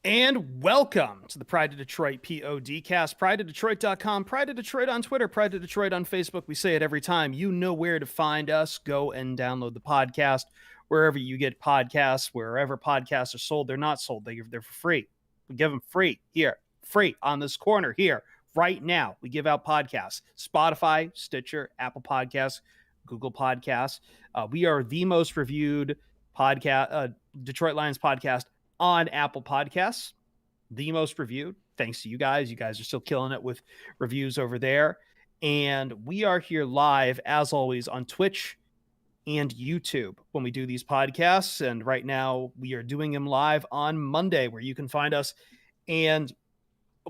And welcome to the Pride of Detroit PODcast. PrideofDetroit.com, Pride of Detroit on Twitter, Pride of Detroit on Facebook. We say it every time. You know where to find us. Go and download the podcast wherever you get podcasts, wherever podcasts are sold. They're not sold. They're for free. We give them free here, free on this corner here, right now. We give out podcasts. Spotify, Stitcher, Apple Podcasts, Google Podcasts. We are the most reviewed podcast, Detroit Lions podcast on Apple Podcasts, the most reviewed, thanks to you guys. You guys are still killing it with reviews over there. And we are here live, as always, on Twitch and YouTube when we do these podcasts. And right now we are doing them live on Monday, where you can find us. And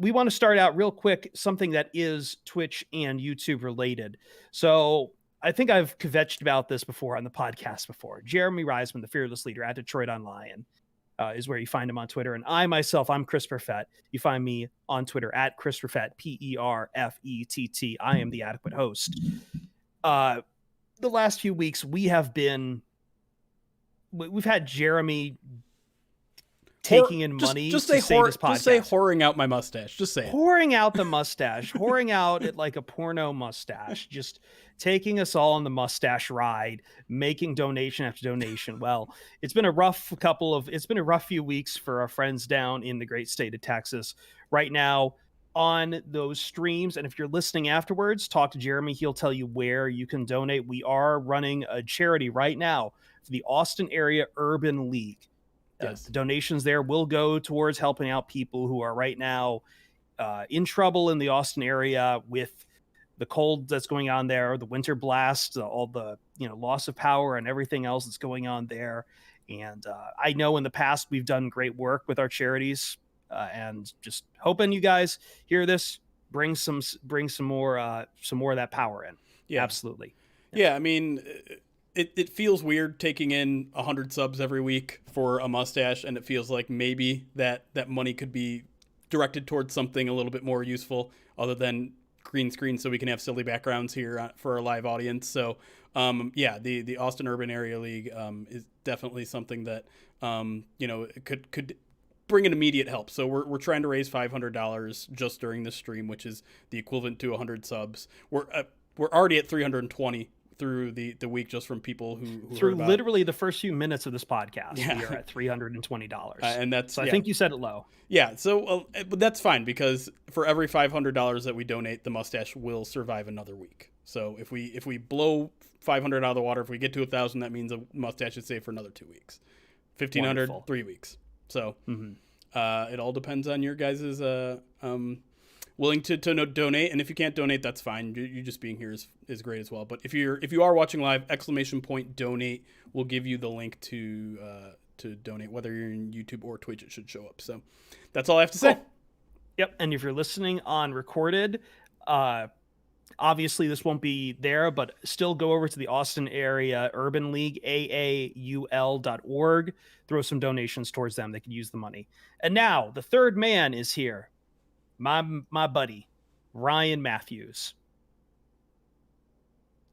we want to start out real quick, something that is Twitch and YouTube related. So I think I've kvetched about this before on the podcast before. Jeremy Reisman, the fearless leader at Detroit Online, is where you find him on Twitter. And I'm Chris Perfett. You find me on Twitter at Chris Perfett, Perfett. I am the adequate host. The last few weeks, we've had Jeremy taking in money to say this podcast. Just say whoring out my mustache. Just say it. Whoring out the mustache. Whoring out it like a porno mustache. Just taking us all on the mustache ride, making donation after donation. Well, it's been a rough few weeks for our friends down in the great state of Texas. Right now on those streams, and if you're listening afterwards, talk to Jeremy. He'll tell you where you can donate. We are running a charity right now for the Austin Area Urban League. Yes. The donations there will go towards helping out people who are right now in trouble in the Austin area with the cold that's going on there, the winter blast, all the loss of power and everything else that's going on there. And I know in the past we've done great work with our charities, and just hoping you guys hear this, bring some more of that power in. Yeah, absolutely. Yeah, I mean, it feels weird taking in 100 subs every week for a mustache, and it feels like maybe that money could be directed towards something a little bit more useful other than green screen, so we can have silly backgrounds here for our live audience. So the Austin Urban Area League is definitely something that could bring an immediate help. So we're trying to raise $500 just during this stream, which is the equivalent to 100 subs. We're already at 320 through the week, just from people who through literally the first few minutes of this podcast. Yeah. We are at $320, and that's so I think you said it low. Yeah, so but that's fine, because for every $500 that we donate, the mustache will survive another week. So if we blow 500 out of the water, if we get to 1,000, that means a mustache is safe for another 2 weeks. 1,500, 3 weeks. So it all depends on your guys' willing to donate, and if you can't donate, that's fine. You just being here is great as well. But if you are watching live, !donate will give you the link to donate, whether you're in YouTube or Twitch. It should show up. So that's all I have to say. Cool. Yep. And if you're listening on recorded, obviously this won't be there, but still go over to the Austin Area Urban League, AAUL.org. Throw some donations towards them. They could use the money. And now the third man is here. My buddy, Ryan Matthews,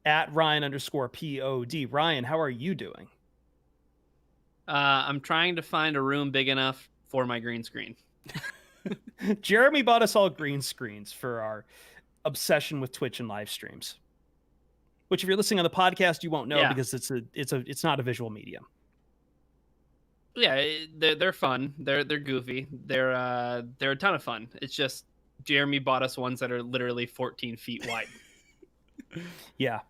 at Ryan_POD. Ryan, how are you doing? I'm trying to find a room big enough for my green screen. Jeremy bought us all green screens for our obsession with Twitch and live streams, which if you're listening on the podcast, you won't know because it's not a visual medium. Yeah, they're fun. They're goofy. They're a ton of fun. It's just Jeremy bought us ones that are literally 14 feet wide. Yeah.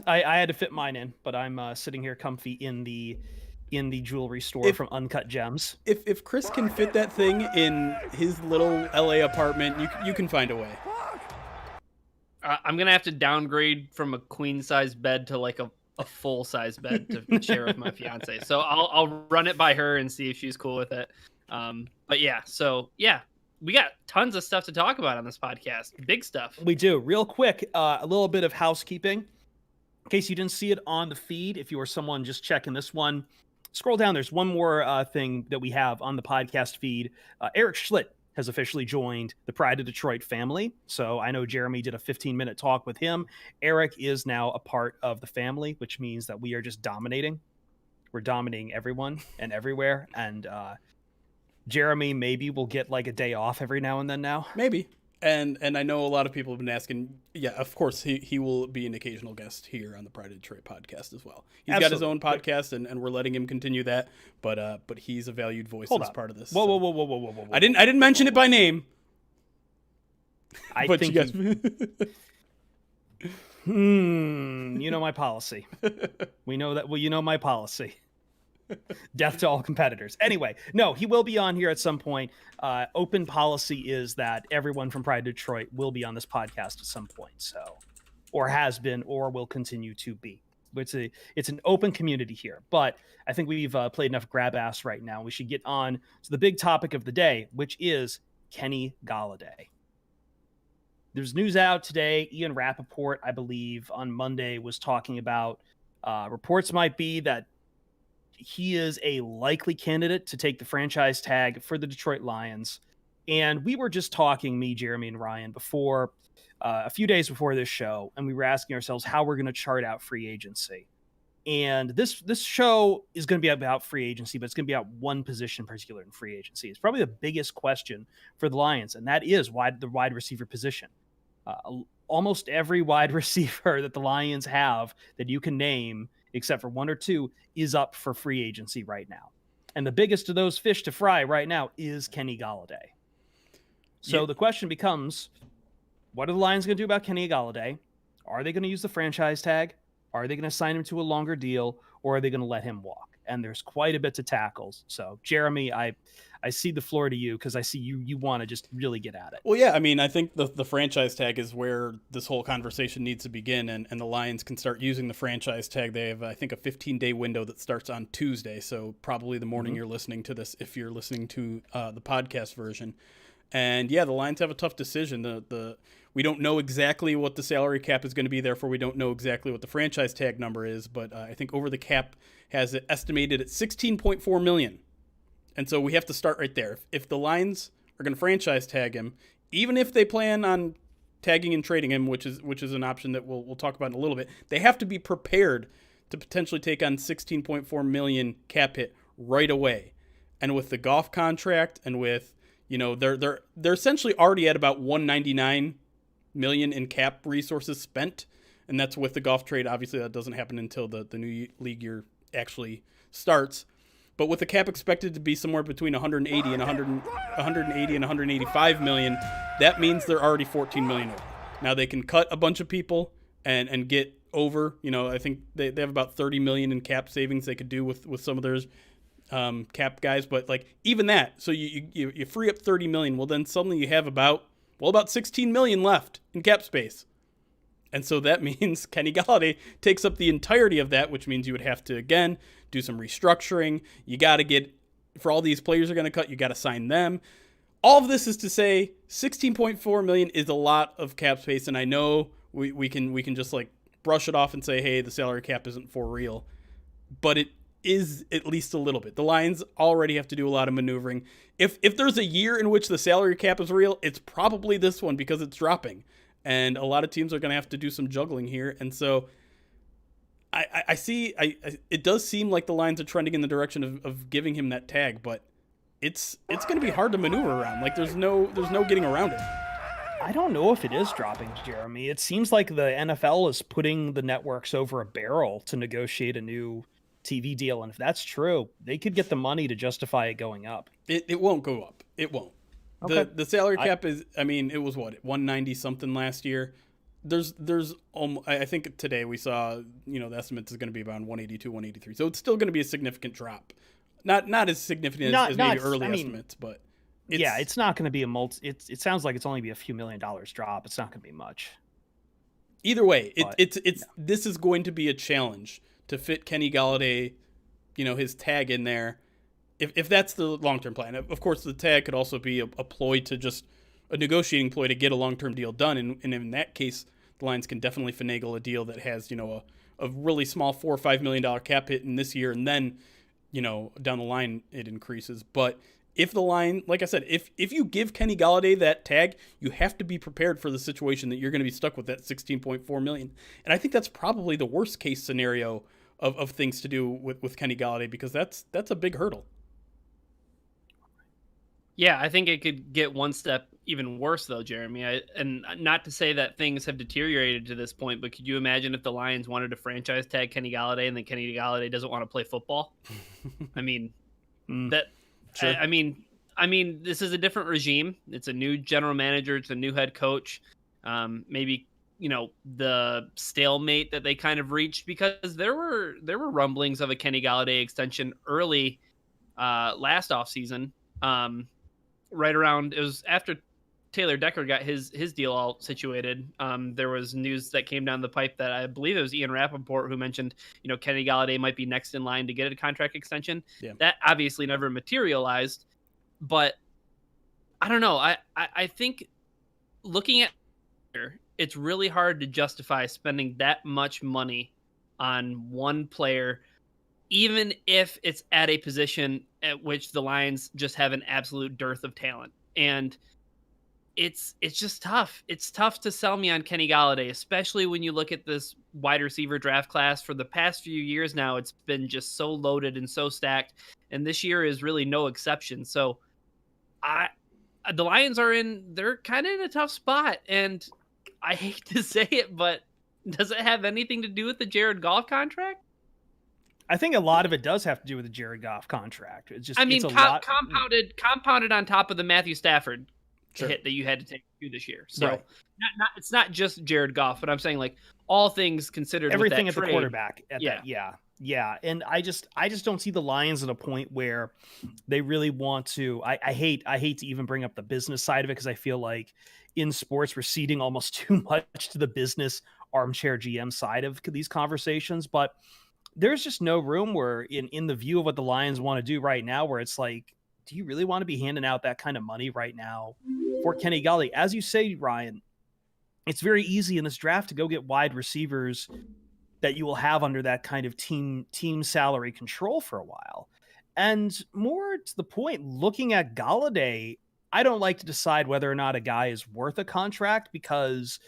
I had to fit mine in, but I'm sitting here comfy in the jewelry store from Uncut Gems. If Chris can fit that thing in his little LA apartment, you can find a way. I'm gonna have to downgrade from a queen size bed to like a full size bed to share with my fiance. So I'll run it by her and see if she's cool with it. But we got tons of stuff to talk about on this podcast. Big stuff. We do. Real quick, a little bit of housekeeping. In case you didn't see it on the feed, if you were someone just checking this one, scroll down. There's one more thing that we have on the podcast feed. Eric Schlitt has officially joined the Pride of Detroit family. So I know Jeremy did a 15-minute talk with him. Eric is now a part of the family, which means that we are just dominating. We're dominating everyone and everywhere. And Jeremy maybe will get like a day off every now and then now. Maybe. And I know a lot of people have been asking. Yeah, of course he will be an occasional guest here on the Pride of Detroit podcast as well. He's got his own podcast, and we're letting him continue that. But he's a valued voice as part of this. Whoa. I didn't mention it by name. I but think you guys... you know my policy. We know that. Well, you know my policy. Death to all competitors. Anyway, no, he will be on here at some point. Open policy is that everyone from Pride Detroit will be on this podcast at some point. So, or has been, or will continue to be. It's an open community here. But I think we've played enough grab ass right now. We should get on to the big topic of the day, which is Kenny Golladay. There's news out today. Ian Rappaport, I believe, on Monday was talking about reports might be that he is a likely candidate to take the franchise tag for the Detroit Lions. And we were just talking, me, Jeremy, and Ryan, before a few days before this show, and we were asking ourselves how we're going to chart out free agency. And this show is going to be about free agency, but it's going to be about one position in particular in free agency. It's probably the biggest question for the Lions, and that is the wide receiver position. Almost every wide receiver that the Lions have that you can name, except for one or two, is up for free agency right now. And the biggest of those fish to fry right now is Kenny Golladay. So the question becomes, what are the Lions going to do about Kenny Golladay? Are they going to use the franchise tag? Are they going to sign him to a longer deal? Or are they going to let him walk? And there's quite a bit to tackle. So, Jeremy, I cede the floor to you because I see you want to just really get at it. Well, yeah, I mean, I think the franchise tag is where this whole conversation needs to begin, and the Lions can start using the franchise tag. They have, I think, a 15-day window that starts on Tuesday, so probably the morning you're listening to this if you're listening to the podcast version. And, yeah, the Lions have a tough decision. We don't know exactly what the salary cap is going to be, therefore we don't know exactly what the franchise tag number is, but I think Over the Cap has it estimated at $16.4 million. And so we have to start right there. If the Lions are going to franchise tag him, even if they plan on tagging and trading him, which is an option that we'll talk about in a little bit, they have to be prepared to potentially take on $16.4 million cap hit right away. And with the Goff contract, and with, you know, they're essentially already at about $199 million in cap resources spent, and that's with the Goff trade. Obviously, that doesn't happen until the new league year actually starts. But with the cap expected to be somewhere between 180 and 185 million, that means they're already 14 million over. Now they can cut a bunch of people and get over. You know, I think they have about 30 million in cap savings they could do with some of their cap guys. But like even that, so you free up 30 million. Well, then suddenly you have about 16 million left in cap space. And so that means Kenny Golladay takes up the entirety of that, which means you would have to, again, do some restructuring. You got to get, for all these players are going to cut, you got to sign them. All of this is to say $16.4 million is a lot of cap space, and I know we can just like brush it off and say, hey, the salary cap isn't for real. But it is at least a little bit. The Lions already have to do a lot of maneuvering. If there's a year in which the salary cap is real, it's probably this one because it's dropping. And a lot of teams are going to have to do some juggling here. And so I see it does seem like the Lions are trending in the direction of giving him that tag, but it's going to be hard to maneuver around. Like there's no getting around it. I don't know if it is dropping, Jeremy. It seems like the NFL is putting the networks over a barrel to negotiate a new TV deal. And if that's true, they could get the money to justify it going up. It won't go up. It won't. Okay. The salary cap is, I mean, it was 190 something last year. There's I think today we saw, you know, the estimate is going to be around 182, 183. So it's still going to be a significant drop. Not as significant as maybe early estimates, but it's not going to be it sounds like it's only be a few $1 million drop. It's not going to be much. Either way, this is going to be a challenge to fit Kenny Golladay, you know, his tag in there. If that's the long-term plan. Of course, the tag could also be a ploy to just a negotiating ploy to get a long-term deal done. And in that case, the Lions can definitely finagle a deal that has, you know, a really small $4 or $5 million cap hit in this year. And then, you know, down the line, it increases. But if the line, like I said, if you give Kenny Golladay that tag, you have to be prepared for the situation that you're going to be stuck with that $16.4 million. And I think that's probably the worst case scenario of things to do with Kenny Golladay, because that's a big hurdle. Yeah, I think it could get one step even worse, though, Jeremy. And not to say that things have deteriorated to this point, but could you imagine if the Lions wanted to franchise tag Kenny Golladay and then Kenny Golladay doesn't want to play football? I mean, Mm. that. Sure. I mean, this is a different regime. It's a new general manager. It's a new head coach. Maybe the stalemate that they kind of reached, because there were rumblings of a Kenny Golladay extension early last offseason. Right around, it was after Taylor Decker got his deal all situated. There was news that came down the pipe that I believe it was Ian Rappaport who mentioned, Kenny Golladay might be next in line to get a contract extension. Yeah. That obviously never materialized, but I don't know. I think looking at it's really hard to justify spending that much money on one player, even if it's at a position at which the Lions just have an absolute dearth of talent. And it's just tough. It's tough to sell me on Kenny Golladay, especially when you look at this wide receiver draft class. For the past few years now, it's been just so loaded and so stacked, and this year is really no exception. So the Lions they're kind of in a tough spot, and I hate to say it, but does it have anything to do with the Jared Goff contract? I think a lot of it does have to do with the Jared Goff contract. It's just, I mean, it's a lot compounded on top of the Matthew Stafford Sure. hit that you had to take through this year. So Right. it's not just Jared Goff, but I'm saying, like, all things considered, Everything with at that the trade, quarterback. Yeah. And I just don't see the Lions at a point where they really want to. I hate to even bring up the business side of it, because I feel like in sports we're ceding almost too much to the business armchair GM side of these conversations. But there's just no room where in the view of what the Lions want to do right now, where it's like, do you really want to be handing out that kind of money right now for Kenny Golladay? As you say, Ryan, it's very easy in this draft to go get wide receivers that you will have under that kind of team salary control for a while. And more to the point, looking at Golladay, I don't like to decide whether or not a guy is worth a contract, because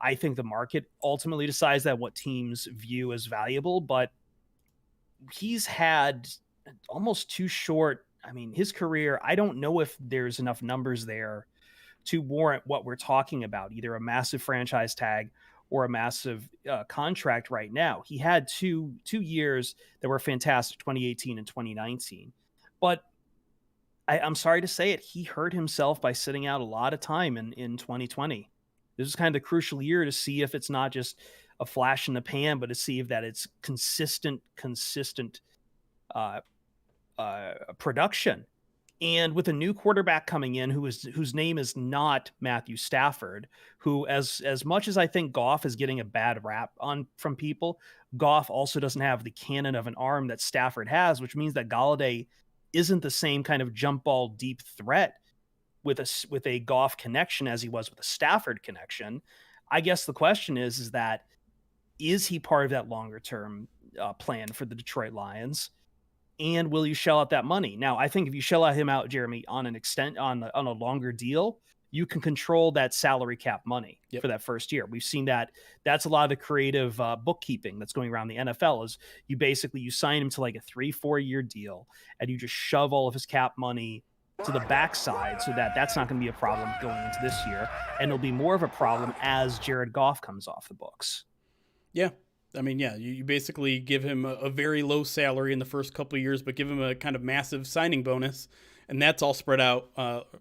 I think the market ultimately decides that, what teams view as valuable. But he's had almost too short. I mean, his career, I don't know if there's enough numbers there to warrant what we're talking about, either a massive franchise tag or a massive contract right now. He had two years that were fantastic, 2018 and 2019. But I'm sorry to say it, he hurt himself by sitting out a lot of time in 2020. This is kind of the crucial year to see if it's not just a flash in the pan, but to see if that it's consistent production. And with a new quarterback coming in whose name is not Matthew Stafford, who, as much as I think Goff is getting a bad rap from people, Goff also doesn't have the cannon of an arm that Stafford has, which means that Golladay isn't the same kind of jump ball deep threat with a Goff connection as he was with a Stafford connection. I guess the question is he part of that longer term plan for the Detroit Lions? And will you shell out that money? Now, I think if you shell him out, Jeremy, on a longer deal, you can control that salary cap money for that first year. We've seen that. That's a lot of the creative bookkeeping that's going around the NFL. Is you sign him to like a 3-4 year deal, and you just shove all of his cap money to the backside, so that's not going to be a problem going into this year, and it'll be more of a problem as Jared Goff comes off the books. Yeah. I mean, yeah, you basically give him a very low salary in the first couple of years, but give him a kind of massive signing bonus, and that's all spread out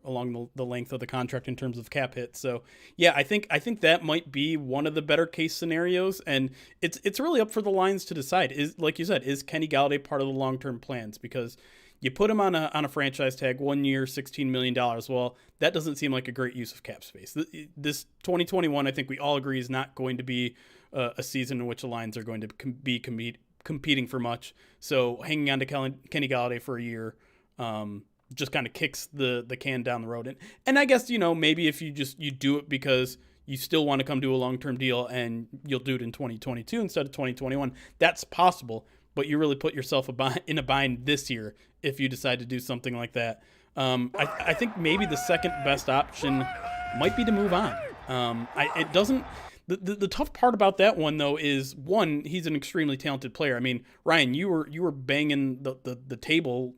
along the length of the contract in terms of cap hits. So, yeah, I think that might be one of the better case scenarios, and it's really up for the Lions to decide. Is, like you said, is Kenny Golladay part of the long-term plans? Because you put him on a franchise tag, 1 year, $16 million. Well, that doesn't seem like a great use of cap space. This 2021, I think we all agree, is not going to be a season in which the Lions are going to be competing for much. So hanging on to Kenny Golladay for a year just kind of kicks the can down the road. And I guess, maybe if you do it because you still want to come to a long-term deal and you'll do it in 2022 instead of 2021, that's possible. But you really put yourself in a bind this year if you decide to do something like that. I think maybe the second best option might be to move on. It doesn't. The tough part about that one, though, is, one, he's an extremely talented player. I mean, Ryan, you were banging the table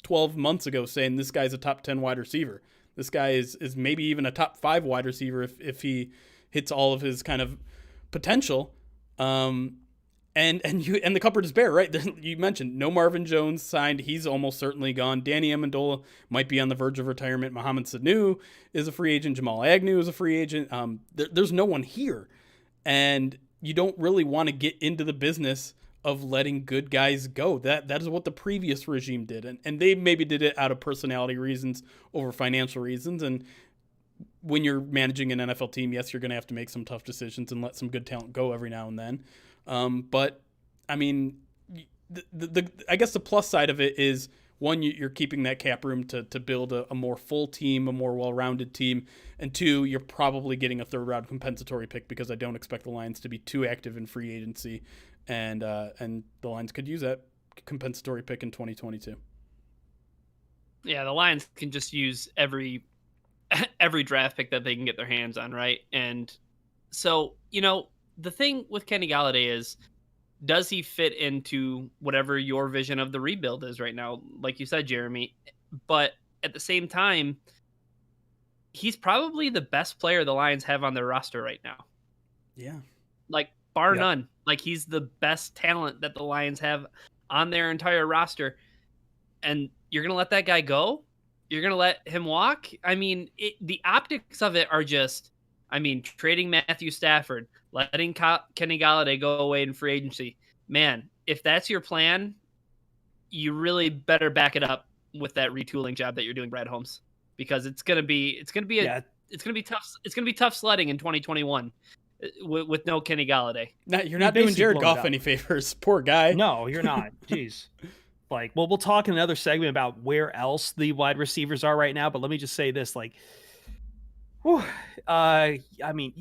12 months ago saying this guy's a top 10 wide receiver. This guy is maybe even a top 5 wide receiver if he hits all of his kind of potential. And the cupboard is bare, right? You mentioned no Marvin Jones signed. He's almost certainly gone. Danny Amendola might be on the verge of retirement. Mohamed Sanu is a free agent. Jamal Agnew is a free agent. There's no one here. And you don't really want to get into the business of letting good guys go. That is what the previous regime did. And they maybe did it out of personality reasons over financial reasons. And when you're managing an NFL team, yes, you're going to have to make some tough decisions and let some good talent go every now and then. But I mean, I guess the plus side of it is, one, you're keeping that cap room to build a more full team, a more well-rounded team. And two, you're probably getting a third round compensatory pick, because I don't expect the Lions to be too active in free agency. And the Lions could use that compensatory pick in 2022. Yeah, the Lions can just use every draft pick that they can get their hands on, right? And so, the thing with Kenny Golladay is, does he fit into whatever your vision of the rebuild is right now? Like you said, Jeremy. But at the same time, he's probably the best player the Lions have on their roster right now. Yeah. Like, bar none. Like, he's the best talent that the Lions have on their entire roster. And you're going to let that guy go? You're going to let him walk? I mean, the optics of it are just, trading Matthew Stafford, letting Kenny Golladay go away in free agency. Man, if that's your plan, you really better back it up with that retooling job that you're doing, Brad Holmes, because it's gonna be tough. It's gonna be tough sledding in 2021 with no Kenny Golladay. You're not doing Jared Goff any favors. Poor guy. No, you're not. Jeez. We'll talk in another segment about where else the wide receivers are right now. But let me just say this, you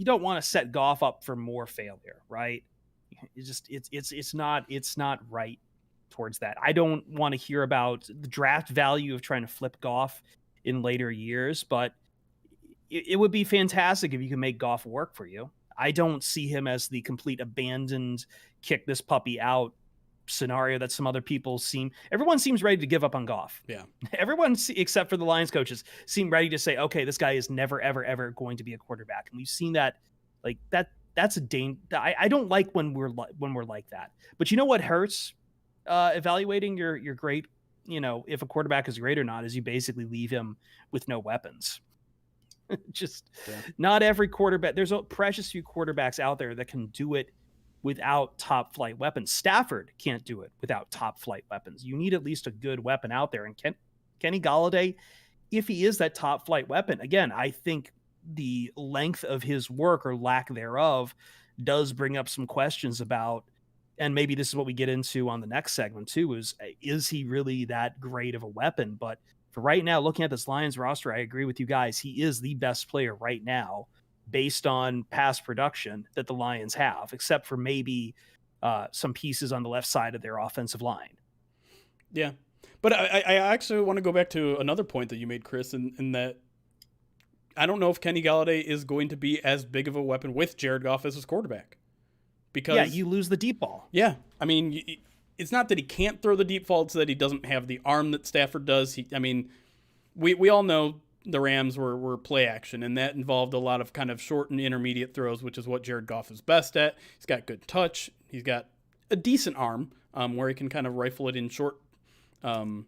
don't want to set Goff up for more failure, right? It's not right towards that. I don't want to hear about the draft value of trying to flip Goff in later years, but it would be fantastic if you can make Goff work for you. I don't see him as the complete abandoned, kick this puppy out scenario that some other people everyone seems ready to give up on Goff. Yeah. Everyone except for the Lions coaches seem ready to say, okay, this guy is never, ever, ever going to be a quarterback. And we've seen that, that's a danger. I don't like when we're like that. But you know what hurts evaluating your great, if a quarterback is great or not, is you basically leave him with no weapons. Not every quarterback. There's a precious few quarterbacks out there that can do it without top flight weapons. Stafford can't do it without top flight weapons. You need at least a good weapon out there. And Kenny Golladay, if he is that top flight weapon, again, I think the length of his work or lack thereof does bring up some questions about, and maybe this is what we get into on the next segment too, is he really that great of a weapon? But for right now, looking at this Lions roster, I agree with you guys. He is the best player right now based on past production that the Lions have, except for maybe some pieces on the left side of their offensive line. Yeah. But I actually want to go back to another point that you made, Chris, in that I don't know if Kenny Golladay is going to be as big of a weapon with Jared Goff as his quarterback. Because you lose the deep ball. Yeah. I mean, it's not that he can't throw the deep ball, it's that he doesn't have the arm that Stafford does. We all know the Rams were play action, and that involved a lot of kind of short and intermediate throws, which is what Jared Goff is best at. He's got good touch. He's got a decent arm where he can kind of rifle it in short and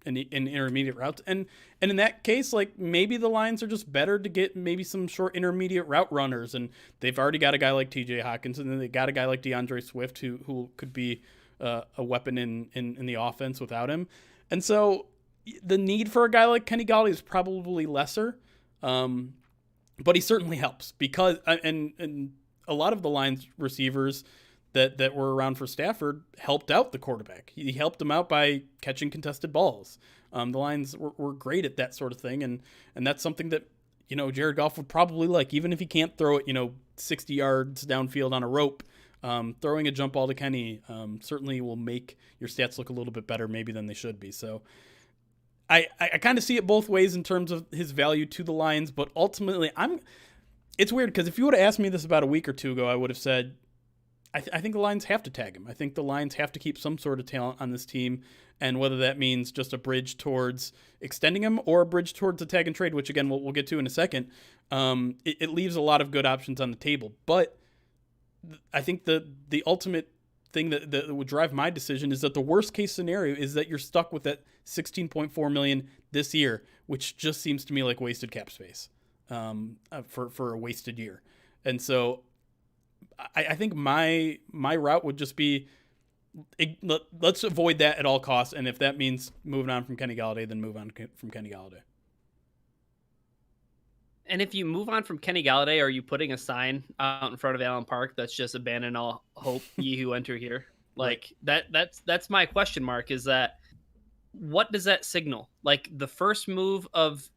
intermediate routes. And in that case, maybe the Lions are just better to get maybe some short intermediate route runners, and they've already got a guy like TJ Hawkinson, and they got a guy like DeAndre Swift who could be a weapon in the offense without him. And so the need for a guy like Kenny Golladay is probably lesser, but he certainly helps because and a lot of the Lions receivers that were around for Stafford helped out the quarterback. He helped him out by catching contested balls. The Lions were great at that sort of thing, and that's something that Jared Goff would probably like, even if he can't throw it 60 yards downfield on a rope. Throwing a jump ball to Kenny certainly will make your stats look a little bit better maybe than they should be. So I kind of see it both ways in terms of his value to the Lions, but ultimately it's weird because if you would have asked me this about a week or two ago, I would have said I think the Lions have to tag him. I think the Lions have to keep some sort of talent on this team, and whether that means just a bridge towards extending him or a bridge towards a tag and trade, which again we'll get to in a second, it leaves a lot of good options on the table. But I think the ultimate thing that would drive my decision is that the worst case scenario is that you're stuck with that $16.4 million this year, which just seems to me like wasted cap space for a wasted year. And so I think my route would just be, let's avoid that at all costs. And if that means moving on from Kenny Golladay, then move on from Kenny Golladay. And if you move on from Kenny Golladay, are you putting a sign out in front of Allen Park that's just abandon all hope, ye who enter here? Like that's my question mark, is that what does that signal? Like, the first move of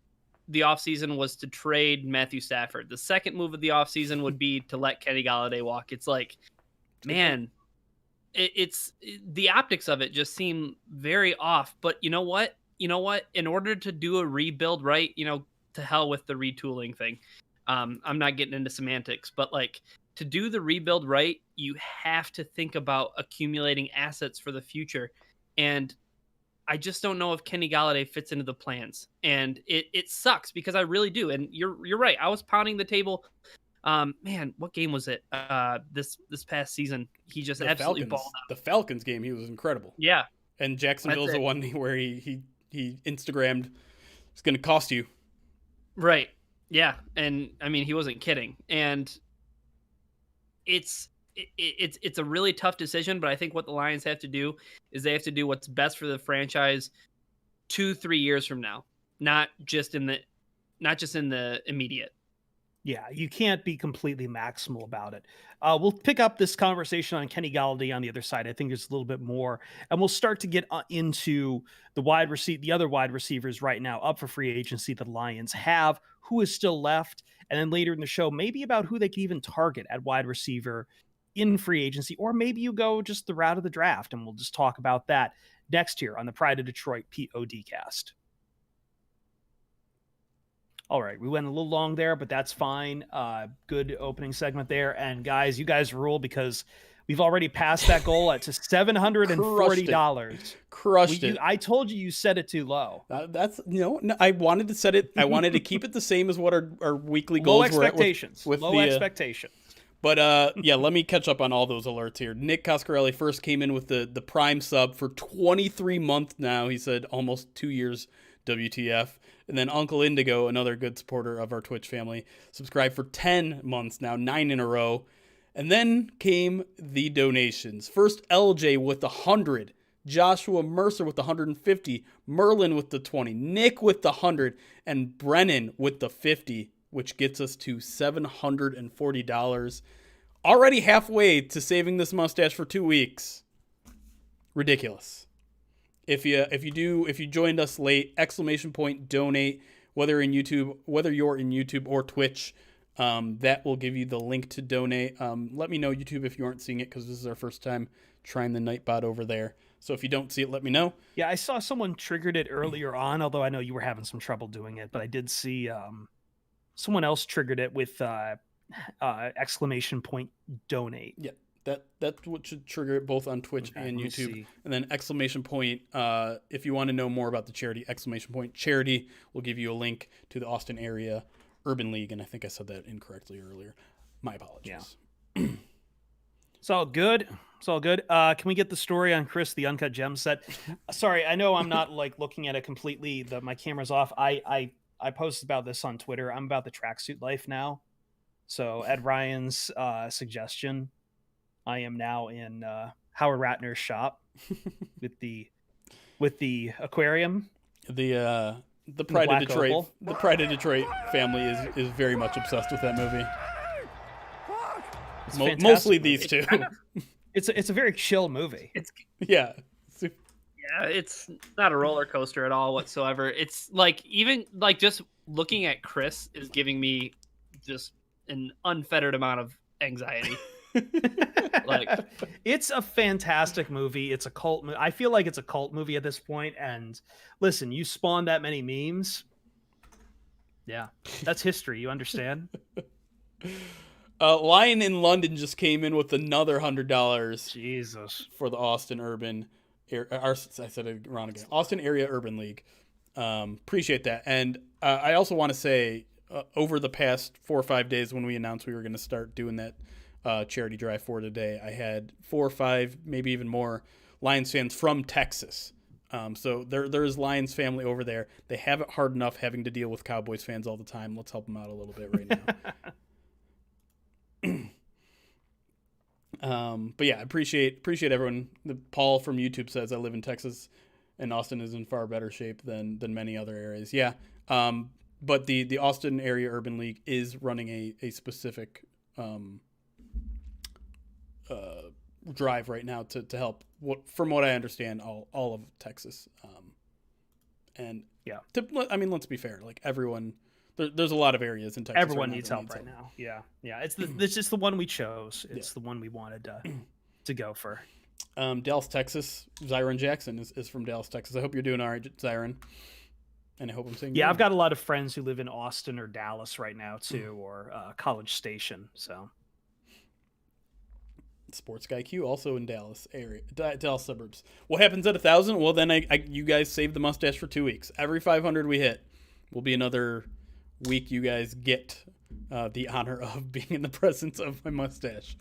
the offseason was to trade Matthew Stafford. The second move of the offseason would be to let Kenny Golladay walk. It's like, man, it's the optics of it just seem very off. But you know what? In order to do a rebuild right, to hell with the retooling thing. I'm not getting into semantics, but like, to do the rebuild right, you have to think about accumulating assets for the future. And I just don't know if Kenny Golladay fits into the plans. And it sucks, because I really do. And you're right. I was pounding the table. Man, what game was it? This past season, he just absolutely balled out. The Falcons game, he was incredible. Yeah. And Jacksonville's the one where he Instagrammed, it's going to cost you. Right. Yeah. And I mean, he wasn't kidding. And it's a really tough decision, but I think what the Lions have to do is they have to do what's best for the franchise 2-3 years from now, not just in the immediate. Yeah, you can't be completely maximal about it. We'll pick up this conversation on Kenny Golladay on the other side. I think there's a little bit more, and we'll start to get into the other wide receivers right now up for free agency that the Lions have, who is still left, and then later in the show, maybe about who they can even target at wide receiver in free agency, or maybe you go just the route of the draft, and we'll just talk about that next here on the Pride of Detroit PODcast. All right, we went a little long there, but that's fine. Good opening segment there. And guys, you guys rule, because we've already passed that goal at $740. Crushed it. I told you set it too low. That's no, I wanted to set it. I wanted to keep it the same as what our weekly goals were. Low expectations. Low expectations. But yeah, let me catch up on all those alerts here. Nick Coscarelli first came in with the prime sub for 23 months now. He said almost 2 years WTF. And then Uncle Indigo, another good supporter of our Twitch family, subscribed for 10 months now, 9 in a row. And then came the donations. First, LJ with the 100, Joshua Mercer with the 150, Merlin with the 20, Nick with the 100, and Brennan with the 50, which gets us to $740. Already halfway to saving this mustache for 2 weeks. Ridiculous. If you joined us late, !donate, whether you're in YouTube or Twitch, that will give you the link to donate. Let me know, YouTube, if you aren't seeing it, because this is our first time trying the Nightbot over there. So if you don't see it, let me know. Yeah, I saw someone triggered it earlier on, although I know you were having some trouble doing it, but I did see someone else triggered it with !donate. Yeah. That's what should trigger it both on Twitch and YouTube. And then ! If you want to know more about the charity, !charity will give you a link to the Austin area Urban League. And I think I said that incorrectly earlier. My apologies. Yeah. It's all good. Can we get the story on Chris, the Uncut Gem set? Sorry, I know I'm not like looking at it completely. My camera's off. I posted about this on Twitter. I'm about the tracksuit life now. So Ed Ryan's suggestion. I am now in Howard Ratner's shop with the aquarium. The Pride of Detroit. Oval. The Pride of Detroit family is very much obsessed with that movie. Mostly these two. It's a very chill movie. Yeah. Yeah, it's not a roller coaster at all whatsoever. It's like, even like just looking at Chris is giving me just an unfettered amount of anxiety. Like, it's a fantastic movie. It's a cult movie. I feel like it's a cult movie at this point. And listen, you spawn that many memes. Yeah, that's history. You understand? Lion in London just came in with another $100 Jesus. for the Austin I said it wrong again. Austin Area Urban League. Appreciate that. And I also want to say, over the past 4 or 5 days when we announced we were going to start doing that charity drive for today, I had 4 or 5, maybe even more Lions fans from Texas. So there is Lions family over there. They have it hard enough having to deal with Cowboys fans all the time. Let's help them out a little bit right now. But yeah, appreciate everyone. Paul from YouTube says I live in Texas, and Austin is in far better shape than many other areas. Yeah. But the Austin Area Urban League is running a specific drive right now to help, from what I understand, all of Texas. And yeah, let's be fair. Like everyone, there's a lot of areas in Texas. Everyone needs help right now. Yeah. It's just the one we chose. It's the one we wanted to go for. Dallas, Texas. Zyron Jackson is from Dallas, Texas. I hope you're doing all right, Zyron. And I hope I'm saying. Yeah, I've got a lot of friends who live in Austin or Dallas right now too, or College Station. So. Sports Guy Q also in Dallas area, Dallas suburbs. What happens at 1,000? Well, then you guys save the mustache for 2 weeks. Every 500 we hit will be another week. You guys get the honor of being in the presence of my mustache.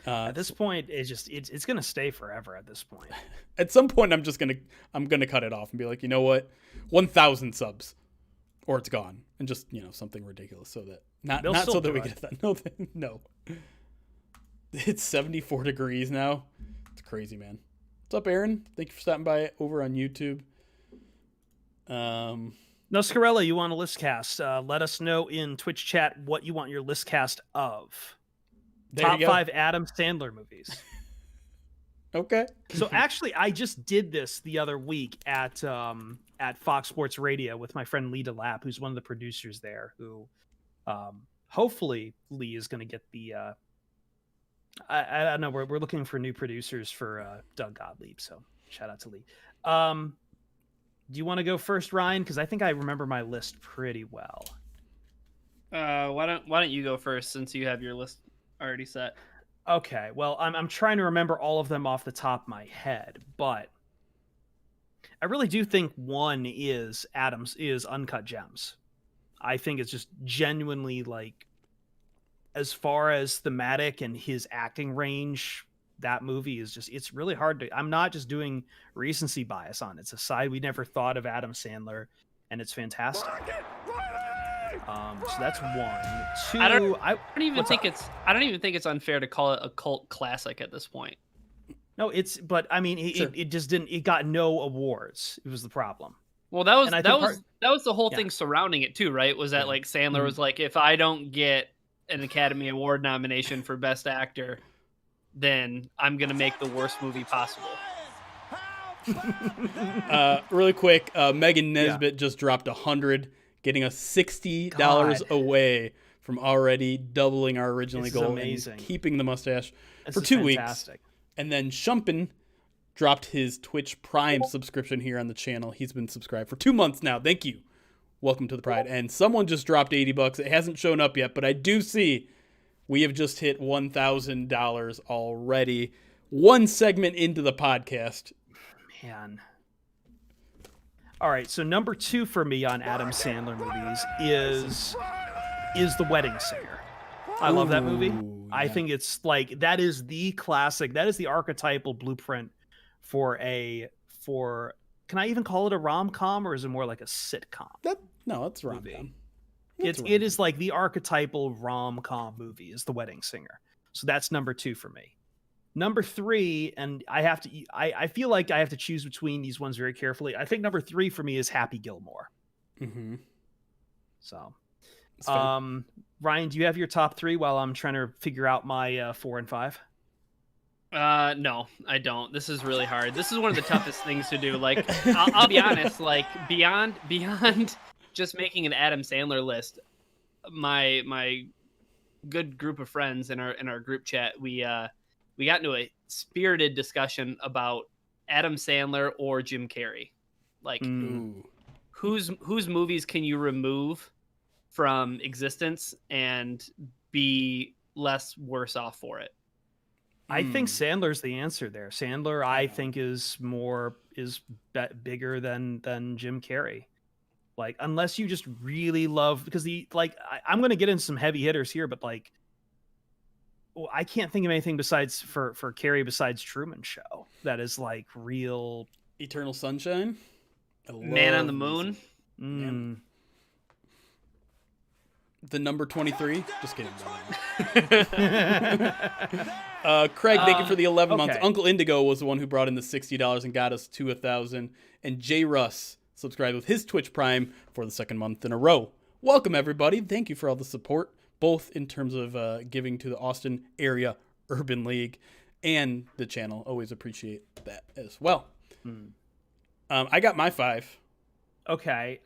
At this point, it's gonna stay forever. At this point, at some point, I'm gonna cut it off and be like, you know what, 1,000 subs, or it's gone, and just something ridiculous so that not so that we get that. No. It's 74 degrees now. It's crazy, man. What's up, Aaron? Thank you for stopping by over on YouTube. Noscarella, you want a list cast? Let us know in Twitch chat what you want your list cast of. Top 5 Adam Sandler movies. Okay. So actually, I just did this the other week at Fox Sports Radio with my friend Lee DeLapp, who's one of the producers there. Who, hopefully, Lee is going to get the. I don't know. We're looking for new producers for Doug Gottlieb, so shout out to Lee. Do you want to go first, Ryan? Because I think I remember my list pretty well. Why don't you go first since you have your list already set? Okay. Well, I'm trying to remember all of them off the top of my head, but I really do think one is Uncut Gems. I think it's just genuinely like. As far as thematic and his acting range, that movie is it's really hard to. I'm not just doing recency bias on it. It's a side we never thought of Adam Sandler, and it's fantastic. So that's one. Two. I don't even think it's unfair to call it a cult classic at this point. No, but I mean, it just didn't. It got no awards. It was the problem. Well, that was the whole thing surrounding it too, right? Was that like Sandler was like, if I don't get an Academy Award nomination for Best Actor, then I'm gonna make the worst movie possible. Really quick, Megan Nesbitt just dropped 100, getting us $60 away from already doubling our original goal and keeping the mustache for 2 weeks. And then Shumpin dropped his Twitch Prime subscription here on the channel. He's been subscribed for 2 months now. Thank you. Welcome to the Pride. And someone just dropped $80. It hasn't shown up yet, but I do see we have just hit $1,000 already. One segment into the podcast. Man. All right, so number 2 for me on Adam Sandler movies is The Wedding Singer. I love that movie. Yeah. I think it's like that is the classic. That is the archetypal blueprint for can I even call it a rom-com, or is it more like a sitcom? No, it's rom-com. It is like the archetypal rom-com movie is The Wedding Singer. So that's number 2 for me. Number 3, and I feel like I have to choose between these ones very carefully. I think number 3 for me is Happy Gilmore. Mm-hmm. So, Ryan, do you have your top 3 while I'm trying to figure out my 4 and 5? No, I don't. This is really hard. This is one of the toughest things to do. Like, I'll be honest, like beyond just making an Adam Sandler list, my good group of friends in our group chat, we got into a spirited discussion about Adam Sandler or Jim Carrey. Like, whose movies can you remove from existence and be less worse off for it. I think Sandler's the answer there. Sandler, I think, is bigger than Jim Carrey. Like, unless you just really love, because I'm going to get into some heavy hitters here, but like, I can't think of anything besides for Carrey besides Truman Show that is like real. Eternal Sunshine, Man on the Moon. The Number 23. Just kidding. Craig, thank you for the 11 months. Uncle Indigo was the one who brought in the $60 and got us to 1,000. And Jay Russ subscribed with his Twitch Prime for the second month in a row. Welcome, everybody. Thank you for all the support, both in terms of giving to the Austin Area Urban League and the channel. Always appreciate that as well. I got my 5. Okay.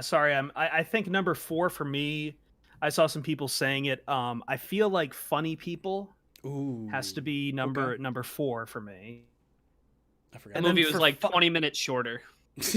Sorry. I think number 4 for me. I saw some people saying it. I feel like Funny People has to be number 4 for me. I forgot. The movie was like 20 minutes shorter. That's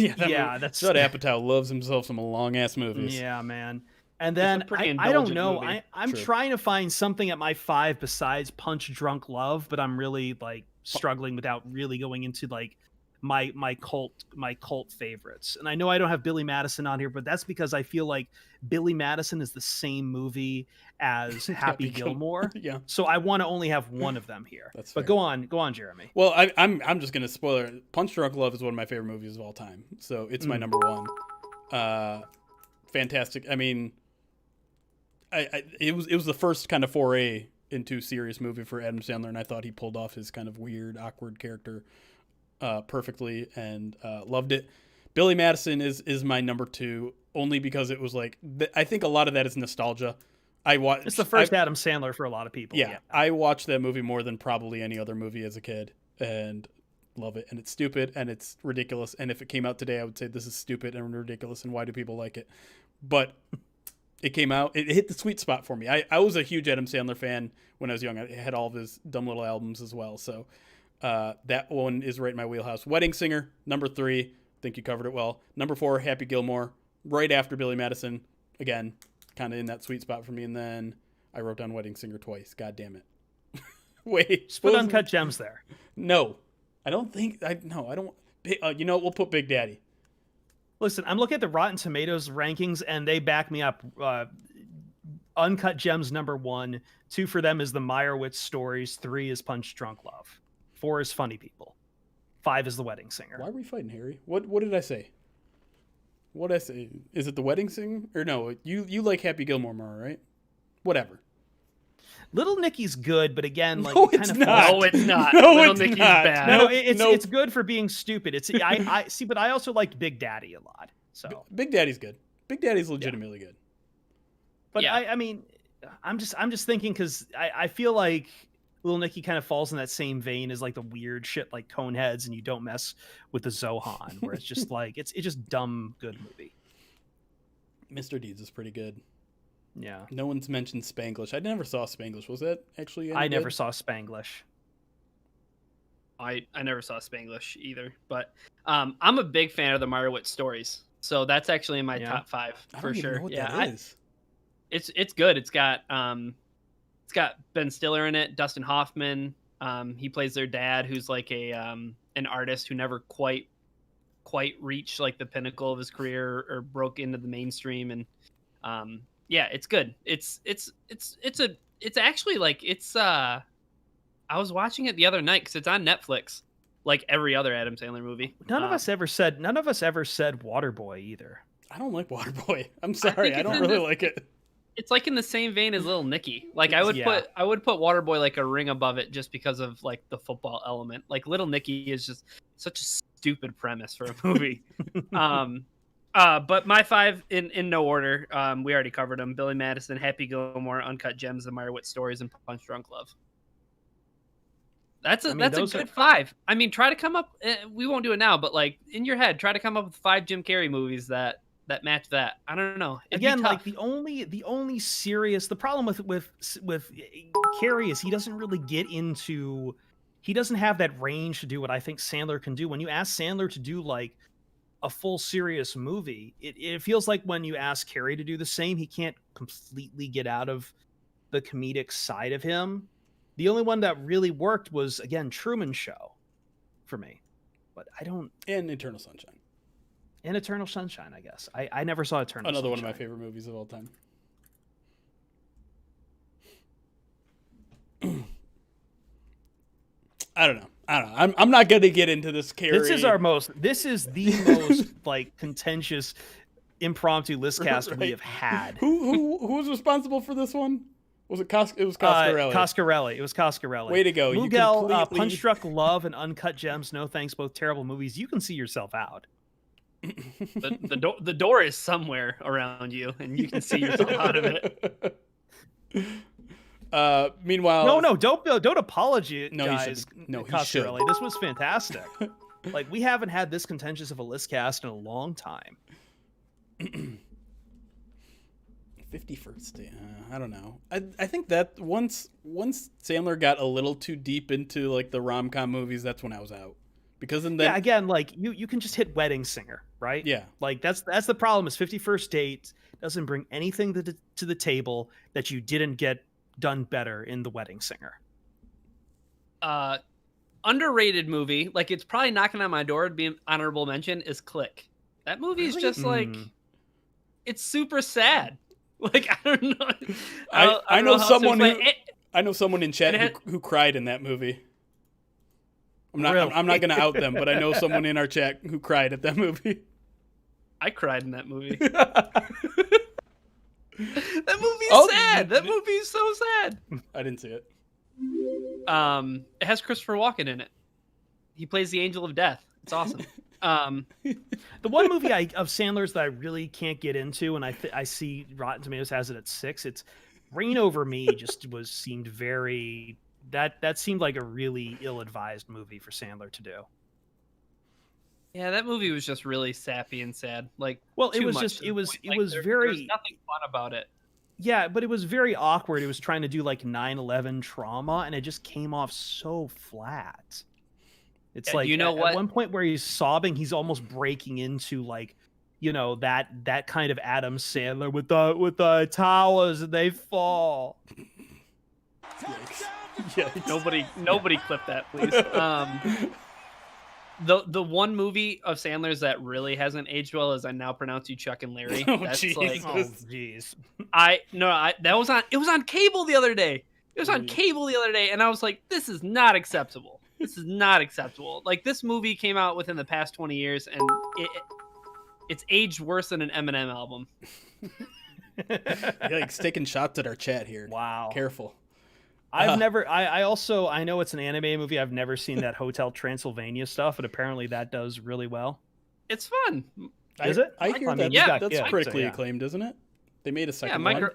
Judd Apatow loves himself some long ass movies. Yeah, man. And then I don't know. I'm trying to find something at my 5 besides Punch Drunk Love, but I'm really like struggling without really going into like my cult favorites. And I know I don't have Billy Madison on here, but that's because I feel like Billy Madison is the same movie as Happy Gilmore. Yeah. So I want to only have one of them here. That's but fair. go on, Jeremy. Well, I'm just gonna spoiler it. Punch Drunk Love is one of my favorite movies of all time. So it's my number 1. Fantastic. I mean, it was the first kind of foray into serious movie for Adam Sandler, and I thought he pulled off his kind of weird, awkward character perfectly, and loved it. Billy Madison is my number 2, only because it was like I think a lot of that is nostalgia. It's the first Adam Sandler for a lot of people. Yeah, I watched that movie more than probably any other movie as a kid, and love it. And it's stupid and it's ridiculous. And if it came out today, I would say this is stupid and ridiculous. And why do people like it? But it came out. It hit the sweet spot for me. I was a huge Adam Sandler fan when I was young. I had all of his dumb little albums as well. So that one is right in my wheelhouse. Wedding Singer, number 3. I think you covered it well. Number 4, Happy Gilmore, right after Billy Madison. Again, kind of in that sweet spot for me. And then I wrote down Wedding Singer twice. God damn it. Wait. Just put Uncut Gems there. No. I don't. You know what? We'll put Big Daddy. Listen, I'm looking at the Rotten Tomatoes rankings, and they back me up. Uncut Gems, number 1. 2 for them is the Meyerowitz Stories. 3 is Punch Drunk Love. 4 is Funny People. 5 is The Wedding Singer. Why are we fighting, Harry? What did I say? What did I say? Is it The Wedding Singer? Or no, you like Happy Gilmore more, right? Whatever. Little Nicky's good, but again, like no, it's not. No, it's not. No, Little it's Nicky's not. bad. No, it's good for being stupid. It's I see, but I also liked Big Daddy a lot. So Big Daddy's good. Big Daddy's legitimately good. But yeah. I mean, I'm just thinking because I feel like Little Nicky kind of falls in that same vein as like the weird shit like Coneheads and You Don't Mess with the Zohan, where it's just like it's just dumb good movie. Mr. Deeds is pretty good. Yeah. No one's mentioned Spanglish. I never saw Spanglish. Was that actually? I never saw Spanglish. I never saw Spanglish either, but I'm a big fan of the Meyerowitz Stories, so that's actually in my top 5 for sure. Know what that is. It's good. It's got Ben Stiller in it, Dustin Hoffman. He plays their dad, who's like an artist who never quite reached like the pinnacle of his career or broke into the mainstream. And yeah, it's good. It's actually like I was watching it the other night because it's on Netflix, like every other Adam Sandler movie. None of us ever said Waterboy either. I don't like Waterboy. I'm sorry, I don't really like it. It's like in the same vein as Little Nicky. Like I would put Waterboy like a ring above it just because of like the football element. Like Little Nicky is just such a stupid premise for a movie. But my 5 in no order. We already covered them: Billy Madison, Happy Gilmore, Uncut Gems, The Meyerowitz Stories, and Punch Drunk Love. That's a good 5. I mean, try to come up. We won't do it now, but like in your head, try to come up with 5 Jim Carrey movies that match that. I don't know. Again, like the only serious. The problem with Carrey is he doesn't really get into. He doesn't have that range to do what I think Sandler can do. When you ask Sandler to do like a full serious movie, it feels like when you ask Carrey to do the same, he can't completely get out of the comedic side of him. The only one that really worked was, again, Truman Show for me. But I don't... And Eternal Sunshine. And Eternal Sunshine, I guess. I never saw Eternal Sunshine. Another one of my favorite movies of all time. I don't know. I'm not going to get into this, Carrie. This is the most like contentious impromptu list cast we have had. Who was responsible for this one? Was it It was Coscarelli. Coscarelli. It was Coscarelli. Way to go. Mughal, Punch Drunk Love and Uncut Gems. No thanks. Both terrible movies. You can see yourself out. The door is somewhere around you, and you can see yourself out of it. Meanwhile, don't apologize. No, he should. This was fantastic. Like, we haven't had this contentious of a list cast in a long time. 51st Day. I don't know. I think that once Sandler got a little too deep into like the rom-com movies, that's when I was out. Because then again, like you can just hit Wedding Singer, right? Yeah. Like that's the problem is 51st Date doesn't bring anything to the table that you didn't get done better in The Wedding Singer. Underrated movie, like it's probably knocking on my door to be an honorable mention, is Click. That movie is just like, it's super sad. Like, I don't know. I know someone in chat who cried in that movie. I'm not going to out them, but I know someone in our chat who cried at that movie. I cried in that movie. That movie's sad. That movie's so sad. I didn't see it. It has Christopher Walken in it. He plays the Angel of Death. It's awesome. The one movie of Sandler's that I really can't get into, and I see Rotten Tomatoes has it at 6. It's Reign Over Me. Seemed very that seemed like a really ill-advised movie for Sandler to do. Yeah, that movie was just really sappy and sad. Like, it was very. There's nothing fun about it. Yeah, but it was very awkward. It was trying to do like 9/11 trauma, and it just came off so flat. It's like, at one point where he's sobbing, he's almost breaking into like, that kind of Adam Sandler with the towers and they fall. Yeah, nobody clip that, please. The one movie of Sandler's that really hasn't aged well is I Now Pronounce You Chuck and Larry. That's like, jeez. It was on cable the other day. It was on cable the other day, and I was like, this is not acceptable. This is not acceptable. Like, this movie came out within the past 20 years, and it's aged worse than an Eminem album. You're like taking shots at our chat here. Wow. Careful. I've never. I know it's an anime movie. I've never seen that Hotel Transylvania stuff, but apparently that does really well. It's fun. Is it? I hear that. That's critically acclaimed, isn't it? They made a second one.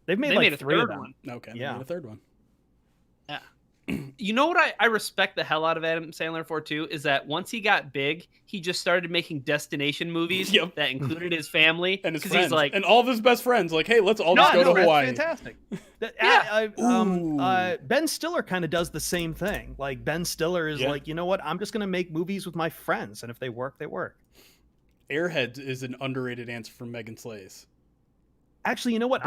They've made a 3 third of them. one. Okay, they made a third one. Yeah. You know what I respect the hell out of Adam Sandler for too is that once he got big, he just started making destination movies that included his family and his friends, he's like, and all of his best friends. Like, hey, let's all just go to Hawaii. That's fantastic. Ben Stiller kind of does the same thing. Like, Ben Stiller is like, you know what? I'm just going to make movies with my friends, and if they work, they work. Airheads is an underrated answer from Megan Slays. Actually, you know what?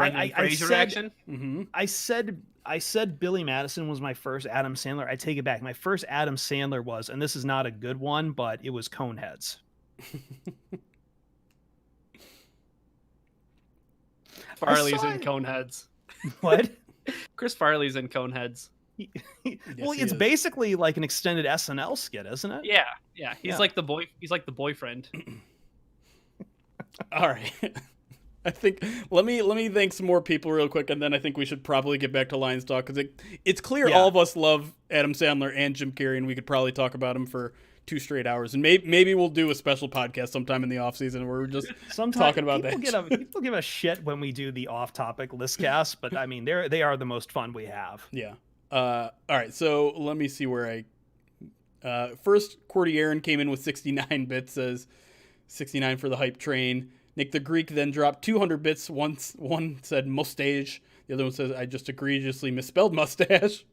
I said Billy Madison was my first Adam Sandler. I take it back. My first Adam Sandler was, and this is not a good one, but it was Coneheads. Farley's in Coneheads. What? Chris Farley's in Coneheads. Well, it's basically like an extended SNL skit, isn't it? Yeah. He's like the boy. He's like the boyfriend. All right. I think let me thank some more people real quick, and then I think we should probably get back to Lions Talk, because it's clear all of us love Adam Sandler and Jim Carrey, and we could probably talk about him for 2 straight hours, and maybe we'll do a special podcast sometime in the off season where we're just talking about that. People give a shit when we do the off-topic list cast, but I mean they are the most fun we have. Yeah. All right. So let me see where first Cordy came in with 69 bits, says 69 for the hype train. Nick the Greek then dropped 200 bits. One said mustache. The other one says, I just egregiously misspelled mustache.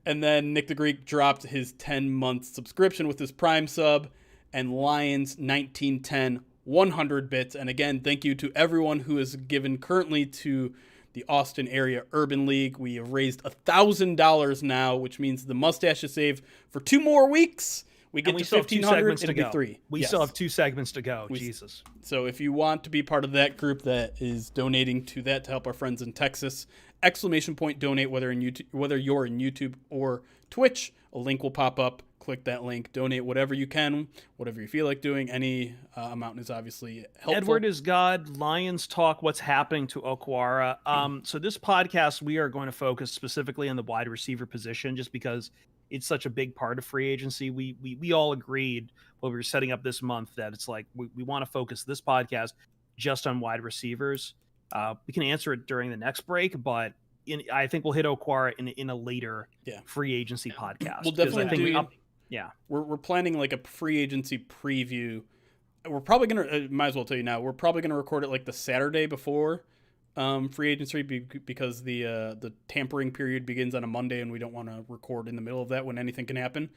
And then Nick the Greek dropped his 10-month subscription with his Prime sub. And Lions 1910, 100 bits. And again, thank you to everyone who is given currently to the Austin Area Urban League. We have raised $1,000 now, which means the mustache is saved for 2 more weeks. We get to 1,500. It'll be 3. We still have 2 segments to go. Jesus. So if you want to be part of that group that is donating to that to help our friends in Texas, !donate, whether you're in YouTube or Twitch. A link will pop up. Click that link. Donate whatever you can, whatever you feel like doing. Any amount is obviously helpful. Edward is God. Lions talk. What's happening to Okwara? So this podcast, we are going to focus specifically on the wide receiver position, just because it's such a big part of free agency. We all agreed when we were setting up this month that it's like we want to focus this podcast just on wide receivers. We can answer it during the next break, but I think we'll hit Okwara in a later free agency podcast. We'll definitely We're planning like a free agency preview. We're probably gonna might as well tell you now. We're probably gonna record it like the Saturday before free agency because the tampering period begins on a Monday, and we don't want to record in the middle of that when anything can happen.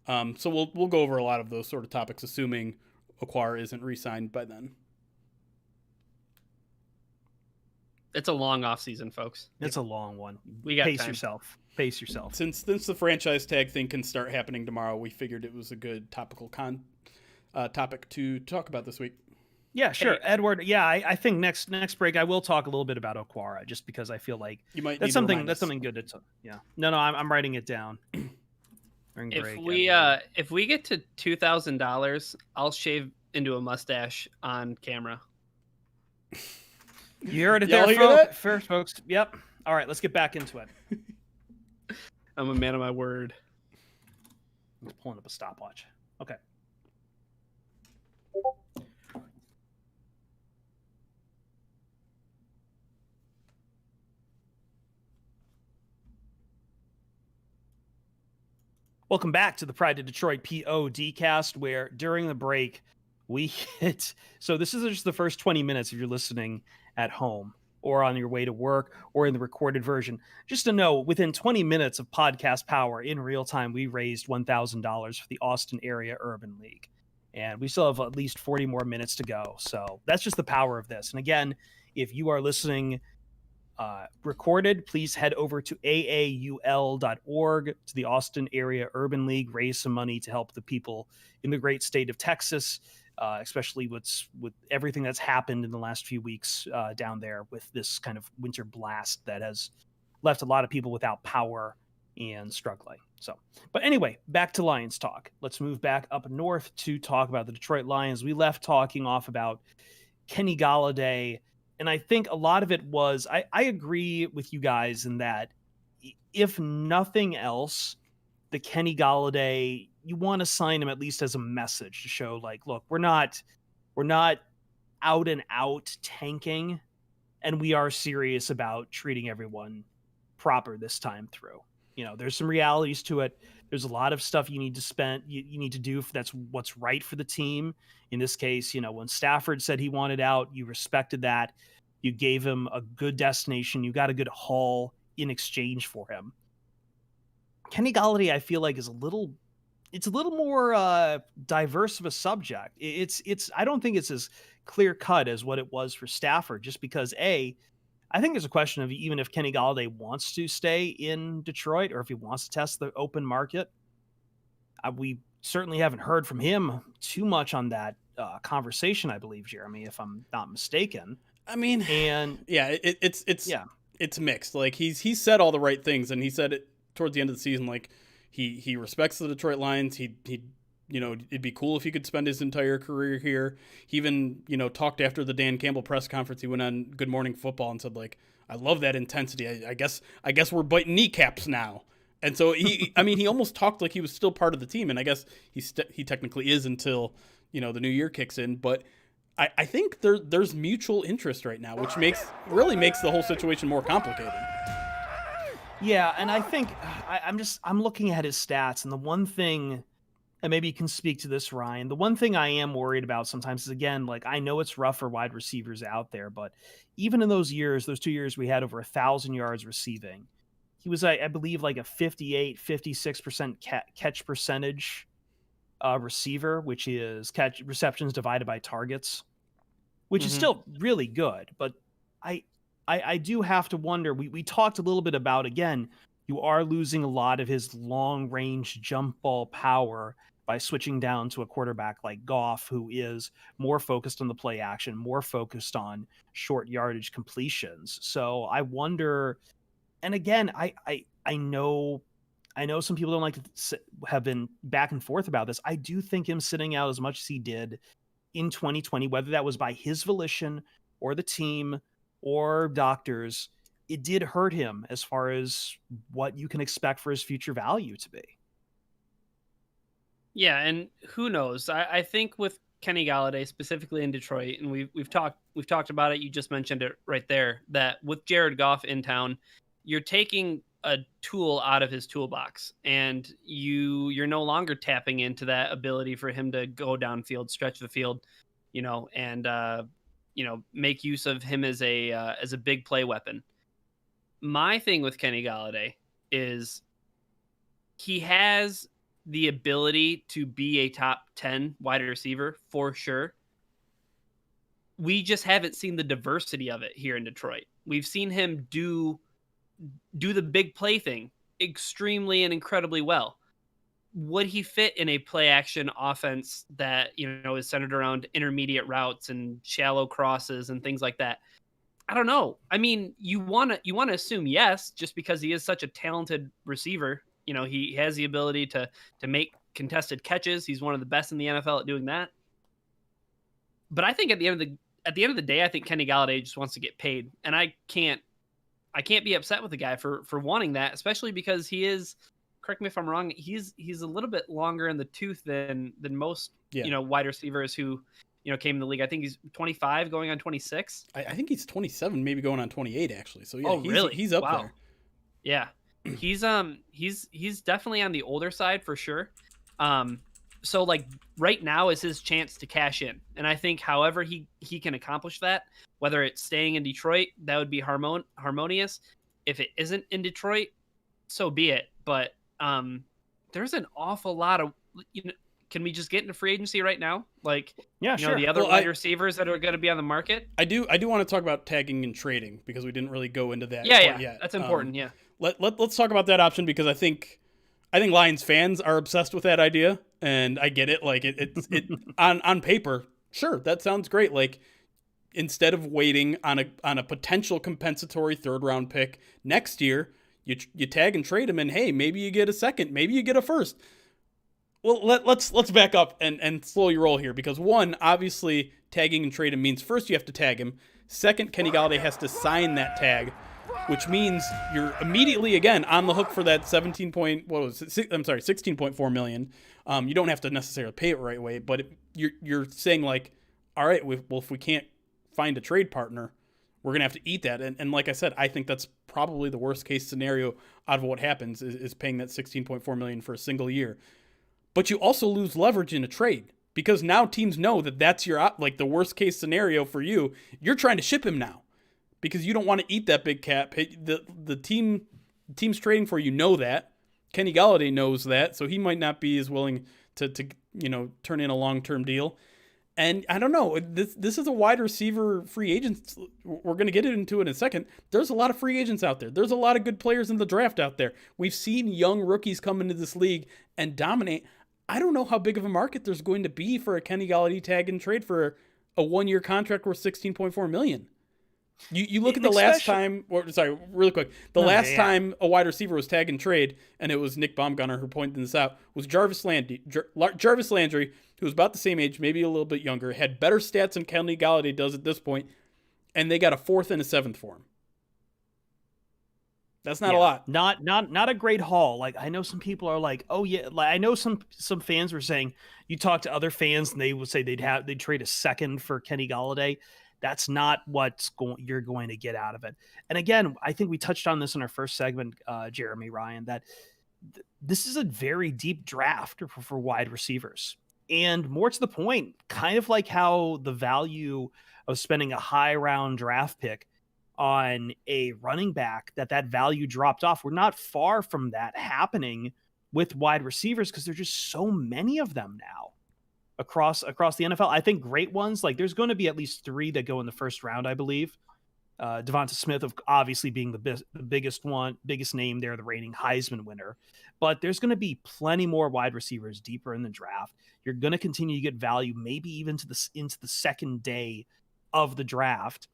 So we'll go over a lot of those sort of topics, assuming Okwara isn't re-signed by then. It's a long off season, folks. It's a long one. We got Pace time. Pace yourself. Since the franchise tag thing can start happening tomorrow, we figured it was a good topic to talk about this week. Yeah, sure, Edward. Yeah, I think next break I will talk a little bit about Okwara, just because I feel like that's something good to talk. Yeah, no, I'm writing it down. If we get to $2,000, I'll shave into a mustache on camera. You heard it there, first, folks. Yep. All right, let's get back into it. I'm a man of my word. I'm just pulling up a stopwatch. Okay. Welcome back to the Pride of Detroit POD-cast, where during the break we hit. So this is just the first 20 minutes if you're listening at home or on your way to work or in the recorded version. Just to know, within 20 minutes of podcast power in real time, we raised $1,000 for the Austin Area Urban League. And we still have at least 40 more minutes to go. So that's just the power of this. And again, if you are listening recorded, please head over to aaul.org to the Austin Area Urban League, raise some money to help the people in the great state of Texas, especially with everything that's happened in the last few weeks down there with this kind of winter blast that has left a lot of people without power and struggling. So, but anyway, back to Lions talk. Let's move back up north to talk about the Detroit Lions. We left talking off about Kenny Golladay. And I think a lot of it was, I agree with you guys in that if nothing else, the Kenny Golladay, you want to sign him at least as a message to show like, look, we're not out and out tanking, and we are serious about treating everyone proper this time through. You know, there's some realities to it. There's a lot of stuff you need to do that's what's right for the team. In this case, you know, when Stafford said he wanted out, you respected that. You gave him a good destination. You got a good haul in exchange for him. Kenny Golladay, I feel like, is a little more diverse of a subject. I don't think it's as clear cut as what it was for Stafford, just because I think there's a question of even if Kenny Golladay wants to stay in Detroit or if he wants to test the open market. We certainly haven't heard from him too much on that conversation, I believe, Jeremy, if I'm not mistaken. I mean, and yeah, it's mixed. Like he's said all the right things, and he said it towards the end of the season. Like he respects the Detroit Lions. He it'd be cool if he could spend his entire career here. He even talked after the Dan Campbell press conference. He went on Good Morning Football and said like, I love that intensity. I guess we're biting kneecaps now. And so he almost talked like he was still part of the team, and I guess he technically is until the new year kicks in, but. I think there's mutual interest right now, which really makes the whole situation more complicated. Yeah, and I think I'm looking at his stats, and the one thing, and maybe you can speak to this, Ryan, the one thing I am worried about sometimes is, again, like I know it's rough for wide receivers out there, but even in those 2 years we had over 1,000 yards receiving, he was, I believe, like a 56% catch percentage receiver, which is receptions divided by targets, which is still really good. But I do have to wonder. We talked a little bit about, again, you are losing a lot of his long range jump ball power by switching down to a quarterback like Goff, who is more focused on the play action, more focused on short yardage completions. So I wonder, and again, I know some people don't like to have been back and forth about this. I do think him sitting out as much as he did in 2020, whether that was by his volition or the team or doctors, it did hurt him as far as what you can expect for his future value to be. Yeah, and who knows? I think with Kenny Golladay specifically in Detroit, and we've talked about it. You just mentioned it right there. That with Jared Goff in town, you're taking a tool out of his toolbox, and you're no longer tapping into that ability for him to go downfield, stretch the field, and make use of him as a big play weapon. My thing with Kenny Golladay is he has the ability to be a top 10 wide receiver for sure. We just haven't seen the diversity of it here in Detroit. We've seen him do the big play thing extremely and incredibly well. Would he fit in a play action offense that, is centered around intermediate routes and shallow crosses and things like that? I don't know. I mean, you want to assume yes, just because he is such a talented receiver. He has the ability to make contested catches. He's one of the best in the NFL at doing that. But I think at the end of the day, I think Kenny Golladay just wants to get paid, and I can't be upset with the guy for wanting that, especially because he is. Correct me if I'm wrong. He's a little bit longer in the tooth than most wide receivers who came in the league. I think he's 25, going on 26. I think he's 27, maybe going on 28 actually. So yeah, really? He's up there. Yeah, he's definitely on the older side for sure. So like right now is his chance to cash in, and I think however he can accomplish that, whether it's staying in Detroit, that would be harmonious. If it isn't in Detroit, so be it. But there's an awful lot of can we just get into free agency right now? Like, yeah, sure. The other wide receivers that are going to be on the market. I do want to talk about tagging and trading because we didn't really go into that. Yeah, that's important. Yeah. Let's talk about that option because I think Lions fans are obsessed with that idea, and I get it. Like it on paper, sure, that sounds great. Like instead of waiting on a potential compensatory 3rd round pick next year, you tag and trade him, and hey, maybe you get a second, maybe you get a first. Well, let's back up and slowly roll here because one, obviously tagging and trading means first you have to tag him. Second, Kenny Golladay has to sign that tag, which means you're immediately again on the hook for that 16.4 million. You don't have to necessarily pay it right away, but you're saying like, all right, well if we can't find a trade partner, we're gonna have to eat that. And like I said, I think that's probably the worst case scenario out of what happens is paying that 16.4 million for a single year. But you also lose leverage in a trade because now teams know that that's your like the worst case scenario for you. You're trying to ship him now because you don't want to eat that big cap. The team's trading for you know that. Kenny Golladay knows that, so he might not be as willing to turn in a long-term deal. And I don't know. This is a wide receiver free agent. We're going to get into it in a second. There's a lot of free agents out there. There's a lot of good players in the draft out there. We've seen young rookies come into this league and dominate. I don't know how big of a market there's going to be for a Kenny Golladay tag and trade for a 1-year contract worth $16.4 million. You look at the last time, really quick. The last time a wide receiver was tag and trade, and it was Nick Baumgartner who pointed this out, was Jarvis Landry, who was about the same age, maybe a little bit younger, had better stats than Kenny Golladay does at this point, and they got a 4th and a 7th for him. That's not a lot. Not a great haul. Like I know some people are like, oh yeah. Like I know some fans were saying you talk to other fans and they would say they'd trade a 2nd for Kenny Golladay. That's not you're going to get out of it. And again, I think we touched on this in our first segment, Jeremy Ryan, that this is a very deep draft for wide receivers. And more to the point, kind of like how the value of spending a high round draft pick on a running back, that value dropped off. We're not far from that happening with wide receivers because there's just so many of them now across the NFL. I think great ones, like there's going to be at least 3 that go in the first round, I believe. Devonta Smith, of obviously being the biggest name there, the reigning Heisman winner. But there's going to be plenty more wide receivers deeper in the draft. You're going to continue to get value, maybe even into the second day of the draft,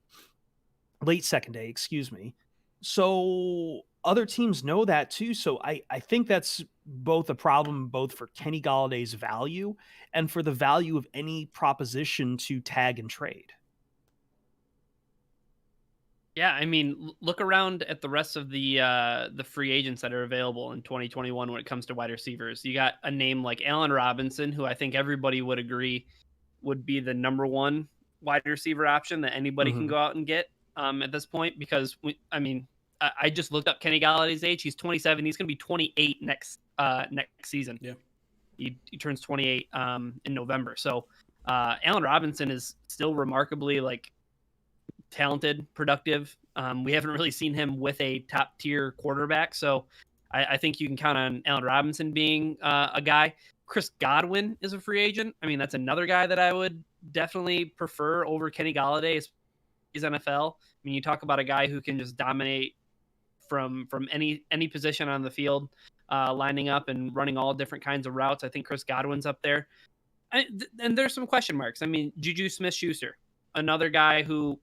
late second day, excuse me. So other teams know that too. So I think that's both a problem, both for Kenny Galladay's value and for the value of any proposition to tag and trade. Yeah, I mean, look around at the rest of the free agents that are available in 2021 when it comes to wide receivers. You got a name like Allen Robinson, who I think everybody would agree would be the number one wide receiver option that anybody can go out and get at this point. Because I just looked up Kenny Galladay's age. He's 27. He's going to be 28 next season. Yeah, he turns 28 in November. So Allen Robinson is still remarkably talented, productive. We haven't really seen him with a top tier quarterback. So I think you can count on Allen Robinson being a guy. Chris Godwin is a free agent. I mean, that's another guy that I would definitely prefer over Kenny Golladay. His NFL. I mean, you talk about a guy who can just dominate from any position on the field, lining up and running all different kinds of routes. I think Chris Godwin's up there. And there's some question marks. I mean, Juju Smith-Schuster, another guy who,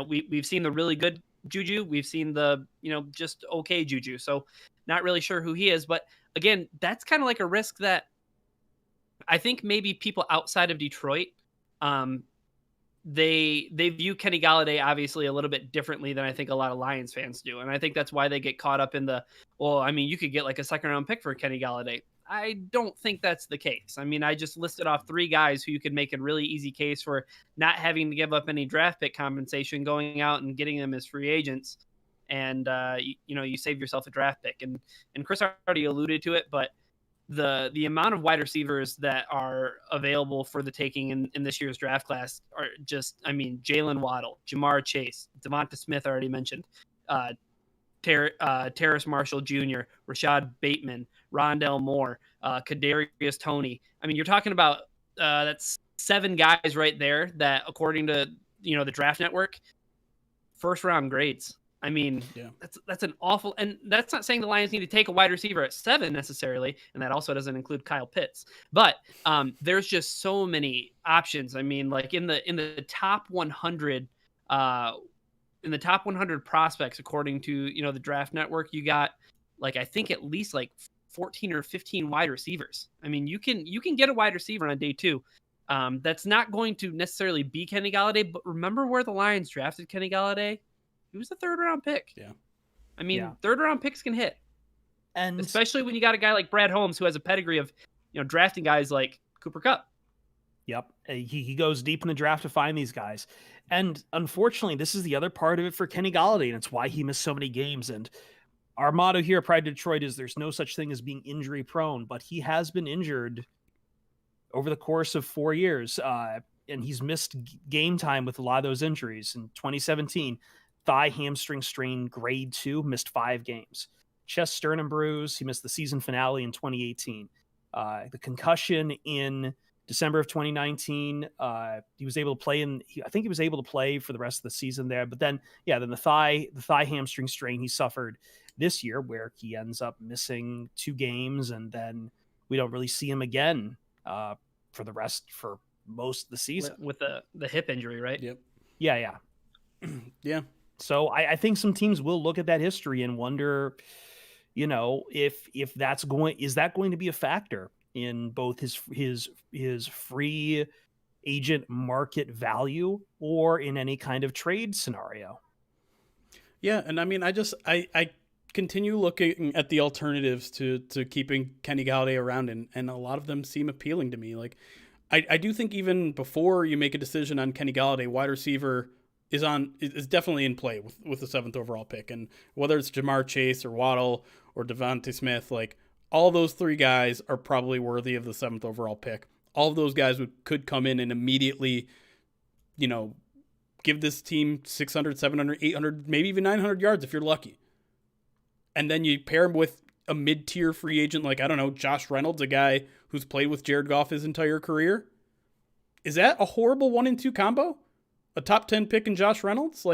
we've seen the really good Juju. We've seen the, just okay Juju. So not really sure who he is. But again, that's kind of like a risk that I think maybe people outside of Detroit, they view Kenny Golladay obviously a little bit differently than I think a lot of Lions fans do. And I think that's why they get caught up in you could get like a second round pick for Kenny Golladay. I don't think that's the case. I mean, I just listed off 3 guys who you could make a really easy case for not having to give up any draft pick compensation, going out and getting them as free agents. And, you save yourself a draft pick. And Chris already alluded to it, but the amount of wide receivers that are available for the taking in this year's draft class are just, Jalen Waddle, Jamar Chase, Devonta Smith, already mentioned, Terrace Marshall Jr., Rashad Bateman, Rondell Moore, Kadarius Toney. I mean, you're talking about that's 7 guys right there that, according to the Draft Network, first round grades. I mean, yeah. That's an awful, and that's not saying the Lions need to take a wide receiver at 7 necessarily, and that also doesn't include Kyle Pitts. But there's just so many options. I mean, like in the top 100. In the top 100 prospects, according to the Draft Network, you got I think at least 14 or 15 wide receivers. I mean, you can get a wide receiver on day 2. That's not going to necessarily be Kenny Golladay, but remember where the Lions drafted Kenny Golladay? He was a 3rd round pick. Yeah. I mean, 3rd round picks can hit, and especially when you got a guy like Brad Holmes who has a pedigree of drafting guys like Cooper Kupp. Yep. He goes deep in the draft to find these guys. And unfortunately, this is the other part of it for Kenny Golladay, and it's why he missed so many games. And our motto here at Pride Detroit is there's no such thing as being injury prone, but he has been injured over the course of 4 years. And he's missed game time with a lot of those injuries. In 2017, thigh hamstring strain grade 2, missed 5 games. Chest sternum bruise, he missed the season finale in 2018. The concussion in December of 2019, he was able to play I think he was able to play for the rest of the season there. But then the thigh hamstring strain he suffered this year, where he ends up missing 2 games, and then we don't really see him again for most of the season with the hip injury, right? Yep. Yeah. Yeah. So I think some teams will look at that history and wonder, if that's going to be a factor in both his free agent market value or in any kind of trade scenario. Yeah, and I mean, I continue looking at the alternatives to keeping Kenny Golladay around, and a lot of them seem appealing to me. I do think even before you make a decision on Kenny Golladay, wide receiver is definitely in play with the 7th overall pick, and whether it's Jamar Chase or Waddle or Devonta Smith, all those 3 guys are probably worthy of the 7th overall pick. All of those guys could come in and immediately, give this team 600, 700, 800, maybe even 900 yards if you're lucky. And then you pair him with a mid-tier free agent like, I don't know, Josh Reynolds, a guy who's played with Jared Goff his entire career. Is that a horrible 1-2 combo? A top 10 pick in Josh Reynolds?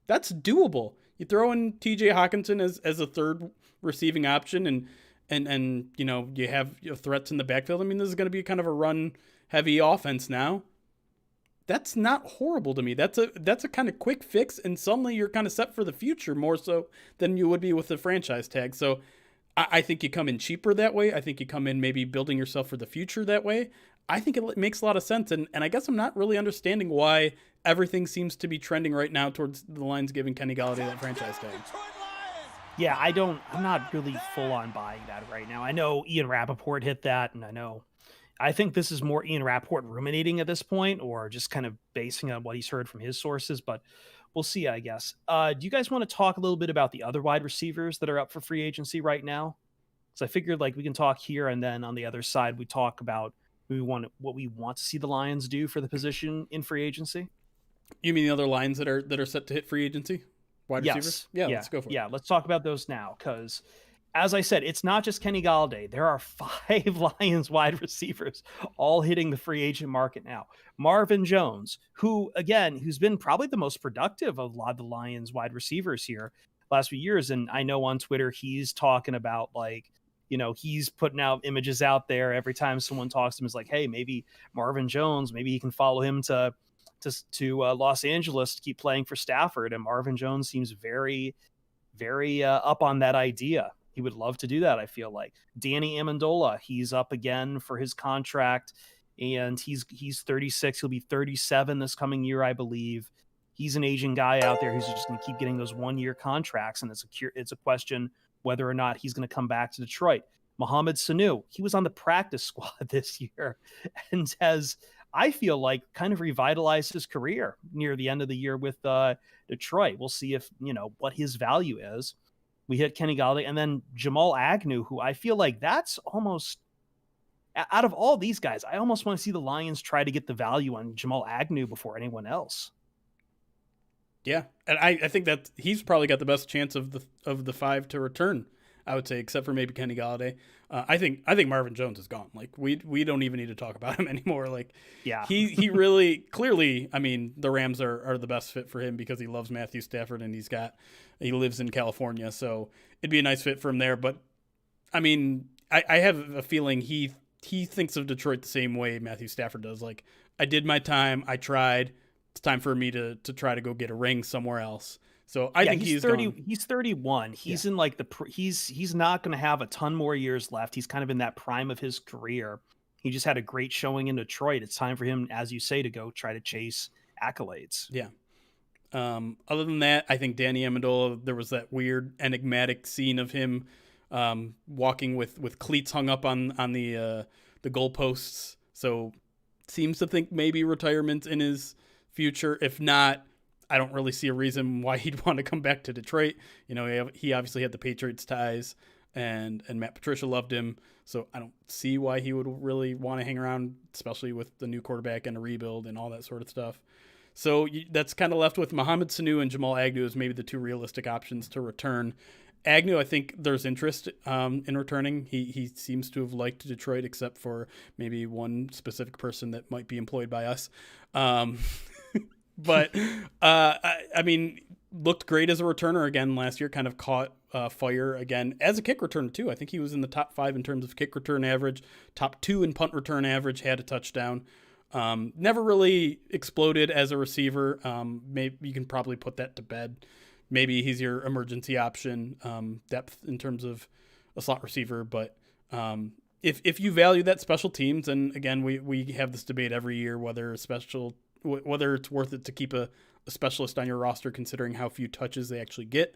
That's doable. You throw in TJ Hawkinson as a third receiving option, and you have threats in the backfield. I mean, this is going to be kind of a run heavy offense now. That's not horrible to me. That's a kind of quick fix, and suddenly you're kind of set for the future more so than you would be with the franchise tag. So I think you come in cheaper that way. I think you come in maybe building yourself for the future that way. I think it makes a lot of sense, and I guess I'm not really understanding why everything seems to be trending right now towards the Lions giving Kenny Golladay that franchise tag. Yeah, I'm not really full on buying that right now. I know Ian Rappaport hit that, and I think this is more Ian Rappaport ruminating at this point, or just kind of basing on what he's heard from his sources, but we'll see, I guess. Do you guys want to talk a little bit about the other wide receivers that are up for free agency right now? So I figured like we can talk here, and then on the other side, we talk about what we want to see the Lions do for the position in free agency. You mean the other lines that are set to hit free agency? Wide receivers? Yeah, let's go for it. Yeah, let's talk about those now, because as I said, it's not just Kenny Golladay. There are 5 Lions wide receivers all hitting the free agent market now. Marvin Jones, who's been probably the most productive of a lot of the Lions wide receivers here last few years. And I know on Twitter, he's talking about he's putting out images out there every time someone talks to him is like, hey, maybe Marvin Jones, maybe he can follow him to Los Angeles to keep playing for Stafford. And Marvin Jones seems very, very up on that idea. He would love to do that, I feel like. Danny Amendola, he's up again for his contract, and he's 36. He'll be 37 this coming year, I believe. He's an aging guy out there who's just going to keep getting those 1-year contracts, and it's a question whether or not he's going to come back to Detroit. Mohamed Sanu, he was on the practice squad this year and has, I feel like, kind of revitalized his career near the end of the year with Detroit. We'll see if, what his value is. We hit Kenny Golladay, and then Jamal Agnew, who I feel like that's almost, out of all these guys, I almost want to see the Lions try to get the value on Jamal Agnew before anyone else. Yeah, and I think that he's probably got the best chance of the 5 to return, I would say, except for maybe Kenny Golladay. I think Marvin Jones is gone. Like we don't even need to talk about him anymore. Like, yeah, he really clearly. I mean, the Rams are the best fit for him because he loves Matthew Stafford and he lives in California, so it'd be a nice fit for him there. But I mean, I have a feeling he thinks of Detroit the same way Matthew Stafford does. Like, I did my time, I tried. It's time for me to try to go get a ring somewhere else. So I think he's 30. Gone. He's 31. He's in like he's not going to have a ton more years left. He's kind of in that prime of his career. He just had a great showing in Detroit. It's time for him, as you say, to go try to chase accolades. Yeah. Other than that, I think Danny Amendola, there was that weird enigmatic scene of him walking with cleats hung up on the goalposts. So seems to think maybe retirement in his future. If not, I don't really see a reason why he'd want to come back to Detroit. He obviously had the Patriots ties, and Matt Patricia loved him. So I don't see why he would really want to hang around, especially with the new quarterback and a rebuild and all that sort of stuff. So that's kind of left with Mohamed Sanu and Jamal Agnew as maybe the 2 realistic options to return. Agnew, I think there's interest in returning. He seems to have liked Detroit, except for maybe one specific person that might be employed by us. But I mean, looked great as a returner again last year. Kind of caught fire again as a kick returner too. I think he was in the top 5 in terms of kick return average, top 2 in punt return average. Had a touchdown. Never really exploded as a receiver. Maybe you can probably put that to bed. Maybe he's your emergency option, depth in terms of a slot receiver. But if you value that special teams, and again, we have this debate every year whether it's worth it to keep a specialist on your roster considering how few touches they actually get.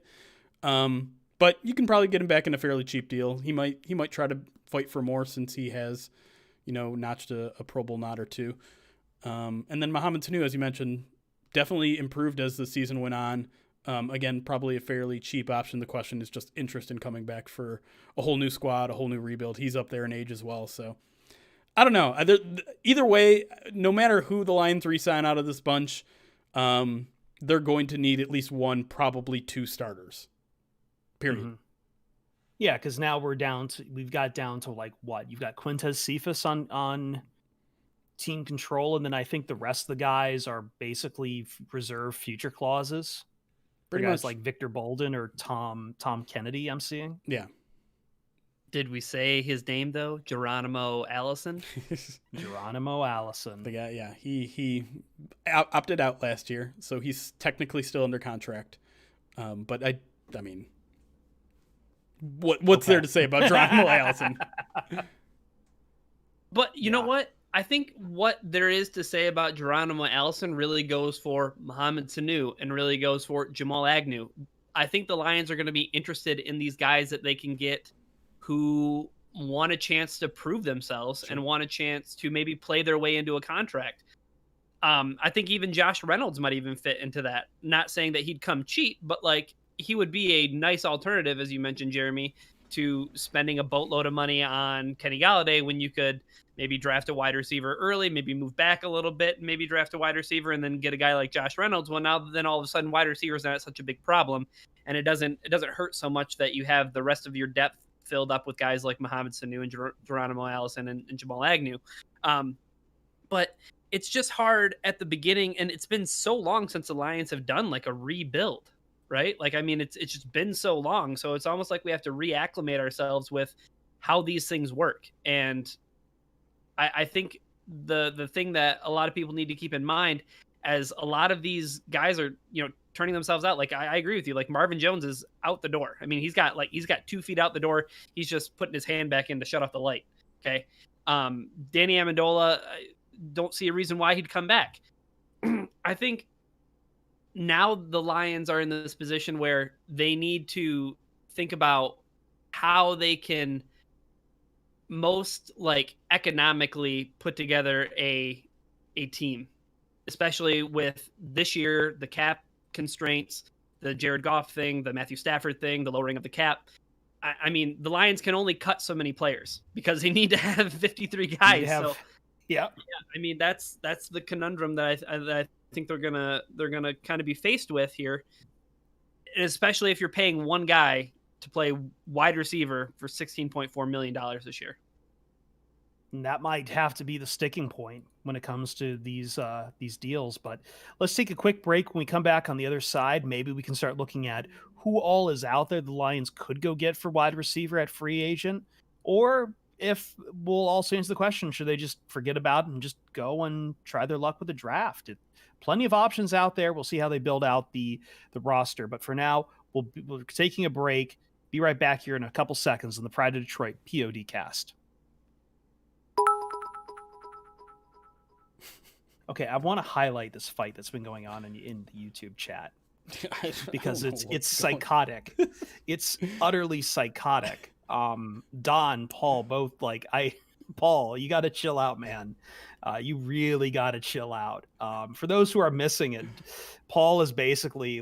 But you can probably get him back in a fairly cheap deal. He might try to fight for more since he has, notched a Pro Bowl nod or 2. And then Mohamed Sanu, as you mentioned, definitely improved as the season went on. Again, probably a fairly cheap option. The question is just interest in coming back for a whole new squad, a whole new rebuild. He's up there in age as well. So I don't know. Either way, no matter who the Lions re-sign out of this bunch, they're going to need at least 1, probably 2 starters. Period. Mm-hmm. Yeah, because now we've got down to like what? You've got Quintez Cephas on team control, and then I think the rest of the guys are basically reserve future clauses. Pretty guys much. like Victor Bolden or Tom Kennedy. I'm seeing. Yeah. Did we say his name though? Geronimo Allison. Geronimo Allison. The guy, yeah, he opted out last year, so he's technically still under contract. But I mean, what's there to say about Geronimo Allison? But you know what? I think what there is to say about Geronimo Allison really goes for Mohamed Sanu and really goes for Jamal Agnew. I think the Lions are going to be interested in these guys that they can get who want a chance to prove themselves and want a chance to maybe play their way into a contract. I think even Josh Reynolds might even fit into that. Not saying that he'd come cheap, but like he would be a nice alternative, as you mentioned, Jeremy, to spending a boatload of money on Kenny Golladay when you could maybe draft a wide receiver early, maybe move back a little bit, maybe draft a wide receiver and then get a guy like Josh Reynolds. Well, now then all of a sudden wide receiver is not such a big problem, and it doesn't hurt so much that you have the rest of your depth filled up with guys like Mohamed Sanu and Geronimo Allison and Jamal Agnew. But it's just hard at the beginning, and it's been so long since the Lions have done like a rebuild, right? Like, I mean, it's just been so long. So it's almost like we have to reacclimate ourselves with how these things work. And I think the thing that a lot of people need to keep in mind, as a lot of these guys are, turning themselves out. Like, I agree with you. Like, Marvin Jones is out the door. I mean, he's got 2 feet out the door. He's just putting his hand back in to shut off the light. Okay. Danny Amendola, I don't see a reason why he'd come back. I think now the Lions are in this position where they need to think about how they can most economically put together a team, especially with this year, the cap constraints, the Jared Goff thing, the Matthew Stafford thing, the lowering of the cap. I mean, the Lions can only cut so many players because they need to have 53 guys. Yeah. I mean, that's the conundrum that I think they're gonna kind of be faced with here, especially if you're paying one guy to play wide receiver for $16.4 million this year. And that might have to be the sticking point when it comes to these deals. But let's take a quick break. When we come back on the other side, maybe we can start looking at who all is out there the Lions could go get for wide receiver at free agent, or if we'll also answer the question, should they just forget about it and just go and try their luck with the draft? Plenty of options out there. We'll see how they build out the roster. But for now, we're taking a break. Be right back here in a couple seconds on the Pride of Detroit PODcast. Okay, I want to highlight this fight that's been going on in the YouTube chat because it's psychotic. It's utterly psychotic. Don, Paul, both Paul, you got to chill out, man. You really got to chill out. For those who are missing it, Paul is basically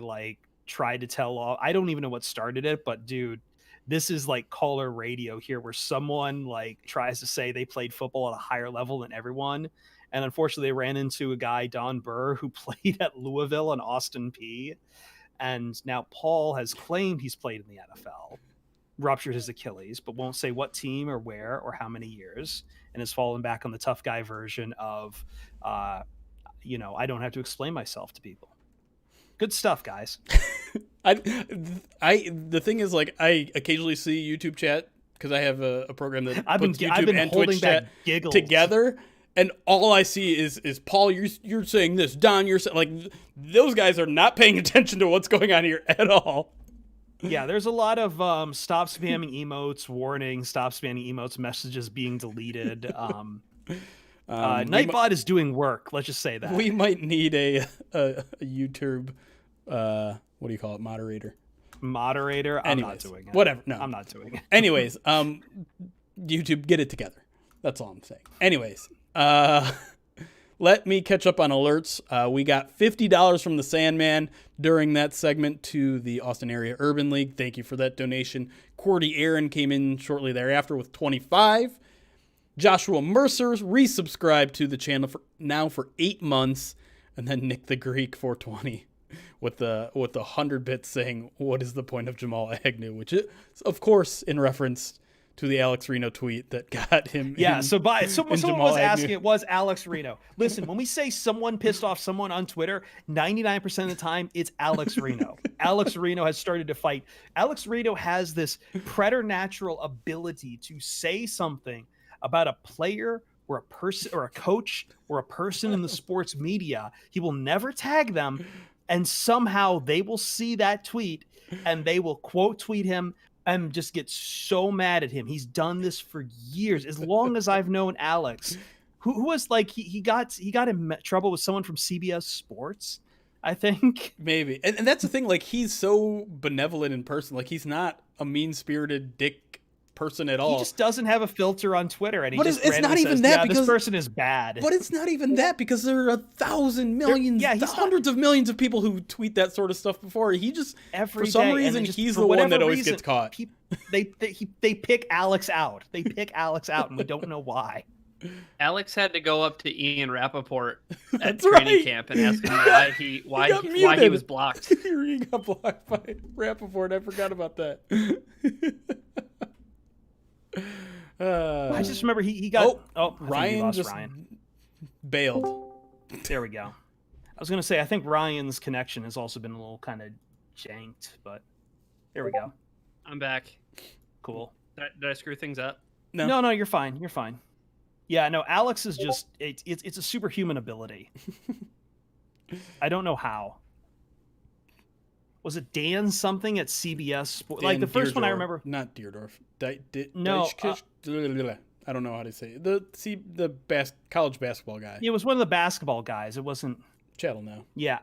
tried to tell all. I don't even know what started it, but dude, this is like caller radio here, where someone tries to say they played football at a higher level than everyone. And unfortunately, they ran into a guy, Don Burr, who played at Louisville and Austin Peay. And now Paul has claimed he's played in the NFL, ruptured his Achilles, but won't say what team or where or how many years, and has fallen back on the tough guy version of, I don't have to explain myself to people. Good stuff, guys. The thing is, I occasionally see YouTube chat because I have a program that puts YouTube and Twitch chat together. And all I see is Paul, you're saying this, Don, you're saying, those guys are not paying attention to what's going on here at all. Yeah, there's a lot of stop spamming emotes, warning, stop spamming emotes, messages being deleted. Nightbot is doing work. Let's just say that. We might need a YouTube, what do you call it, moderator? Moderator? I'm not doing it. Whatever. No. I'm not doing it. Anyways, YouTube, get it together. That's all I'm saying. Anyways. Let me catch up on alerts. We got $50 from the Sandman during that segment to the Austin Area Urban League. Thank you for that donation. Cordy Aaron came in shortly thereafter with $25. Joshua Mercer resubscribed to the channel for 8 months, and then Nick the Greek 420 with the 100 bits saying, "What is the point of Jamal Agnew?" Which is, of course, in reference to the Alex Reno tweet that got him. Yeah, in, someone Jamal was Agnew. asking, it was Alex Reno. Listen, when we say someone pissed off someone on Twitter, 99% of the time, it's Alex Reno. Alex Reno has started to fight. Alex Reno has this preternatural ability to say something about a player or a person or a coach or a person in the sports media. He will never tag them, and somehow they will see that tweet and they will quote tweet him and just get so mad at him. He's done this for years, as long as I've known Alex, who was like he got in trouble with someone from CBS Sports, I think. Maybe, and that's the thing. Like, he's so benevolent in person. Like, he's not a mean-spirited dick person at all. He just doesn't have a filter on Twitter, and he But just it's not even says, that, yeah, because this person is bad. But it's not even that, because there are 1,000 millions, hundreds of millions of people who tweet that sort of stuff before. He just, for some reason, he's the one that always gets caught. They pick Alex out. They pick Alex out, and we don't know why. Alex had to go up to Ian Rappaport at That's training right. camp and ask him why he was blocked. He got blocked by Rappaport. I forgot about that. I just remember he got. Ryan just bailed. There we go. I was gonna say, I think Ryan's connection has also been a little kind of janked, but there we go. I'm back. Cool. Did I screw things up? No, you're fine. You're fine. Yeah, no, Alex is just it's a superhuman ability. I don't know how. Was it Dan something at CBS? Like the first one I remember. Not Deerdorf. No, I don't know how to say it. The college basketball guy. It was one of the basketball guys. It wasn't. Chattel now. Yeah,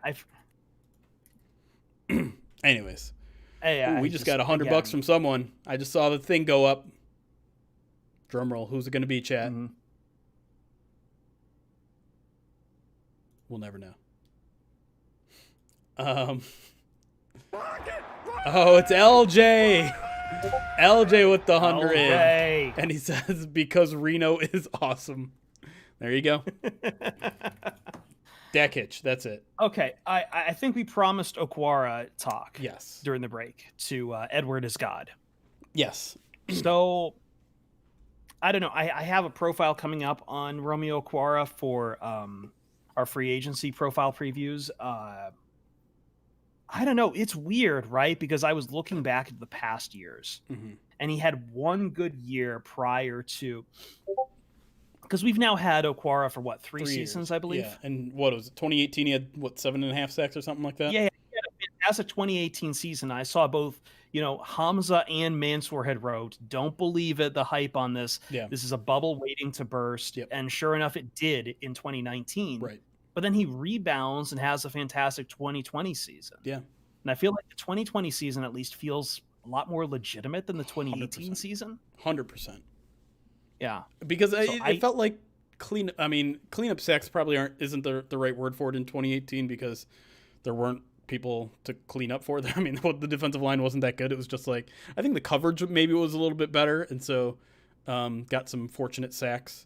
Anyways, hey, we just got $100 from someone. I just saw the thing go up. Drum roll. Who's it going to be, chat? Mm-hmm. We'll never know. Oh, it's LJ. LJ with the 100. LJ. And he says, because Reno is awesome. There you go. Dak Hitch. That's it. Okay. I think we promised Okwara talk. Yes. During the break to Edward is God. Yes. So I don't know. I have a profile coming up on Romeo Okwara for our free agency profile previews. I don't know. It's weird, right? Because I was looking back at the past years, and he had one good year prior to. Because we've now had Okwara for what, three seasons, I believe. Yeah, and what was it? 2018, he had what, 7.5 sacks or something like that. Yeah, he had a fantastic 2018 season. I saw both. Hamza and Mansour had wrote, "Don't believe it, the hype on this. Yeah. This is a bubble waiting to burst." Yep. And sure enough, it did in 2019. Right. But then he rebounds and has a fantastic 2020 season. Yeah. And I feel like the 2020 season at least feels a lot more legitimate than the 2018 season. 100%. Yeah. Because it felt like cleanup sacks probably isn't the right word for it in 2018, because there weren't people to clean up for them. I mean, the defensive line wasn't that good. It was just like, I think the coverage maybe was a little bit better, and so got some fortunate sacks.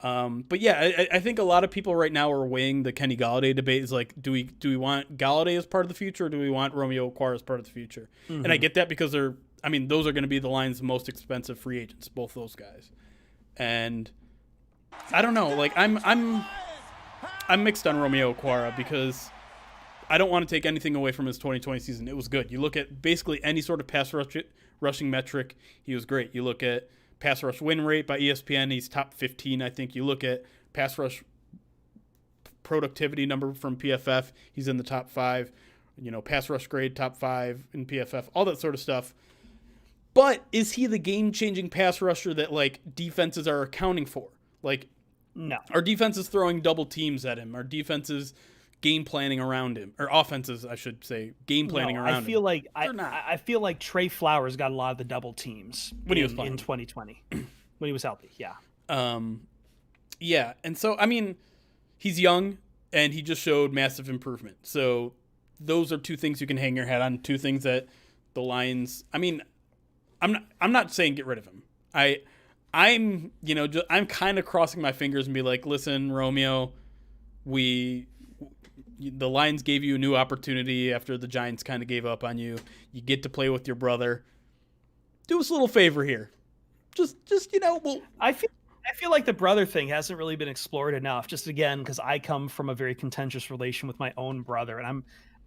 But yeah, I think a lot of people right now are weighing the Kenny Golladay debate. Is like, do we want Golladay as part of the future, or do we want Romeo Okwara as part of the future? And I get that, because those are going to be the Lions' most expensive free agents, both those guys. And I don't know, like I'm mixed on Romeo Okwara, because I don't want to take anything away from his 2020 season. It was good. You look at basically any sort of pass rushing metric, he was great. You look at pass rush win rate by ESPN, he's top 15, I think. You look at pass rush productivity number from PFF, he's in the top 5. Pass rush grade, top 5 in PFF, all that sort of stuff. But is he the game-changing pass rusher that, like, defenses are accounting for? Like, no. Our defense is throwing double teams at him. Our defense is game planning around him, or offenses, I should say, game planning around him. I feel like Trey Flowers got a lot of the double teams when he was playing in 2020 when he was healthy. Yeah. Yeah, and so he's young and he just showed massive improvement. So those are two things you can hang your hat on. Two things that the Lions. I'm not saying get rid of him. I'm kind of crossing my fingers and be like, listen, Romeo, the Lions gave you a new opportunity after the Giants kind of gave up on you. You get to play with your brother. Do us a little favor here. Just well, I feel like the brother thing hasn't really been explored enough. Just again, because I come from a very contentious relation with my own brother, and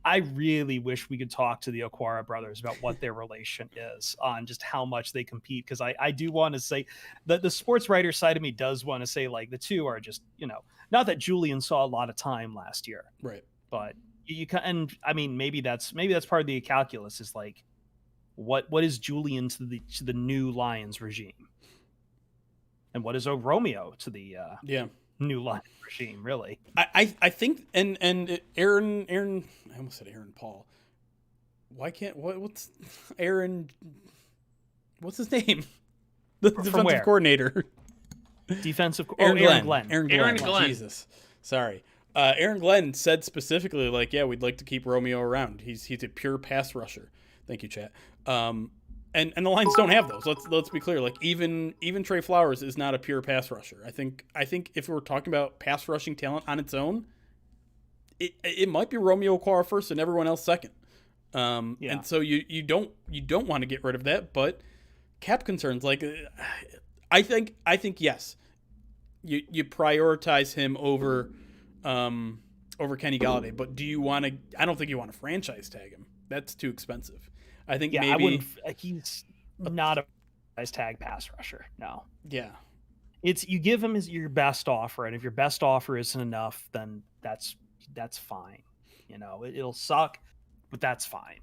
I really wish we could talk to the Okwara brothers about what their relation is on just how much they compete. Because I do want to say that the sports writer side of me does want to say like the two are just not that Julian saw a lot of time last year, right. but you can, and I mean maybe that's part of the calculus is like what is Julian to the new Lions regime. And what is Romeo to the new Lions regime, really? I think and Aaron I almost said Aaron Paul. Why can't what's Aaron? What's his name? The defensive coordinator. Aaron Glenn. Aaron Glenn. Jesus, sorry. Aaron Glenn said specifically like, yeah, we'd like to keep Romeo around. He's a pure pass rusher. Thank you, chat. And the Lions don't have those. Let's be clear. Like even Trey Flowers is not a pure pass rusher. I think if we're talking about pass rushing talent on its own, it might be Romeo Okwara first and everyone else second. And so you don't want to get rid of that, but cap concerns like I think yes, you prioritize him over Kenny Golladay, but do you want to? I don't think you want to franchise tag him. That's too expensive. I think maybe I wouldn't. He's not a franchise tag pass rusher. No. Yeah. It's you give him your best offer, and if your best offer isn't enough, then that's fine. It'll suck, but that's fine.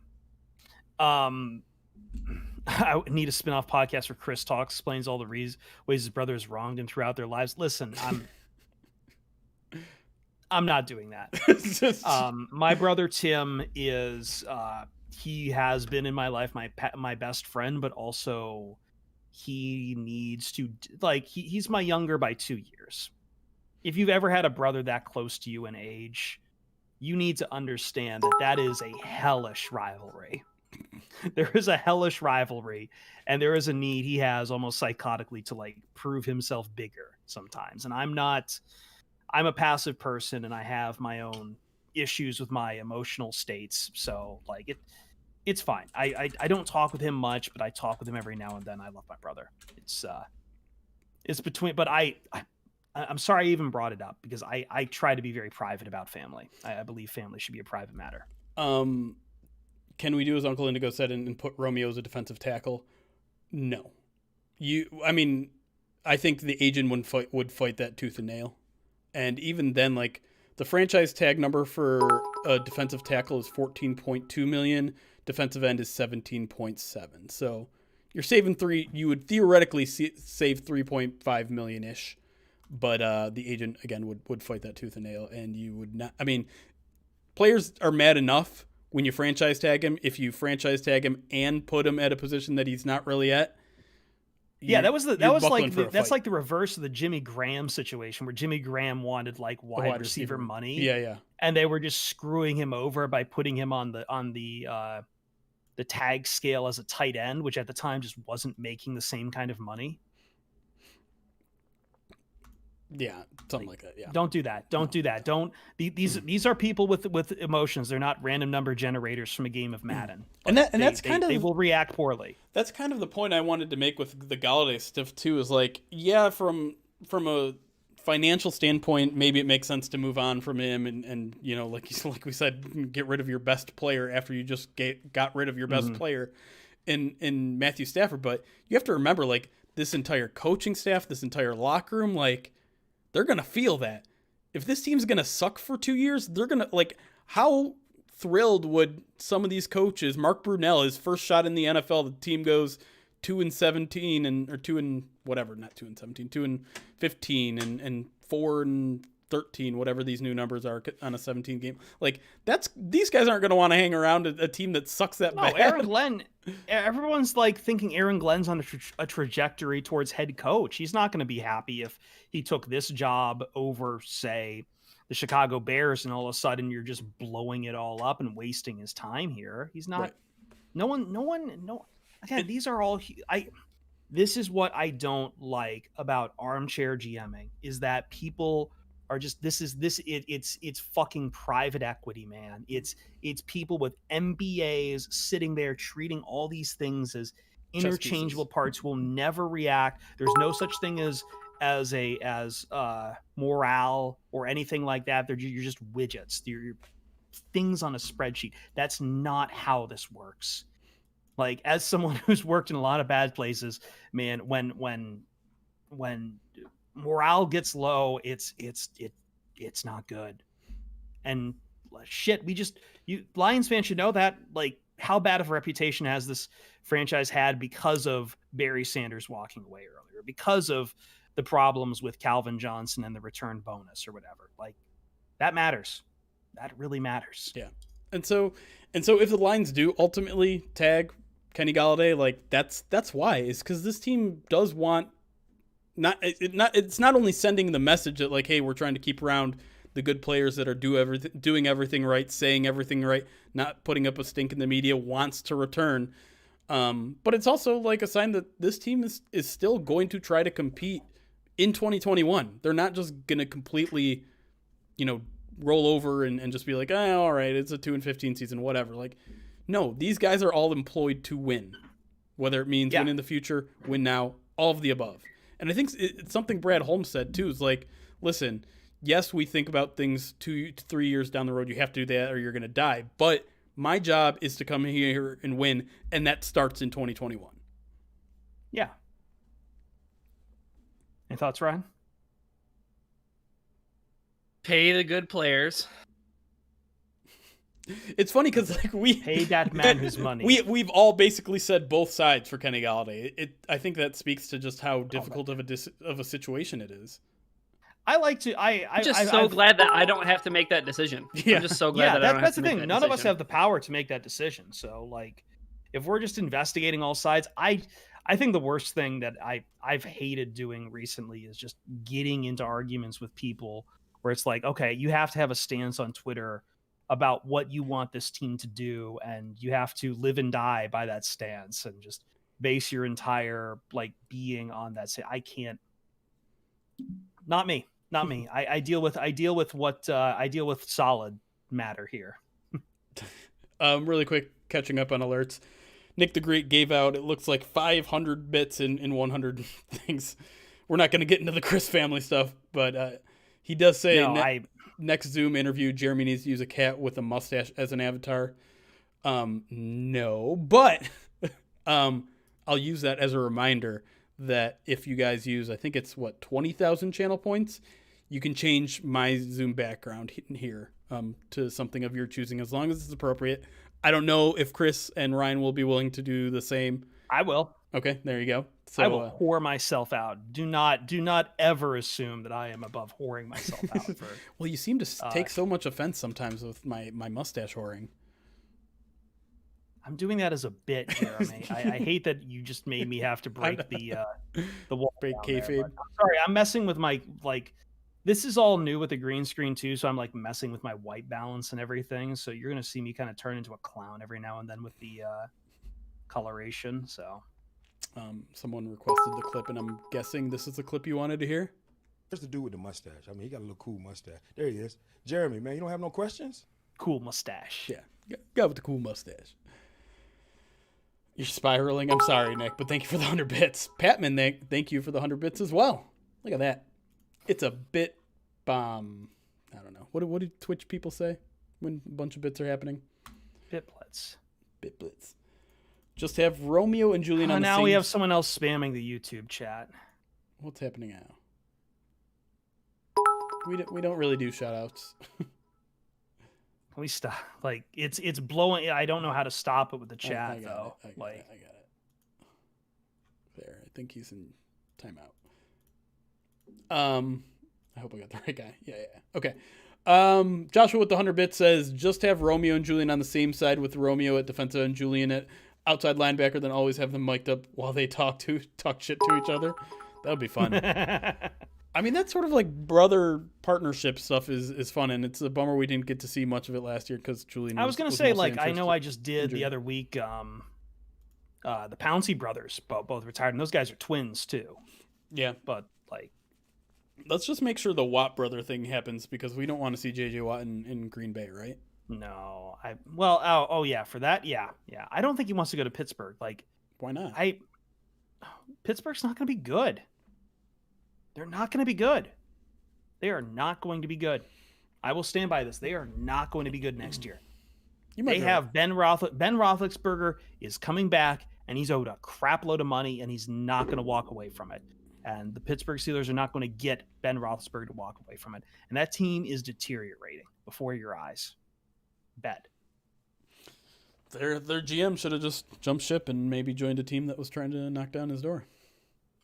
I need a spin-off podcast where Chris explains all the ways his brothers wronged him throughout their lives. Listen, I'm not doing that. My brother Tim is he has been in my life my best friend, but also he needs to he's my younger by 2 years. If you've ever had a brother that close to you in age, you need to understand that is a hellish rivalry. There is a hellish rivalry, and there is a need he has almost psychotically to prove himself bigger sometimes. And I'm a passive person, and I have my own issues with my emotional states. So it's fine. I don't talk with him much, but I talk with him every now and then. I love my brother. It's between, but I'm sorry I even brought it up because I try to be very private about family. I believe family should be a private matter. Can we do as Uncle Indigo said and put Romeo as a defensive tackle? No. I think the agent would fight that tooth and nail. And even then, the franchise tag number for a defensive tackle is $14.2 million. Defensive end is 17.7. So you're saving you would theoretically save 3.5 million ish. But the agent again would fight that tooth and nail, and you would not. Players are mad enough when you franchise tag him. If you franchise tag him and put him at a position that he's not really at. That's like the reverse of the Jimmy Graham situation where Jimmy Graham wanted wide receiver money. Yeah. And they were just screwing him over by putting him on the tag scale as a tight end, which at the time just wasn't making the same kind of money. Yeah, something like that. Yeah. Don't do that. Don't do that. These are people with emotions. They're not random number generators from a game of Madden. They will react poorly. That's kind of the point I wanted to make with the Golladay stuff too. Is from a financial standpoint, maybe it makes sense to move on from him and like we said, get rid of your best player after you just got rid of your best player in Matthew Stafford. But you have to remember, this entire coaching staff, this entire locker room, they're going to feel that. If this team's going to suck for 2 years, they're going to, how thrilled would some of these coaches, Mark Brunell, his first shot in the NFL, the team goes 2-17 or 2-15 and 4-13, whatever these new numbers are on a 17 game. These guys aren't going to want to hang around a team that sucks that bad. Aaron Glenn, everyone's thinking Aaron Glenn's on a trajectory towards head coach. He's not going to be happy if he took this job over, say, the Chicago Bears, and all of a sudden you're just blowing it all up and wasting his time here. He's not. Right. No one. Again, these are all. This is what I don't like about armchair GMing is that people are just it's fucking private equity, man. It's people with MBAs sitting there treating all these things as interchangeable parts, will never react. There's no such thing as morale or anything like that. You're just widgets. You're things on a spreadsheet. That's not how this works. Like, as someone who's worked in a lot of bad places, man, when morale gets low, it's not good. And shit, Lions fans should know that, like, how bad of a reputation has this franchise had because of Barry Sanders walking away earlier, because of the problems with Calvin Johnson and the return bonus or whatever. Like, that matters. That really matters. Yeah. And so if the Lions do ultimately tag Kenny Golladay, like, that's why, is because this team does want it's not only sending the message that, like, hey, we're trying to keep around the good players that are doing everything right, saying everything right, not putting up a stink in the media, wants to return. But it's also like a sign that this team is still going to try to compete in 2021. They're not just going to completely, roll over and just be like, all right, it's a 2-15 season, whatever. Like, no, these guys are all employed to win, whether it means win in the future, win now, all of the above. And I think it's something Brad Holmes said too, is like, listen, yes, we think about things 2 to 3 years down the road. You have to do that or you're going to die. But my job is to come here and win, and that starts in 2021. Yeah. Any thoughts, Ryan? Pay the good players. It's funny because, like, we pay that man his money. We've all basically said both sides for Kenny Golladay. I think that speaks to just how difficult of a situation it is. I like to. I'm just so glad that I don't have to make that decision. Yeah. I'm just so glad that I don't have to make that decision. None of us have the power to make that decision. So, like, if we're just investigating all sides, I think the worst thing that I've hated doing recently is just getting into arguments with people where it's like, okay, you have to have a stance on Twitter about what you want this team to do, and you have to live and die by that stance and just base your entire, like, being on that. I can't. Not me. I deal with solid matter here. Really quick, catching up on alerts. Nick the Great gave out, it looks like 500 bits in 100 things. We're not going to get into the Chris family stuff, but he does say next Zoom interview, Jeremy needs to use a cat with a mustache as an avatar. No, but I'll use that as a reminder that if you guys use, I think it's 20,000 channel points, you can change my Zoom background here to something of your choosing, as long as it's appropriate. I don't know if Chris and Ryan will be willing to do the same. I will. Okay, there you go. So, I will whore myself out. Do not ever assume that I am above whoring myself out. Well, you seem to take so much offense sometimes with my mustache whoring. I'm doing that as a bit, Jeremy. I hate that you just made me have to break the wall. Break kayfabe. I'm sorry, I'm messing with my, like, this is all new with the green screen too, so I'm, like, messing with my white balance and everything. So you're gonna see me kind of turn into a clown every now and then with the coloration. So someone requested the clip, and I'm guessing this is the clip you wanted to hear. What's the dude with the mustache? I mean, he got a little cool mustache. There he is. Jeremy, man, you don't have no questions? Cool mustache. Yeah, guy with the cool mustache. You're spiraling. I'm sorry, Nick, but thank you for the 100 bits. Patman, thank you for the 100 bits as well. Look at that. It's a bit bomb. I don't know. What did Twitch people say when a bunch of bits are happening? Bit blitz. Bit blitz. Just have Romeo and Julian on the now same... we have someone else spamming the YouTube chat. What's happening now? We don't really do shout-outs. We stop. Like, it's blowing. I don't know how to stop it with the chat, though. I got it. There. I think he's in timeout. I hope I got the right guy. Yeah. Okay. Joshua with the 100 bits says, just have Romeo and Julian on the same side, with Romeo at defensive and Julian at outside linebacker, then always have them mic'd up while they talk shit to each other. That would be fun. I mean, that sort of, like, brother partnership stuff is fun, and it's a bummer we didn't get to see much of it last year because Julian I was going to say, like, I know I just did the other week, the Pouncey brothers both retired, and those guys are twins, too. Yeah. But, like... Let's just make sure the Watt brother thing happens, because we don't want to see J.J. Watt in Green Bay, right? No. For that, yeah. I don't think he wants to go to Pittsburgh. Like, Why not? Pittsburgh's not going to be good. They're not going to be good. They are not going to be good. I will stand by this. They are not going to be good next year. They have Ben Roethlisberger is coming back, and he's owed a crap load of money, and he's not going to walk away from it. And the Pittsburgh Steelers are not going to get Ben Roethlisberger to walk away from it. And that team is deteriorating before your eyes. Bet. Their GM should have just jumped ship and maybe joined a team that was trying to knock down his door.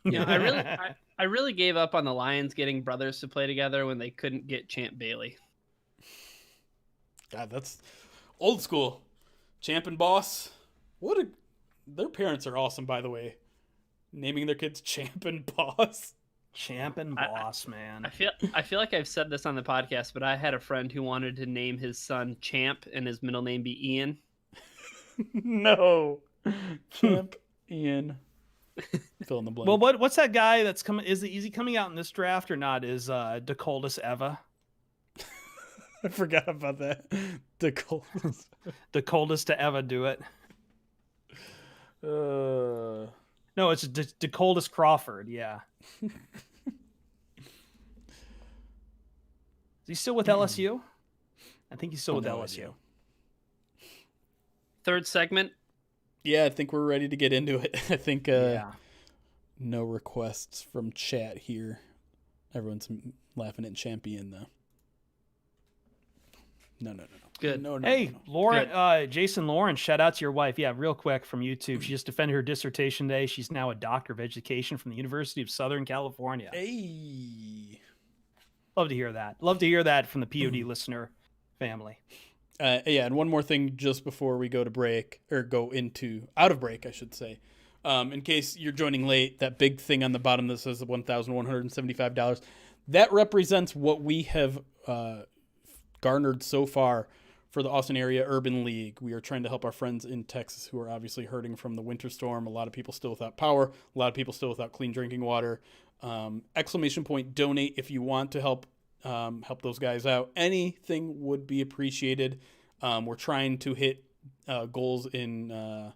I really gave up on the Lions getting brothers to play together when they couldn't get Champ Bailey. God, that's old school. Champ and Boss. Their parents are awesome, by the way. Naming their kids Champ and Boss. Champ and Boss, man. I feel like I've said this on the podcast, but I had a friend who wanted to name his son Champ and his middle name be Ian. No. Champ Ian. Fill in the blank. Well, what's that guy that's coming? Is he coming out in this draft or not? Is DeColdis Eva? I forgot about that. DeColdis to Eva do it. No, it's DeColdis Crawford. Yeah. Is he still with LSU? I think he's still with LSU. Idea. Third segment. Yeah, I think we're ready to get into it. I think no requests from chat here. Everyone's laughing at Champion, though. No. Good. No. Hey, Lauren, Jason Lauren, shout out to your wife. Yeah, real quick from YouTube. She just defended her dissertation today. She's now a doctor of education from the University of Southern California. Hey. Love to hear that. Love to hear that from the POD listener family. Yeah, and one more thing just before we go to break, or out of break, I should say. In case you're joining late, that big thing on the bottom that says $1,175, that represents what we have garnered so far for the Austin Area Urban League. We are trying to help our friends in Texas who are obviously hurting from the winter storm. A lot of people still without power, a lot of people still without clean drinking water. ! Donate if you want to help those guys out. Anything would be appreciated. We're trying to hit goals in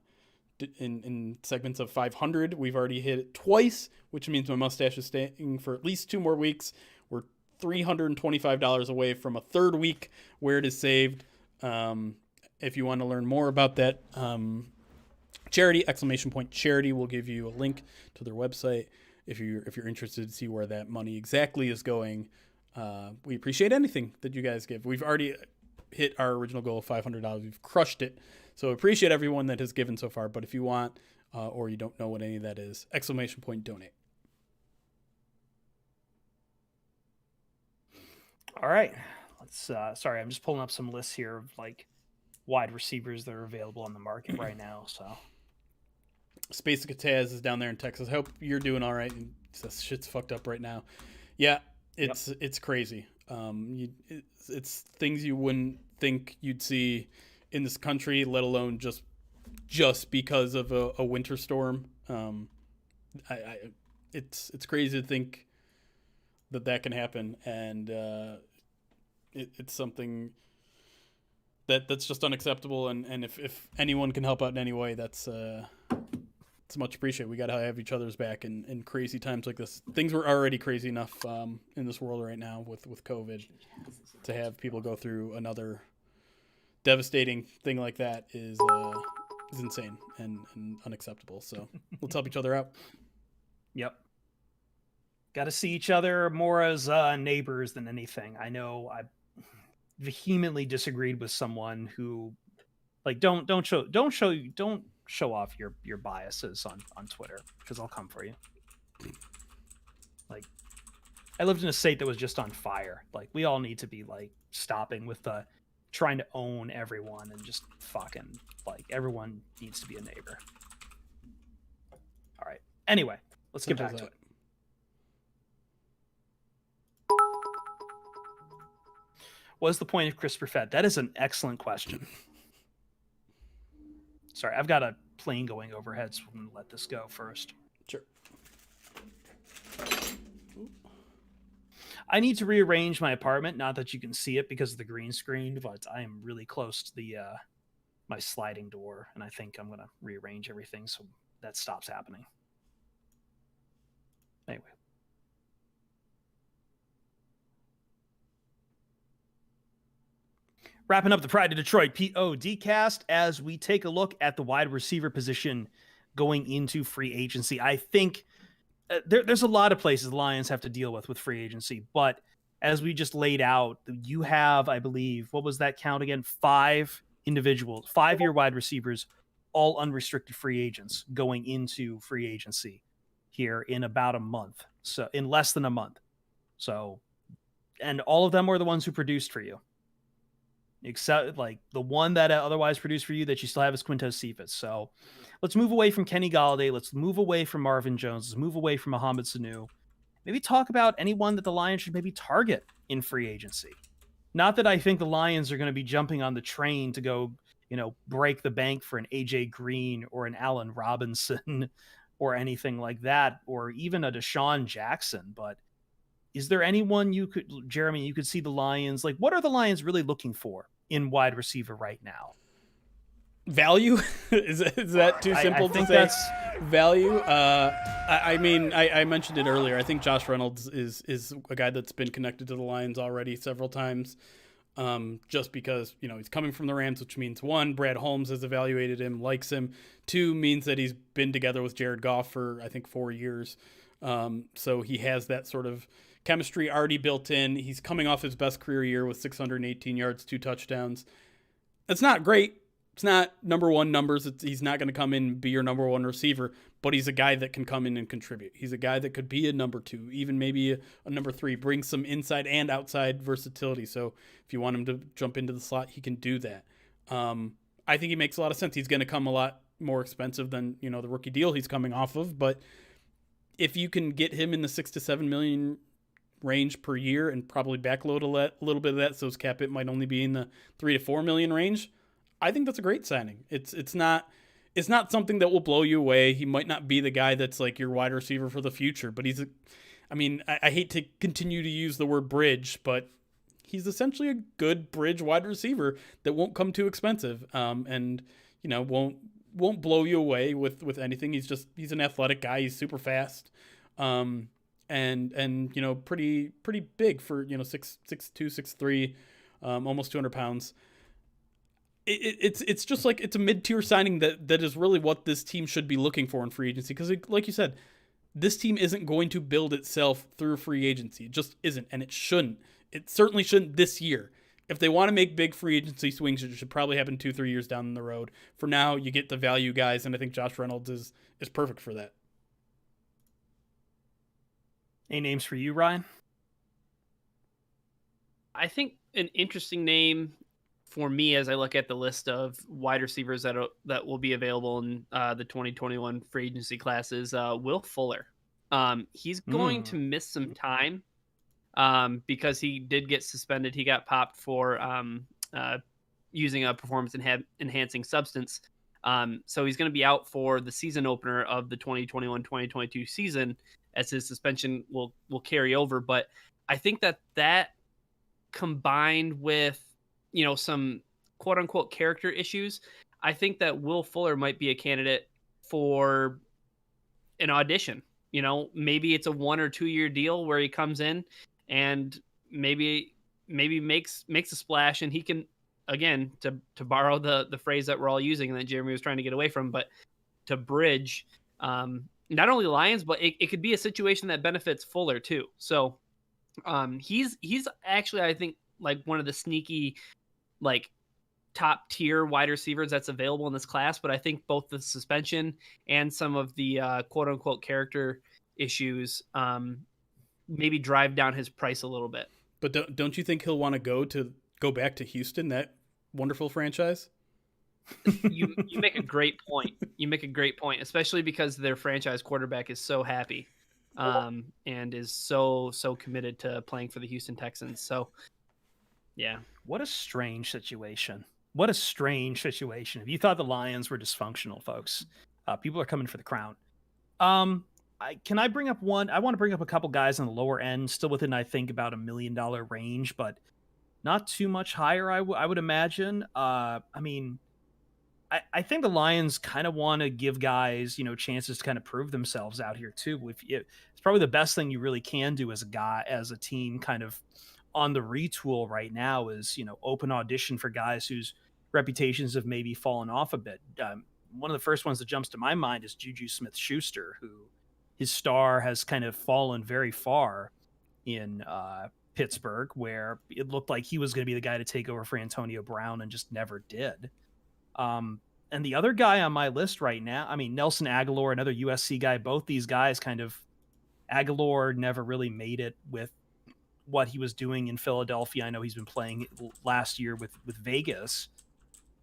segments of 500. We've already hit it twice, which means my mustache is staying for at least 2 more weeks. We're $325 away from a third week where it is saved. If you want to learn more about that charity, ! Charity will give you a link to their website if you're interested to see where that money exactly is going. We appreciate anything that you guys give. We've already hit our original goal of $500. We've crushed it. So appreciate everyone that has given so far. But if you want, or you don't know what any of that is, ! Donate. All right. Let's sorry, I'm just pulling up some lists here of like wide receivers that are available on the market right now. So Space Kataz is down there in Texas. Hope you're doing all right. This shit's fucked up right now. Yeah, it's crazy. It's things you wouldn't think you'd see in this country, let alone just because of a winter storm. It's crazy to think that can happen, and it's something that's just unacceptable. And if anyone can help out in any way, it's much appreciated. We got to have each other's back in crazy times like this. Things were already crazy enough in this world right now with COVID. To have people go through another devastating thing like that is insane and unacceptable. So let's help each other out. Yep. Got to see each other more as neighbors than anything. I know I vehemently disagreed with someone who, like, don't show off your biases on Twitter because I'll come for you. Like, I lived in a state that was just on fire. Like, we all need to be like stopping with the trying to own everyone and just fucking like everyone needs to be a neighbor. All right. Anyway, let's get back to it. What's the point of CRISPR fed? That is an excellent question. Sorry, I've got a plane going overhead, so I'm going to let this go first. Sure. I need to rearrange my apartment. Not that you can see it because of the green screen, but I am really close to the my sliding door, and I think I'm going to rearrange everything so that stops happening. Anyway. Wrapping up the Pride of Detroit PODcast as we take a look at the wide receiver position going into free agency. I think there's a lot of places the Lions have to deal with free agency, but as we just laid out, you have, I believe, what was that count again? 5 individuals, 5-year wide receivers, all unrestricted free agents going into free agency here in about a month. So in less than a month. So, and all of them were the ones who produced for you. Except like the one that otherwise produced for you that you still have is Quintez Cephas. So let's move away from Kenny Golladay. Let's move away from Marvin Jones. Let's move away from Mohamed Sanu. Maybe talk about anyone that the Lions should maybe target in free agency. Not that I think the Lions are going to be jumping on the train to go, break the bank for an AJ Green or an Allen Robinson or anything like that, or even a Deshaun Jackson. But is there anyone Jeremy, you could see the Lions, like, what are the Lions really looking for in wide receiver right now? Value? is that too simple to say? That's value. I mean, I mentioned it earlier. I think Josh Reynolds is a guy that's been connected to the Lions already several times. Just because, he's coming from the Rams, which means 1, Brad Holmes has evaluated him, likes him. 2 means that he's been together with Jared Goff for, I think, 4 years. So he has that sort of chemistry already built in. He's coming off his best career year with 618 yards, 2 touchdowns. It's not great. It's not number 1 numbers. He's not going to come in and be your number 1 receiver, but he's a guy that can come in and contribute. He's a guy that could be a number 2, even maybe a number 3, bring some inside and outside versatility. So if you want him to jump into the slot, he can do that. I think he makes a lot of sense. He's going to come a lot more expensive than, the rookie deal he's coming off of, but if you can get him in the 6 to 7 million range per year and probably backload a little bit of that, so his cap hit might only be in the 3 to 4 million range, I think that's a great signing. It's not something that will blow you away. He might not be the guy that's like your wide receiver for the future, but I hate to continue to use the word bridge, but he's essentially a good bridge wide receiver that won't come too expensive, and won't blow you away with anything. He's an athletic guy. He's super fast, and pretty big for 6'2", 6'3", almost 200 pounds. It's just like it's a mid-tier signing that is really what this team should be looking for in free agency, because like you said, this team isn't going to build itself through free agency. It just isn't, and it shouldn't. It certainly shouldn't this year. If they want to make big free agency swings, it should probably happen 2-3 years down the road. For now, you get the value guys, and I think Josh Reynolds is perfect for that. Any names for you, Ryan? I think an interesting name for me as I look at the list of wide receivers that will be available in the 2021 free agency class is Will Fuller. He's going to miss some time because he did get suspended. He got popped for using a performance enhancing substance. So he's going to be out for the season opener of the 2021-2022 season, as his suspension will carry over. But I think that combined with, some quote unquote character issues, I think that Will Fuller might be a candidate for an audition. Maybe it's a 1 or 2 year deal where he comes in and maybe makes a splash, and he can, again, to borrow the phrase that we're all using and that Jeremy was trying to get away from, but to bridge not only Lions, but it could be a situation that benefits Fuller too. So he's actually, I think, like one of the sneaky, like, top tier wide receivers that's available in this class. But I think both the suspension and some of the quote unquote character issues maybe drive down his price a little bit. But don't you think he'll want to go back to Houston, that wonderful franchise? You make a great point. You make a great point, especially because their franchise quarterback is so happy and is so committed to playing for the Houston Texans. So, yeah. What a strange situation. What a strange situation. If you thought the Lions were dysfunctional, folks, people are coming for the crown. Can I bring up one? I want to bring up a couple guys on the lower end, still within, I think, about $1 million range, but not too much higher, I would imagine. I I think the Lions kind of want to give guys, chances to kind of prove themselves out here too. It's probably the best thing you really can do as a team, kind of on the retool right now is, open audition for guys whose reputations have maybe fallen off a bit. One of the first ones that jumps to my mind is Juju Smith-Schuster, who his star has kind of fallen very far in Pittsburgh, where it looked like he was going to be the guy to take over for Antonio Brown and just never did. And the other guy on my list right now, I mean, Nelson Aguilar, another USC guy, both these guys Aguilar never really made it with what he was doing in Philadelphia. I know he's been playing last year with Vegas.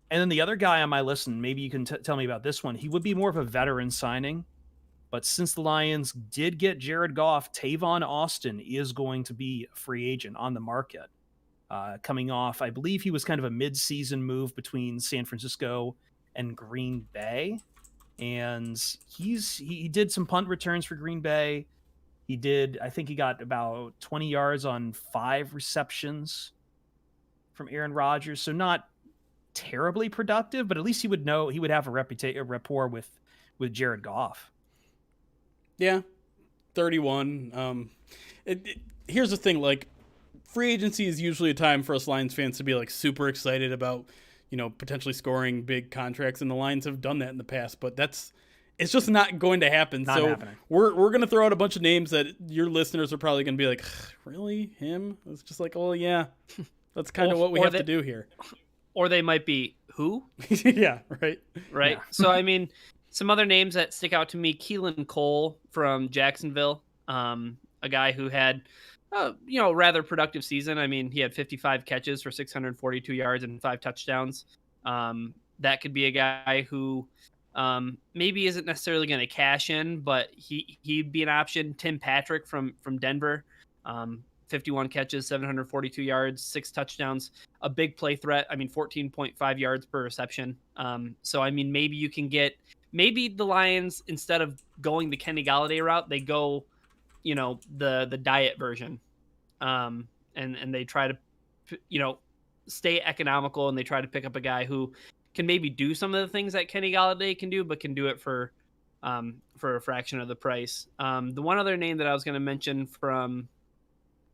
And then the other guy on my list, and maybe you can tell me about this one, he would be more of a veteran signing. But since the Lions did get Jared Goff, Tavon Austin is going to be a free agent on the market. Coming off, I believe he was kind of a mid-season move between San Francisco and Green Bay. And he did some punt returns for Green Bay. I think he got about 20 yards on 5 receptions from Aaron Rodgers. So not terribly productive, but at least he would have a rapport with Jared Goff. Yeah, 31. Here's the thing, like, free agency is usually a time for us Lions fans to be like super excited about, potentially scoring big contracts, and the Lions have done that in the past, but it's just not going to happen. Not happening. We're going to throw out a bunch of names that your listeners are probably going to be like, really, him? It's just like, oh yeah, that's kind of what we have to do here. Or they might be who? Yeah, right. Right. Yeah. So I mean, some other names that stick out to me: Keelan Cole from Jacksonville, a guy who had rather productive season. I mean, he had 55 catches for 642 yards and 5 touchdowns. That could be a guy who maybe isn't necessarily going to cash in, but he'd be an option. Tim Patrick from Denver, 51 catches, 742 yards, 6 touchdowns, a big play threat. I mean, 14.5 yards per reception. So, I mean, maybe the Lions, instead of going the Kenny Golladay route, they go the diet version, and they try to stay economical, and they try to pick up a guy who can maybe do some of the things that Kenny Golladay can do, but can do it for a fraction of the price. The one other name that I was going to mention from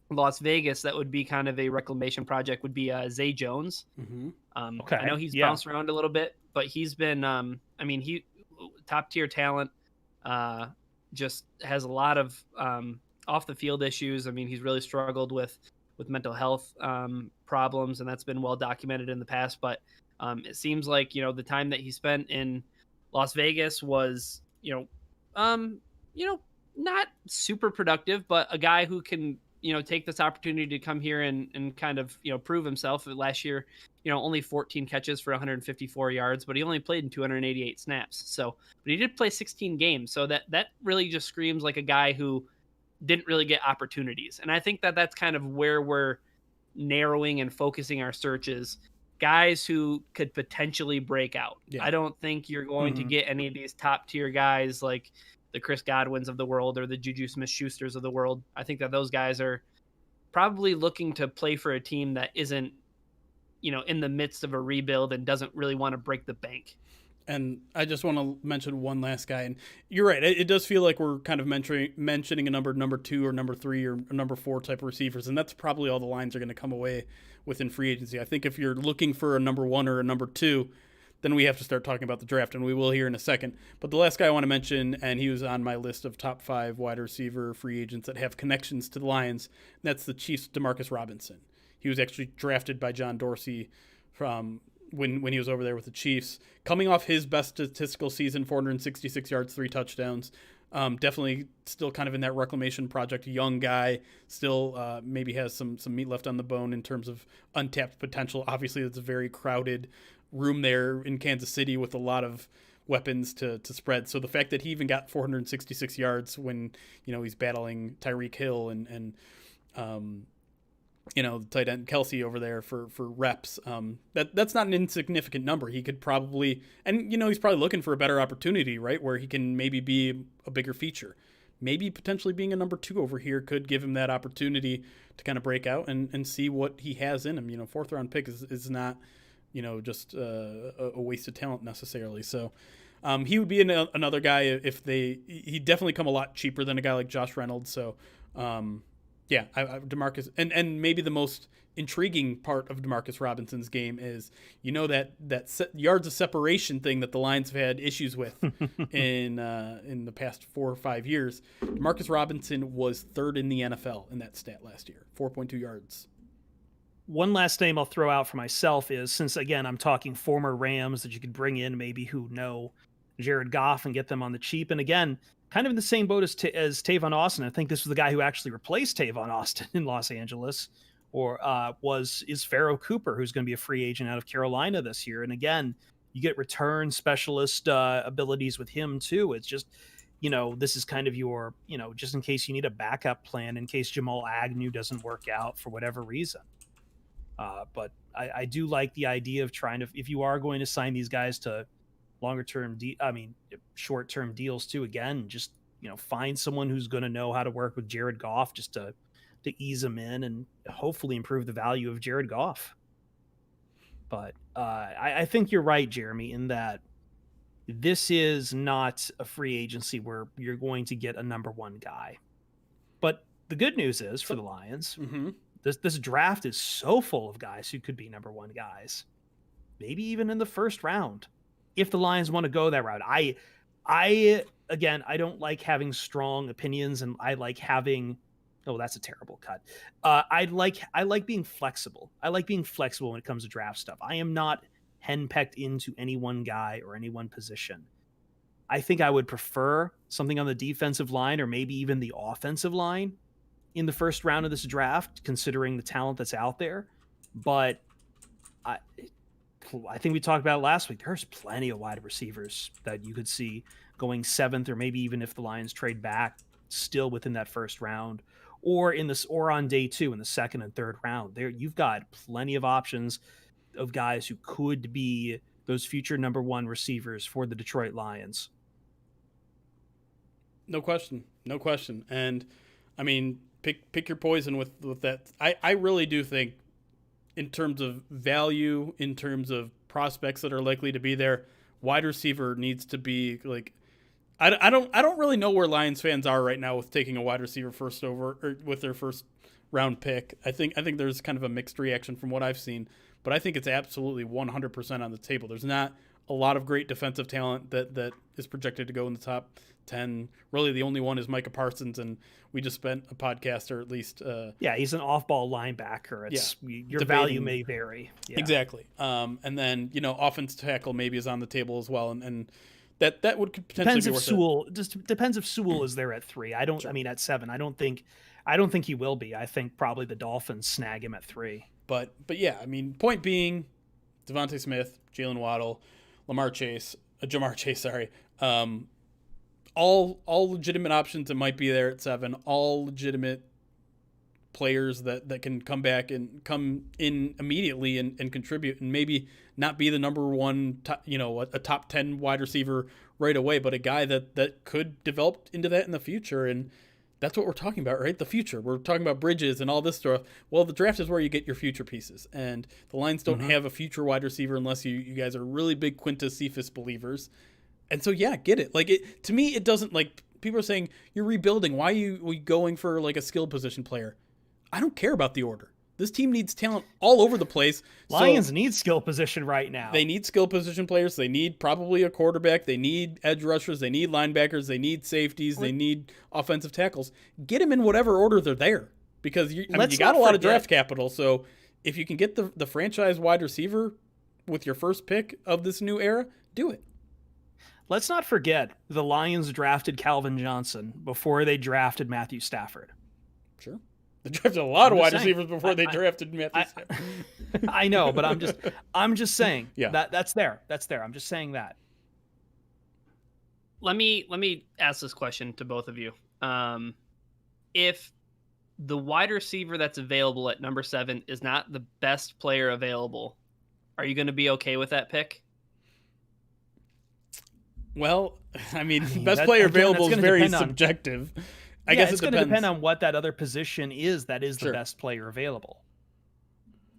Las Vegas that would be kind of a reclamation project would be Zay Jones. Mm-hmm. Okay. I know he's bounced around a little bit, but he's been he top tier talent. Just has a lot of off the field issues. I mean, he's really struggled with mental health problems, and that's been well documented in the past. But it seems like the time that he spent in Las Vegas was not super productive, but a guy who can take this opportunity to come here and kind of prove himself. Last year, only 14 catches for 154 yards, but he only played in 288 snaps. So, but he did play 16 games. So that really just screams like a guy who didn't really get opportunities. And I think that that's kind of where we're narrowing and focusing our searches. Guys who could potentially break out. Yeah. I don't think you're going to get any of these top tier guys like the Chris Godwins of the world or the Juju Smith-Schusters of the world. I think that those guys are probably looking to play for a team that isn't, in the midst of a rebuild and doesn't really want to break the bank. And I just want to mention one last guy. And you're right. It does feel like we're kind of mentioning a number 2 or number 3 or number 4 type of receivers. And that's probably all the Lions are going to come away with in free agency. I think if you're looking for a number 1 or a number 2, then we have to start talking about the draft, and we will here in a second. But the last guy I want to mention, and he was on my list of top 5 wide receiver free agents that have connections to the Lions, and that's the Chiefs' Demarcus Robinson. He was actually drafted by John Dorsey from when he was over there with the Chiefs. Coming off his best statistical season, 466 yards, 3 touchdowns. Definitely still kind of in that reclamation project. Young guy, still maybe has some meat left on the bone in terms of untapped potential. Obviously, it's a very crowded room there in Kansas City with a lot of weapons to spread. So the fact that he even got 466 yards when he's battling Tyreek Hill and the tight end Kelsey over there for reps, that's not an insignificant number. He could probably, and he's probably looking for a better opportunity, right, where he can maybe be a bigger feature. Maybe potentially being a number 2 over here could give him that opportunity to kind of break out and see what he has in him. 4th round pick is not just a waste of talent necessarily. So he would be another guy if he'd definitely come a lot cheaper than a guy like Josh Reynolds. So DeMarcus, and maybe the most intriguing part of DeMarcus Robinson's game is, that yards of separation thing that the Lions have had issues with in the past 4 or 5 years. DeMarcus Robinson was third in the NFL in that stat last year, 4.2 yards. One last name I'll throw out for myself is, since again I'm talking former Rams that you could bring in maybe who know Jared Goff and get them on the cheap, and again kind of in the same boat as Tavon Austin. I think this was the guy who actually replaced Tavon Austin in Los Angeles, or is Pharaoh Cooper, who's going to be a free agent out of Carolina this year. And again, you get return specialist abilities with him too. It's just, this is kind of your, just in case you need a backup plan in case Jamal Agnew doesn't work out for whatever reason. But I do like the idea of trying to, if you are going to sign these guys to short-term deals too, again, just, find someone who's going to know how to work with Jared Goff just to ease him in and hopefully improve the value of Jared Goff. But I think you're right, Jeremy, in that this is not a free agency where you're going to get a number one guy. But the good news is for the Lions, this draft is so full of guys who could be number one guys, maybe even in the first round, if the Lions want to go that route. I don't like having strong opinions, and I like having, oh, that's a terrible cut. I like being flexible. I like being flexible when it comes to draft stuff. I am not henpecked into any one guy or any one position. I think I would prefer something on the defensive line or maybe even the offensive line in the first round of this draft, considering the talent that's out there. But I think we talked about it last week. There's plenty of wide receivers that you could see going 7th, or maybe even if the Lions trade back, still within that first round, or on day 2 in the 2nd and 3rd round. There, you've got plenty of options of guys who could be those future number 1 receivers for the Detroit Lions. No question. And I mean, pick your poison with that. I really do think, in terms of value, in terms of prospects that are likely to be there, wide receiver needs to be like, I don't really know where Lions fans are right now with taking a wide receiver first over, or with their first round pick. I think there's kind of a mixed reaction from what I've seen, but I think it's absolutely 100% on the table. There's not a lot of great defensive talent that is projected to go in the top 10. Really, the only one is Micah Parsons, and we just spent a podcast, or at least he's an off-ball linebacker. Your debating, value may vary. Yeah. Exactly. And then offensive tackle maybe is on the table as well, and that would potentially be worth it. Just depends if Sewell is there at 3. I mean at 7. I don't think he will be. I think probably the Dolphins snag him at 3. But yeah, I mean, point being, Devontae Smith, Jalen Waddle, Jamar Chase, sorry. All legitimate options that might be there at 7, all legitimate players that can come back and come in immediately and contribute, and maybe not be the number 1, a top 10 wide receiver right away, but a guy that could develop into that in the future. And that's what we're talking about, right? The future. We're talking about bridges and all this stuff. Well, the draft is where you get your future pieces, and the Lions don't have a future wide receiver unless you guys are really big Quintus Cephas believers. And so, yeah, get it. Like, to me, it doesn't, like, people are saying, you're rebuilding. Why are you going for, like, a skill position player? I don't care about the order. This team needs talent all over the place. Lions need skill position right now. They need skill position players. They need probably a quarterback. They need edge rushers. They need linebackers. They need safeties. They need offensive tackles. Get them in whatever order they're there, because you got a lot of draft capital. So if you can get the franchise wide receiver with your first pick of this new era, do it. Let's not forget the Lions drafted Calvin Johnson before they drafted Matthew Stafford. Sure. They drafted a lot of wide receivers before they drafted Matthew Stafford. I know, but I'm just saying. Yeah. That's there. I'm just saying that. Let me ask this question to both of you. If the wide receiver that's available at number 7 is not the best player available, are you going to be okay with that pick? Well, I mean best player available is very subjective. I guess it's going to depend on what that other position is that is the best player available.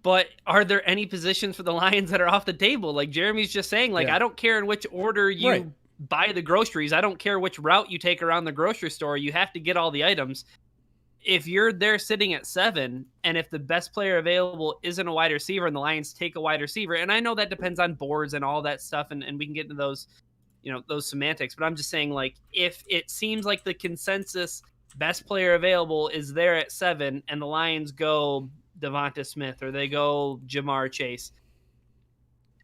But are there any positions for the Lions that are off the table? Like Jeremy's just saying, like, Yeah. I don't care in which order you Right. buy the groceries. I don't care which route you take around the grocery store. You have to get all the items. If you're there sitting at 7, and if the best player available isn't a wide receiver and the Lions take a wide receiver, and I know that depends on boards and all that stuff, and we can get into those, those semantics, but I'm just saying, like, if it seems like the consensus best player available is there at 7 and the Lions go Devonta Smith or they go Jamar Chase,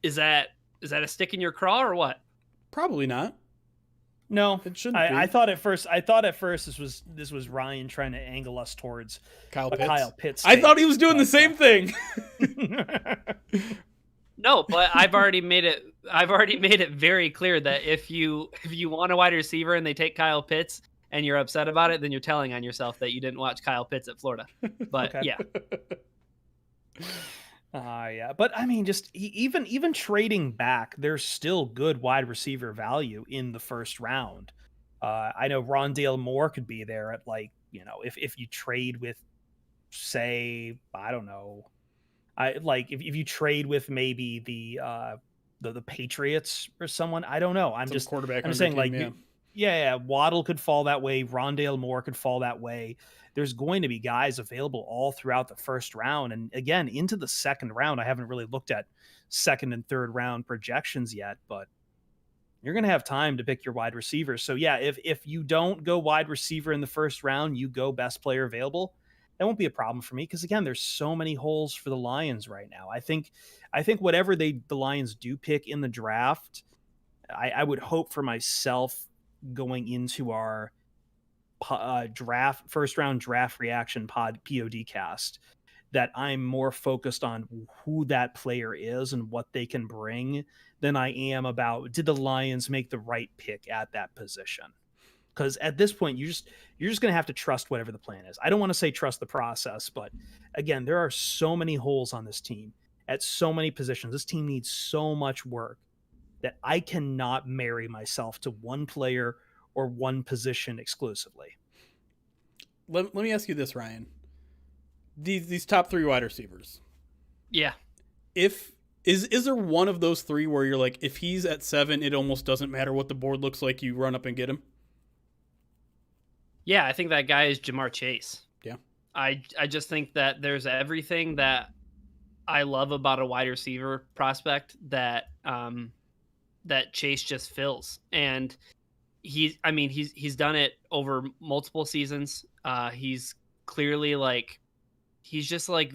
is that a stick in your craw or what? Probably not. No, It shouldn't be. I thought at first this was Ryan trying to angle us towards Kyle a Pitts. Kyle Pitts. I thought he take, was doing the but, same thing. No, but I've already made it very clear that if you want a wide receiver and they take Kyle Pitts and you're upset about it, then you're telling on yourself that you didn't watch Kyle Pitts at Florida. But Okay. yeah. Yeah, but I mean, just even trading back, there's still good wide receiver value in the first round. I know Rondale Moore could be there at, like, if you trade with, say, I don't know, if you trade with maybe the Patriots or someone, I don't know. I'm just saying, like, yeah, Waddle could fall that way. Rondale Moore could fall that way. There's going to be guys available all throughout the first round. And again, into the second round, I haven't really looked at second and third round projections yet, but you're going to have time to pick your wide receivers. So yeah, if you don't go wide receiver in the first round, you go best player available. That won't be a problem for me, because again, there's so many holes for the Lions right now. I think whatever the Lions do pick in the draft, I would hope for myself going into our first round draft reaction POD cast, that I'm more focused on who that player is and what they can bring than I am about, did the Lions make the right pick at that position? Because at this point, you're just going to have to trust whatever the plan is. I don't want to say trust the process, but again, there are so many holes on this team at so many positions. This team needs so much work that I cannot marry myself to one player or one position exclusively. Let me ask you this, Ryan. These top 3 wide receivers. Yeah. Is there one of those 3 where you're like, if he's at 7, it almost doesn't matter what the board looks like, you run up and get him? Yeah, I think that guy is Jamar Chase. Yeah. I just think that there's everything that I love about a wide receiver prospect that that Chase just fills. And he's done it over multiple seasons. He's clearly, like, he's just like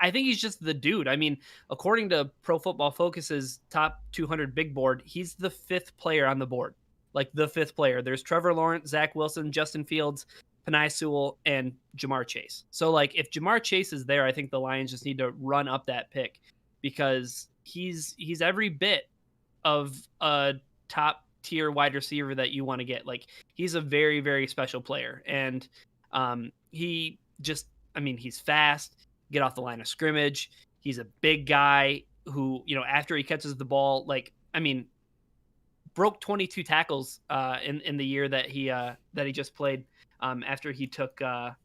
I think he's just the dude. I mean, according to Pro Football Focus's top 200 big board, he's the 5th player on the board. Like, the 5th player. There's Trevor Lawrence, Zach Wilson, Justin Fields, Penei Sewell, and Jamar Chase. So, like, if Jamar Chase is there, I think the Lions just need to run up that pick, because he's every bit of a top tier wide receiver that you want to get. Like, he's a very, very special player. And he just, he's fast, get off the line of scrimmage. He's a big guy who, after he catches the ball, like, broke 22 tackles in the year that he just played, after he took come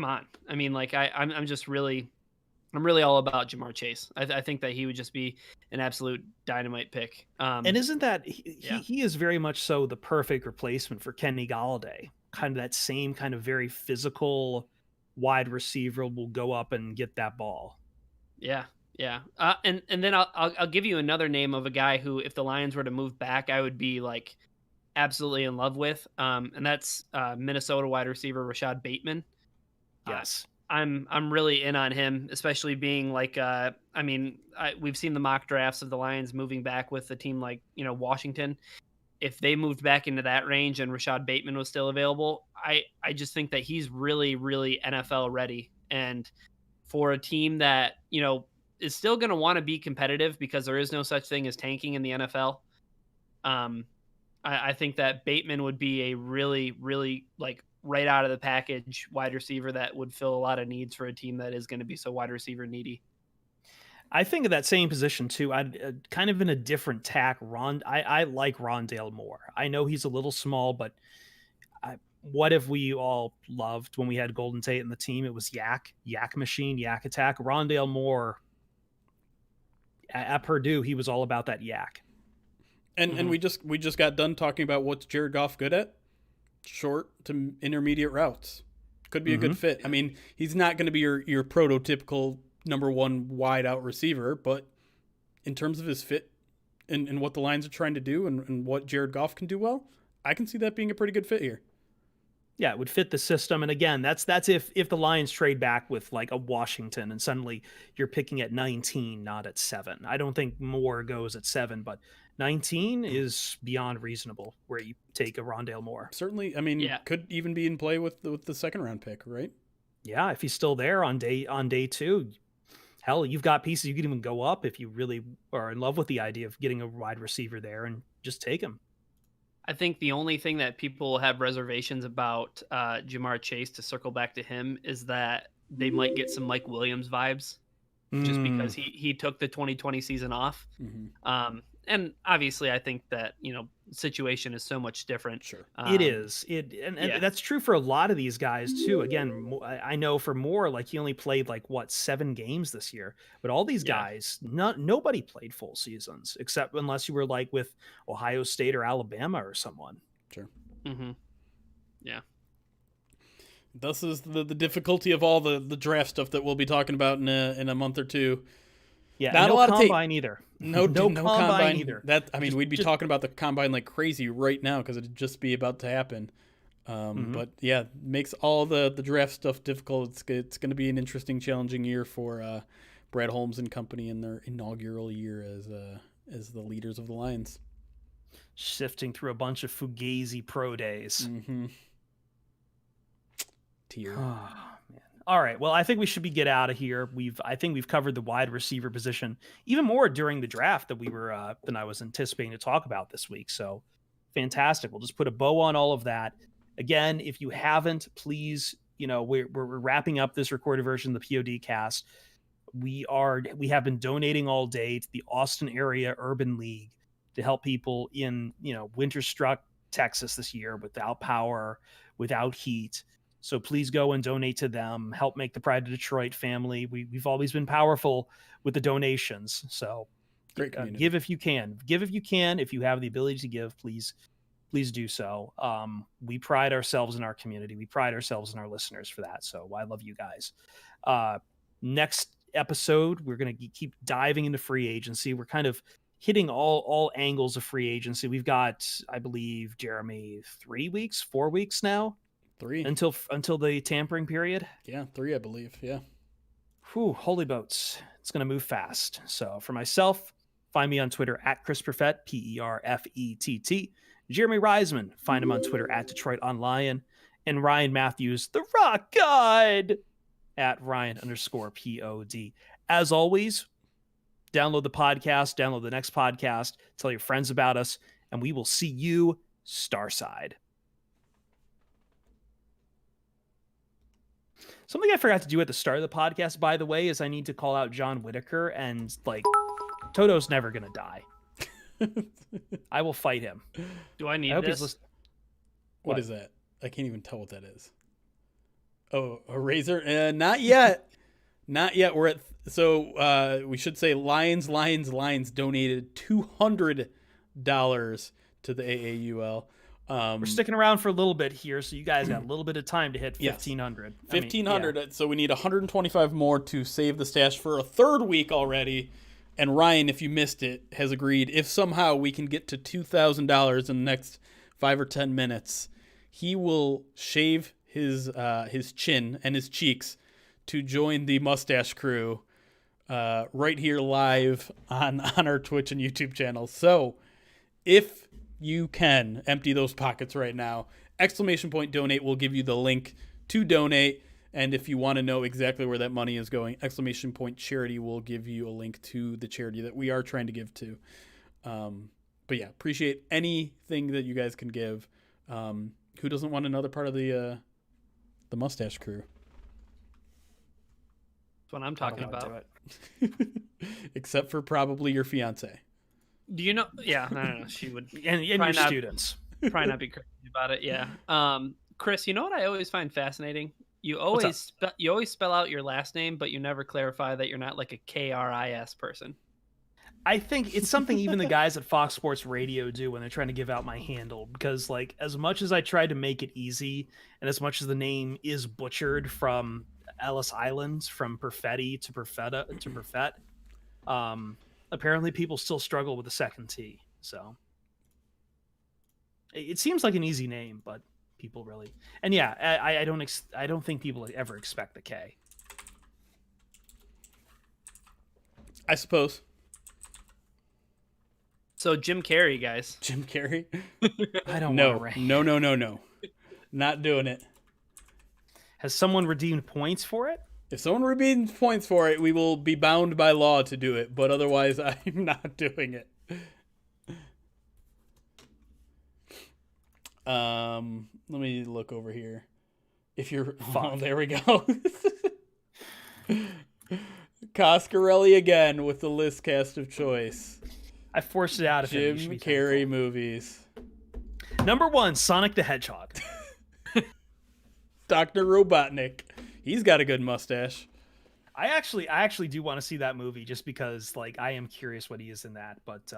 on. I'm really all about Jamar Chase. I think that he would just be an absolute dynamite pick. And isn't that he is very much so the perfect replacement for Kenny Golladay? Kind of that same kind of very physical wide receiver will go up and get that ball. Yeah. Yeah. And then I'll give you another name of a guy who, if the Lions were to move back, I would be, like, absolutely in love with. And that's Minnesota wide receiver Rashad Bateman. Yes. I'm really in on him, especially being like, we've seen the mock drafts of the Lions moving back with a team like, Washington. If they moved back into that range and Rashad Bateman was still available, I just think that he's really, really NFL ready. And for a team that, is still going to want to be competitive, because there is no such thing as tanking in the NFL. I think that Bateman would be a really, really, like, right out of the package wide receiver that would fill a lot of needs for a team that is going to be so wide receiver needy. I think of that same position too. I'd kind of in a different tack. I like Rondale Moore. I know he's a little small, but what if we all loved when we had Golden Tate in the team? It was Yak Machine, Yak Attack. Rondale Moore at Purdue, he was all about that yak. And we just got done talking about what's Jared Goff good at? Short to intermediate routes. Could be a good fit. I mean, he's not going to be your prototypical number one wide out receiver, but in terms of his fit and what the Lions are trying to do and what Jared Goff can do well, I can see that being a pretty good fit here. Yeah, it would fit the system. And again, that's if the Lions trade back with like a Washington and suddenly you're picking at 19, not at 7. I don't think Moore goes at 7, but 19 is beyond reasonable where you take a Rondale Moore. Certainly, I mean, could even be in play with the second round pick, right? Yeah, if he's still there on day 2, hell, you've got pieces. You can even go up if you really are in love with the idea of getting a wide receiver there and just take him. I think the only thing that people have reservations about Jamar Chase, to circle back to him, is that they might get some Mike Williams vibes just because he took the 2020 season off. And obviously I think that, situation is so much different. Sure. It is. And that's true for a lot of these guys too. Again, I know for Moore, like he only played 7 games this year, but all these guys, nobody played full seasons except unless you were like with Ohio State or Alabama or someone. Sure. Yeah. This is the difficulty of all the draft stuff that we'll be talking about in a month or two. Yeah, not a lot of combine either. No combine either. We'd be talking about the combine like crazy right now because it'd just be about to happen. But yeah, makes all the draft stuff difficult. It's going to be an interesting, challenging year for Brad Holmes and company in their inaugural year as the leaders of the Lions. Sifting through a bunch of Fugazi pro days. Tier. Oh, man. All right. Well, I think we should get out of here. I think we've covered the wide receiver position even more during the draft than I was anticipating to talk about this week. So fantastic. We'll just put a bow on all of that. Again, if you haven't, please, we're wrapping up this recorded version of the POD cast. We have been donating all day to the Austin Area Urban League to help people in, winter struck Texas this year without power, without heat. So please go and donate to them. Help make the Pride of Detroit family. We've always been powerful with the donations. So give if you can. Give if you can. If you have the ability to give, please do so. We pride ourselves in our community. We pride ourselves in our listeners for that. So I love you guys. Next episode, we're going to keep diving into free agency. We're kind of hitting all angles of free agency. We've got, I believe, Jeremy, 4 weeks now. 3 until the tampering period. Yeah, 3, I believe. Yeah. Whew, holy boats. It's going to move fast. So for myself, find me on Twitter at Chris Perfett, Perfett. Jeremy Reisman, find him on Twitter at Detroit on Lion. And Ryan Matthews, the Rock God, at Ryan_POD. As always, download the podcast, download the next podcast, tell your friends about us, and we will see you Starside. Something I forgot to do at the start of the podcast, by the way, is I need to call out John Whitaker, and Toto's never going to die. I will fight him. Do I need this? What is that? I can't even tell what that is. Oh, a razor? Not yet. Not yet. We're at, we should say Lions donated $200 to the AAUL. We're sticking around for a little bit here, so you guys got a little bit of time to hit 1,500. 1,500. So we need 125 more to save the stash for a third week already. And Ryan, if you missed it, has agreed. If somehow we can get to $2,000 in the next 5 or 10 minutes, he will shave his chin and his cheeks to join the mustache crew right here live on our Twitch and YouTube channels. So if you can empty those pockets right now, !donate will give you the link to donate. And if you want to know exactly where that money is going, !charity will give you a link to the charity that we are trying to give to. But yeah, appreciate anything that you guys can give. Who doesn't want another part of the mustache crew? That's what I'm talking about. Except for probably your fiance. Do you know? Yeah, no. She would, and your students. Probably not be crazy about it. Yeah. Chris, you know what I always find fascinating? You What's up? always spell out your last name, but you never clarify that you're not like a KRIS person. I think it's something even the guys at Fox Sports Radio do when they're trying to give out my handle, because like as much as I tried to make it easy and as much as the name is butchered from Ellis Islands, from Perfetti to Perfetta to Perfet, apparently people still struggle with the second T. So it seems like an easy name, but people really, and yeah, I don't think people ever expect the K. I suppose. So Jim Carrey, guys. Jim Carrey? I don't No, want to rank. no. Not doing it. Has someone redeemed points for it? If someone redeems points for it, we will be bound by law to do it. But otherwise, I'm not doing it. Let me look over here. If you're, oh, there we go. Coscarelli again with the list cast of choice. I forced it out of him. Jim Carrey movies. Number 1, Sonic the Hedgehog. Dr. Robotnik. He's got a good mustache. I actually do want to see that movie just because like I am curious what he is in that. But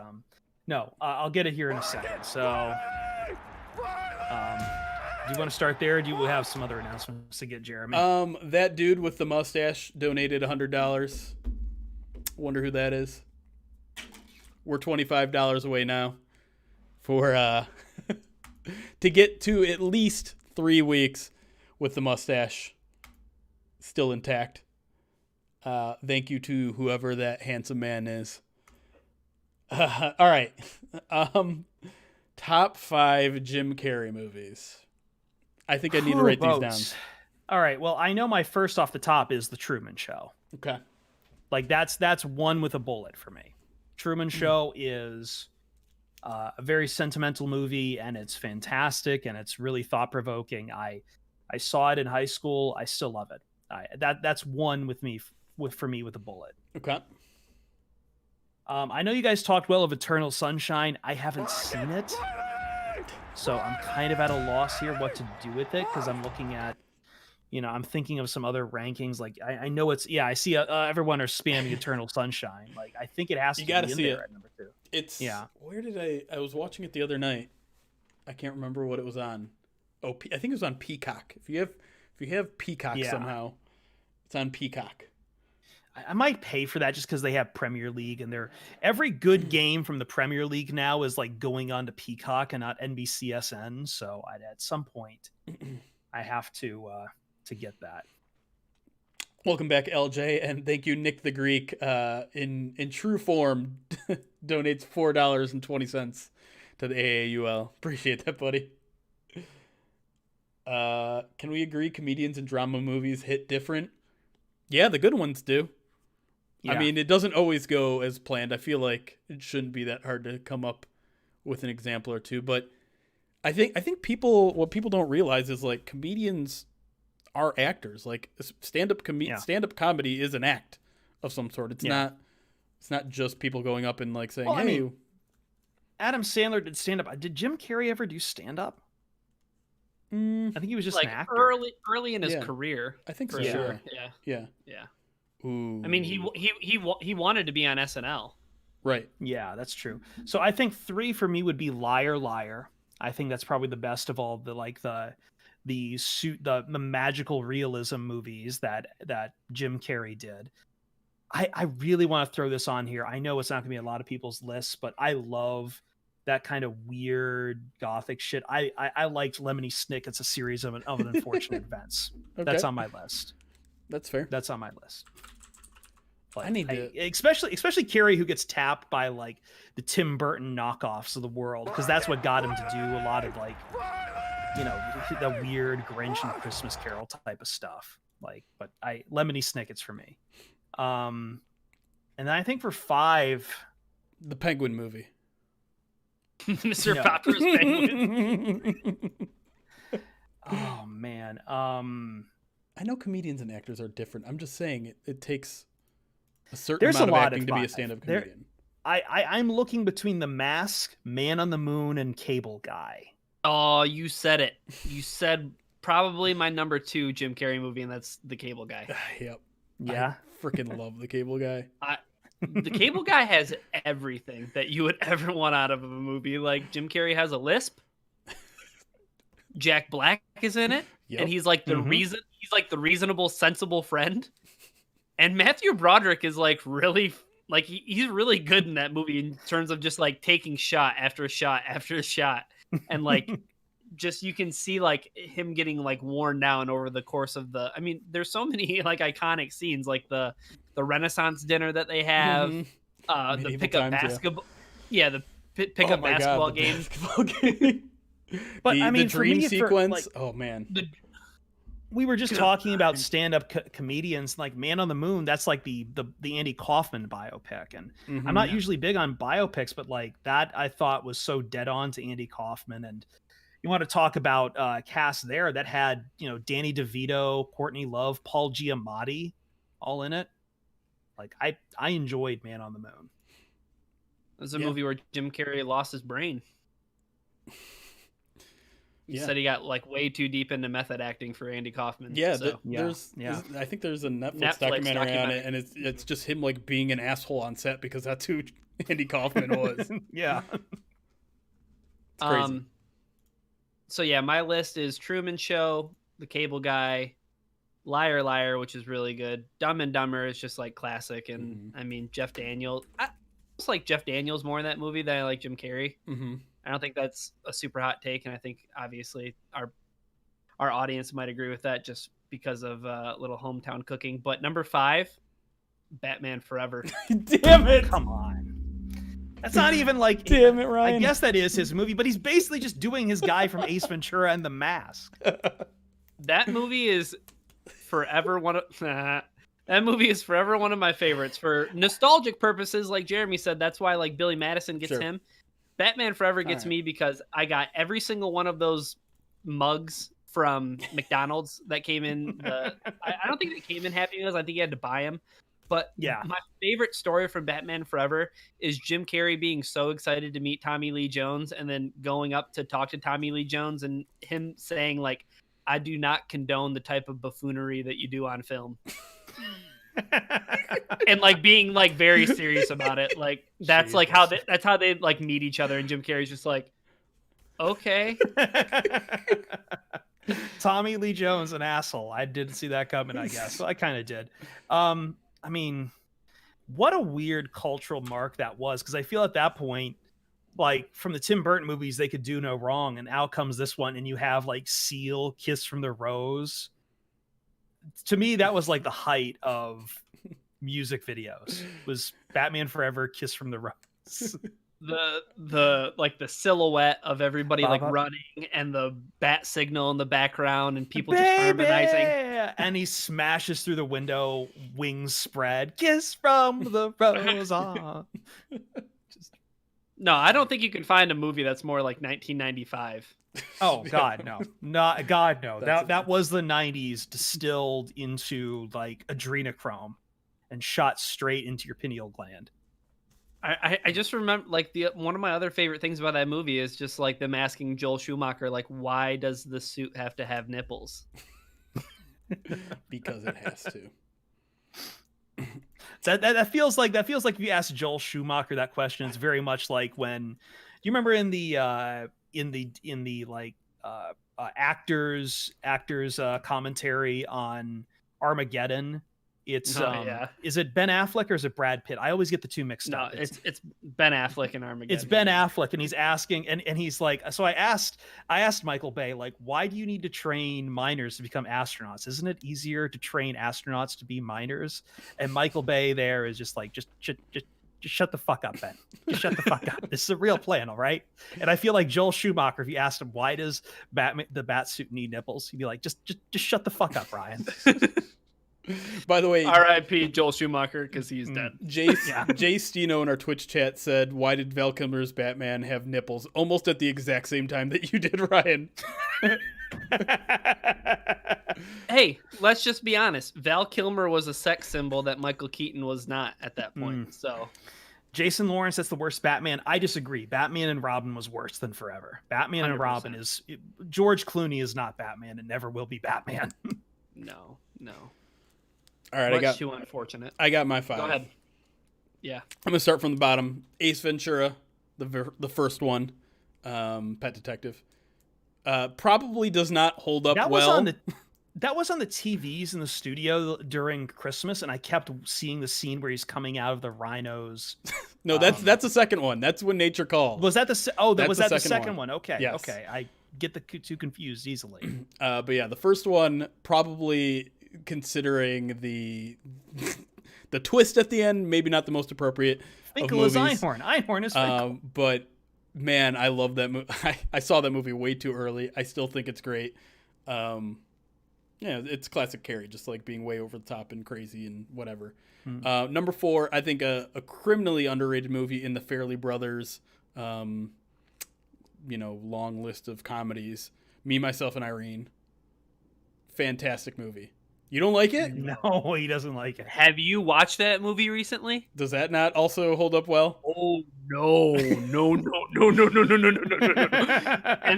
no, I'll get it here in a second. So do you want to start there? Or do you have some other announcements to get, Jeremy? That dude with the mustache donated $100. Wonder who that is. We're $25 away now for to get to at least 3 weeks with the mustache still intact. Thank you to whoever that handsome man is. All right. Top 5 Jim Carrey movies. I think I need to write these down. All right. Well, I know my first off the top is The Truman Show. Okay. Like that's one with a bullet for me. Truman Show is a very sentimental movie, and it's fantastic, and it's really thought-provoking. I saw it in high school. I still love it. That's one with me for me with a bullet. Okay. I know you guys talked well of Eternal Sunshine. I haven't seen it, so I'm kind of at a loss here what to do with it, because I'm looking at, I'm thinking of some other rankings. Like I know it's, I see everyone are spamming Eternal Sunshine. Like I think it has to You gotta be in see there it. at number 2. It's, Yeah. Where did I was watching it the other night. I can't remember what it was on. Oh, I think it was on Peacock. If you have Peacock somehow, it's on Peacock. I might pay for that just because they have Premier League, and every good game from the Premier League now is like going on to Peacock and not NBCSN. So at some point I have to get that. Welcome back, LJ, and thank you, Nick the Greek. In true form, donates $4.20 to the AAUL. Appreciate that, buddy. Can we agree comedians and drama movies hit different? Yeah, the good ones do. Yeah. I mean, it doesn't always go as planned. I feel like it shouldn't be that hard to come up with an example or two. But I think what people don't realize is like comedians are actors. Like stand-up comedy is an act of some sort. It's not just people going up and like saying, well, hey. I mean, Adam Sandler did stand-up. Did Jim Carrey ever do stand-up? I think he was just like an actor. early in his career. I think so. For sure. Yeah. Ooh. I mean, he wanted to be on SNL. Right. Yeah, that's true. So I think 3 for me would be Liar Liar. I think that's probably the best of all the magical realism movies that Jim Carrey did. I really want to throw this on here. I know it's not going to be a lot of people's lists, but I love that kind of weird gothic shit. I liked Lemony Snicket's A Series of Unfortunate Events. Okay. That's on my list. That's fair. That's on my list. Like, I need to, especially Carrey, who gets tapped by like the Tim Burton knockoffs of the world, because that's what got him to do a lot of like, the weird Grinch and Christmas Carol type of stuff. Like, but Lemony Snicket's for me. And then I think for 5, the Penguin movie. Mr. Popper's Penguin. Oh man. I know comedians and actors are different. I'm just saying it takes a certain amount of acting to be a stand-up comedian. I'm looking between The Mask, Man on the Moon, and Cable Guy. Oh, you said it. You said probably my number 2 Jim Carrey movie, and that's The Cable Guy. Yep. Yeah. I freaking love The Cable Guy. The Cable Guy has everything that you would ever want out of a movie. Like, Jim Carrey has a lisp. Jack Black is in it, Yep. and he's like the reasonable, sensible friend. And Matthew Broderick is like really, like he's really good in that movie in terms of just like taking shot after shot after shot, and like just you can see like him getting like worn down over the course of the. I mean, there's so many like iconic scenes, like the Renaissance dinner that they have, the pickup basketball, the pickup basketball game. Basketball game. But I mean, the dream for me, sequence. Oh man. We were just talking about stand-up comedians, like Man on the Moon. That's like the Andy Kaufman biopic, and I'm not usually big on biopics, but like that I thought was so dead on to Andy Kaufman. And you want to talk about cast there that had Danny DeVito, Courtney Love, Paul Giamatti, all in it. Like I enjoyed Man on the Moon. It was a movie where Jim Carrey lost his brain. He said he got like way too deep into method acting for Andy Kaufman. Yeah, so. I think there's a Netflix documentary on it, and it's just him like being an asshole on set because that's who Andy Kaufman was. Yeah, it's crazy. So yeah, my list is Truman Show, The Cable Guy, Liar Liar, which is really good. Dumb and Dumber is just like classic, and I mean Jeff Daniels. I just like Jeff Daniels more in that movie than I like Jim Carrey. I don't think that's a super hot take, and I think obviously our audience might agree with that just because of little hometown cooking. But number 5, Batman Forever. Damn it! Come on. That's not even like. Damn it, Ryan. I guess that is his movie, but he's basically just doing his guy from Ace Ventura and The Mask. That movie is forever one of. That movie is forever one of my favorites for nostalgic purposes. Like Jeremy said, that's why like Billy Madison gets him. Batman Forever gets me because I got every single one of those mugs from McDonald's that came in. I don't think they came in Happy Meals. I think you had to buy them. But my favorite story from Batman Forever is Jim Carrey being so excited to meet Tommy Lee Jones and then going up to talk to Tommy Lee Jones and him saying, like, I do not condone the type of buffoonery that you do on film. And like being like very serious about it. Like that's Jesus. Like that's how they like meet each other. And Jim Carrey's just like, okay. Tommy Lee Jones, an asshole. I didn't see that coming, I guess. So I kind of did. I mean, what a weird cultural mark that was. Cause I feel at that point, like from the Tim Burton movies, they could do no wrong. And out comes this one. And you have like Seal, Kiss from the Rose. To me, that was like the height of music videos. Was Batman Forever, Kiss from the Rose. The like the silhouette of everybody like running and the bat signal in the background and people just harmonizing. And he smashes through the window, wings spread, kiss from the rose. No, I don't think you can find a movie that's more like 1995. Oh God, no, not God, no. That was the 90s distilled into like adrenochrome and shot straight into your pineal gland. I just remember like one of my other favorite things about that movie is just like them asking Joel Schumacher, like, why does the suit have to have nipples? Because it has to. That feels like if you ask Joel Schumacher that question, it's very much like when you remember in the like actors commentary on Armageddon. It's is it Ben Affleck or is it Brad Pitt? I always get the two mixed up. No, it's Ben Affleck in Armageddon. It's Ben Affleck, and he's asking, and he's like, so I asked Michael Bay, like, why do you need to train miners to become astronauts? Isn't it easier to train astronauts to be miners? And Michael Bay there is just like, just shut the fuck up, Ben. Just shut the fuck up. This is a real plan, all right? And I feel like Joel Schumacher, if you asked him why does the bat suit need nipples, he'd be like, just shut the fuck up, Ryan. By the way, R.I.P. Joel Schumacher because he's dead. Jay Steno in our Twitch chat said, "Why did Val Kilmer's Batman have nipples?" Almost at the exact same time that you did, Ryan. Hey, let's just be honest. Val Kilmer was a sex symbol that Michael Keaton was not at that point. So, Jason Lawrence, that's the worst Batman. I disagree. Batman and Robin was worse than Forever. Batman and 100%. Robin is George Clooney is not Batman and never will be Batman. No. All right, Much too unfortunate. I got my 5. Go ahead. Yeah. I'm gonna start from the bottom. Ace Ventura, the first one, Pet Detective, probably does not hold up well. That was on the TVs in the studio during Christmas, and I kept seeing the scene where he's coming out of the rhinos. No, that's the second one. That's When Nature Calls. Was that the second one? Okay, yes. Okay, I get the two confused easily. But yeah, the first one, probably considering the twist at the end, maybe not the most appropriate. Finkel is Einhorn. Einhorn is Finkel. But man, I love that movie. I saw that movie way too early. I still think it's great. Yeah, it's classic Carrie, just like being way over the top and crazy and whatever. Number 4, I think a criminally underrated movie in the Farrelly Brothers, long list of comedies. Me, Myself, and Irene. Fantastic movie. You don't like it? No, he doesn't like it. Have you watched that movie recently? Does that not also hold up well? Oh no. And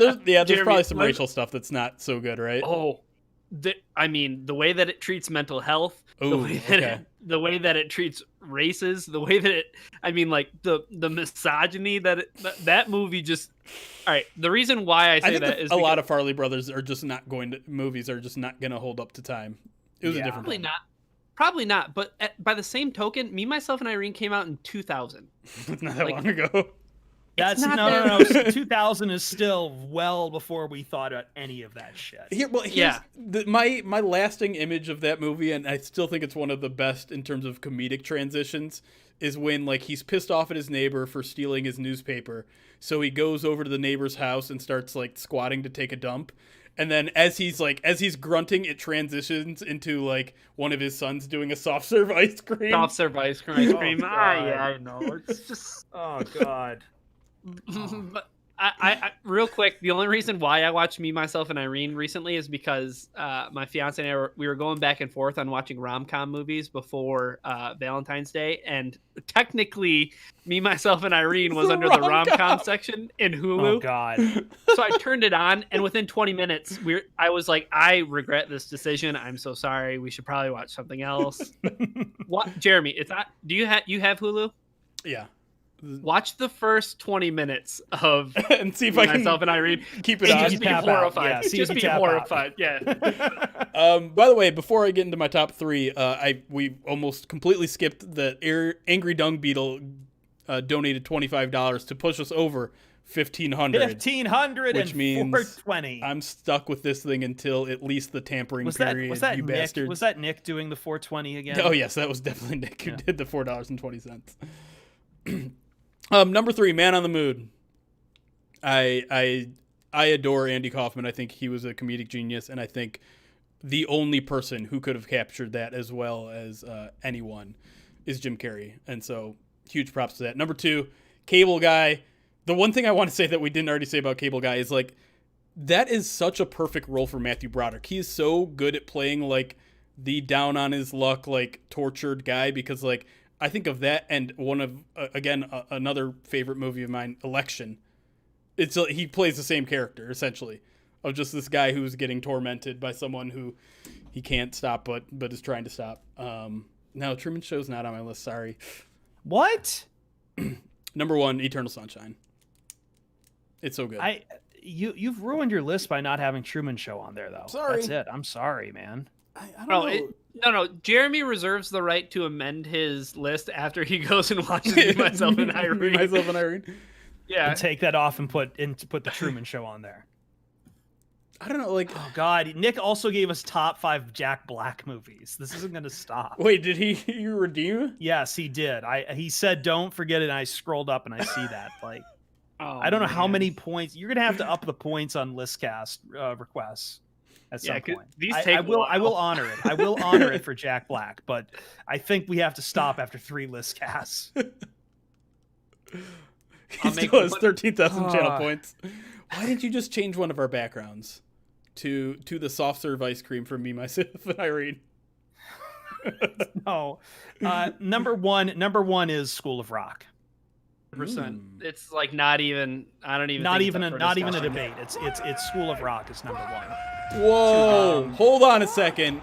There's Jeremy, probably some racial stuff that's not so good, right? Oh, the way that it treats mental health, Ooh, the way that it treats races, the way that the misogyny that movie just. All right, the reason why I say that is a lot of Farley Brothers are just not going to hold up to time. It was a different probably not. But by the same token, Me, Myself, and Irene came out in 2000. It's not that long ago. That's no. 2000 is still well before we thought about any of that shit. My lasting image of that movie, and I still think it's one of the best in terms of comedic transitions, is when he's pissed off at his neighbor for stealing his newspaper, so he goes over to the neighbor's house and starts squatting to take a dump. And then as he's grunting, it transitions into one of his sons doing a soft serve ice cream. Soft serve ice cream. Yeah, I know. It's just oh god. But I real quick, the only reason why I watched Me, Myself, and Irene recently is because my fiance and I we were going back and forth on watching rom-com movies before Valentine's Day, and technically Me, Myself, and Irene was under the rom-com section in Hulu. Oh god. So I turned it on, and within 20 minutes I was like, I regret this decision. I'm so sorry. We should probably watch something else. What, Jeremy, do you have Hulu? Yeah. Watch the first 20 minutes of and see if I can Myself and Irene. keep it on. Just be horrified. Yeah, just be horrified. Yeah. By the way, before I get into my top 3, we almost completely skipped the Angry Dung Beetle donated $25 to push us over 1,500. 1,500, which means 420. I'm stuck with this thing until at least the tampering period. Was that you Nick? bastards. Was that Nick doing the 420 again? Oh yes, that was definitely Nick who did the $4.20. Number 3, Man on the Moon. I adore Andy Kaufman. I think he was a comedic genius, and I think the only person who could have captured that as well as anyone is Jim Carrey. And so huge props to that. Number 2, Cable Guy. The one thing I want to say that we didn't already say about Cable Guy is that is such a perfect role for Matthew Broderick. He is so good at playing the down on his luck, tortured guy, because I think of that and one of another favorite movie of mine, Election. He plays the same character essentially, of just this guy who's getting tormented by someone who he can't stop but is trying to stop. No, Truman Show's not on my list. Sorry. What? Number 1, Eternal Sunshine. It's so good. You've ruined your list by not having Truman Show on there though. Sorry. That's it. I'm sorry, man. I don't know. No. Jeremy reserves the right to amend his list after he goes and watches Me, Myself, and Irene. Myself and Irene. Yeah. And take that off and put the Truman Show on there. I don't know. Oh God, Nick also gave us top 5 Jack Black movies. This isn't gonna stop. Wait, did you redeem? Yes, he did. He said don't forget it. And I scrolled up and I see that. Oh, I don't know how many points. You're gonna have to up the points on Listcast requests at some point. I will honor it. I will honor it for Jack Black, but I think we have to stop after 3 Listcasts. He still has 13,000 channel points. Why didn't you just change one of our backgrounds to the soft serve ice cream from Me, Myself, and Irene? No. Number one is School of Rock. It's like not even. I don't even. Not think even it's a, up for not even a discussion. debate. It's School of Rock is number one. Whoa! Hold on a second.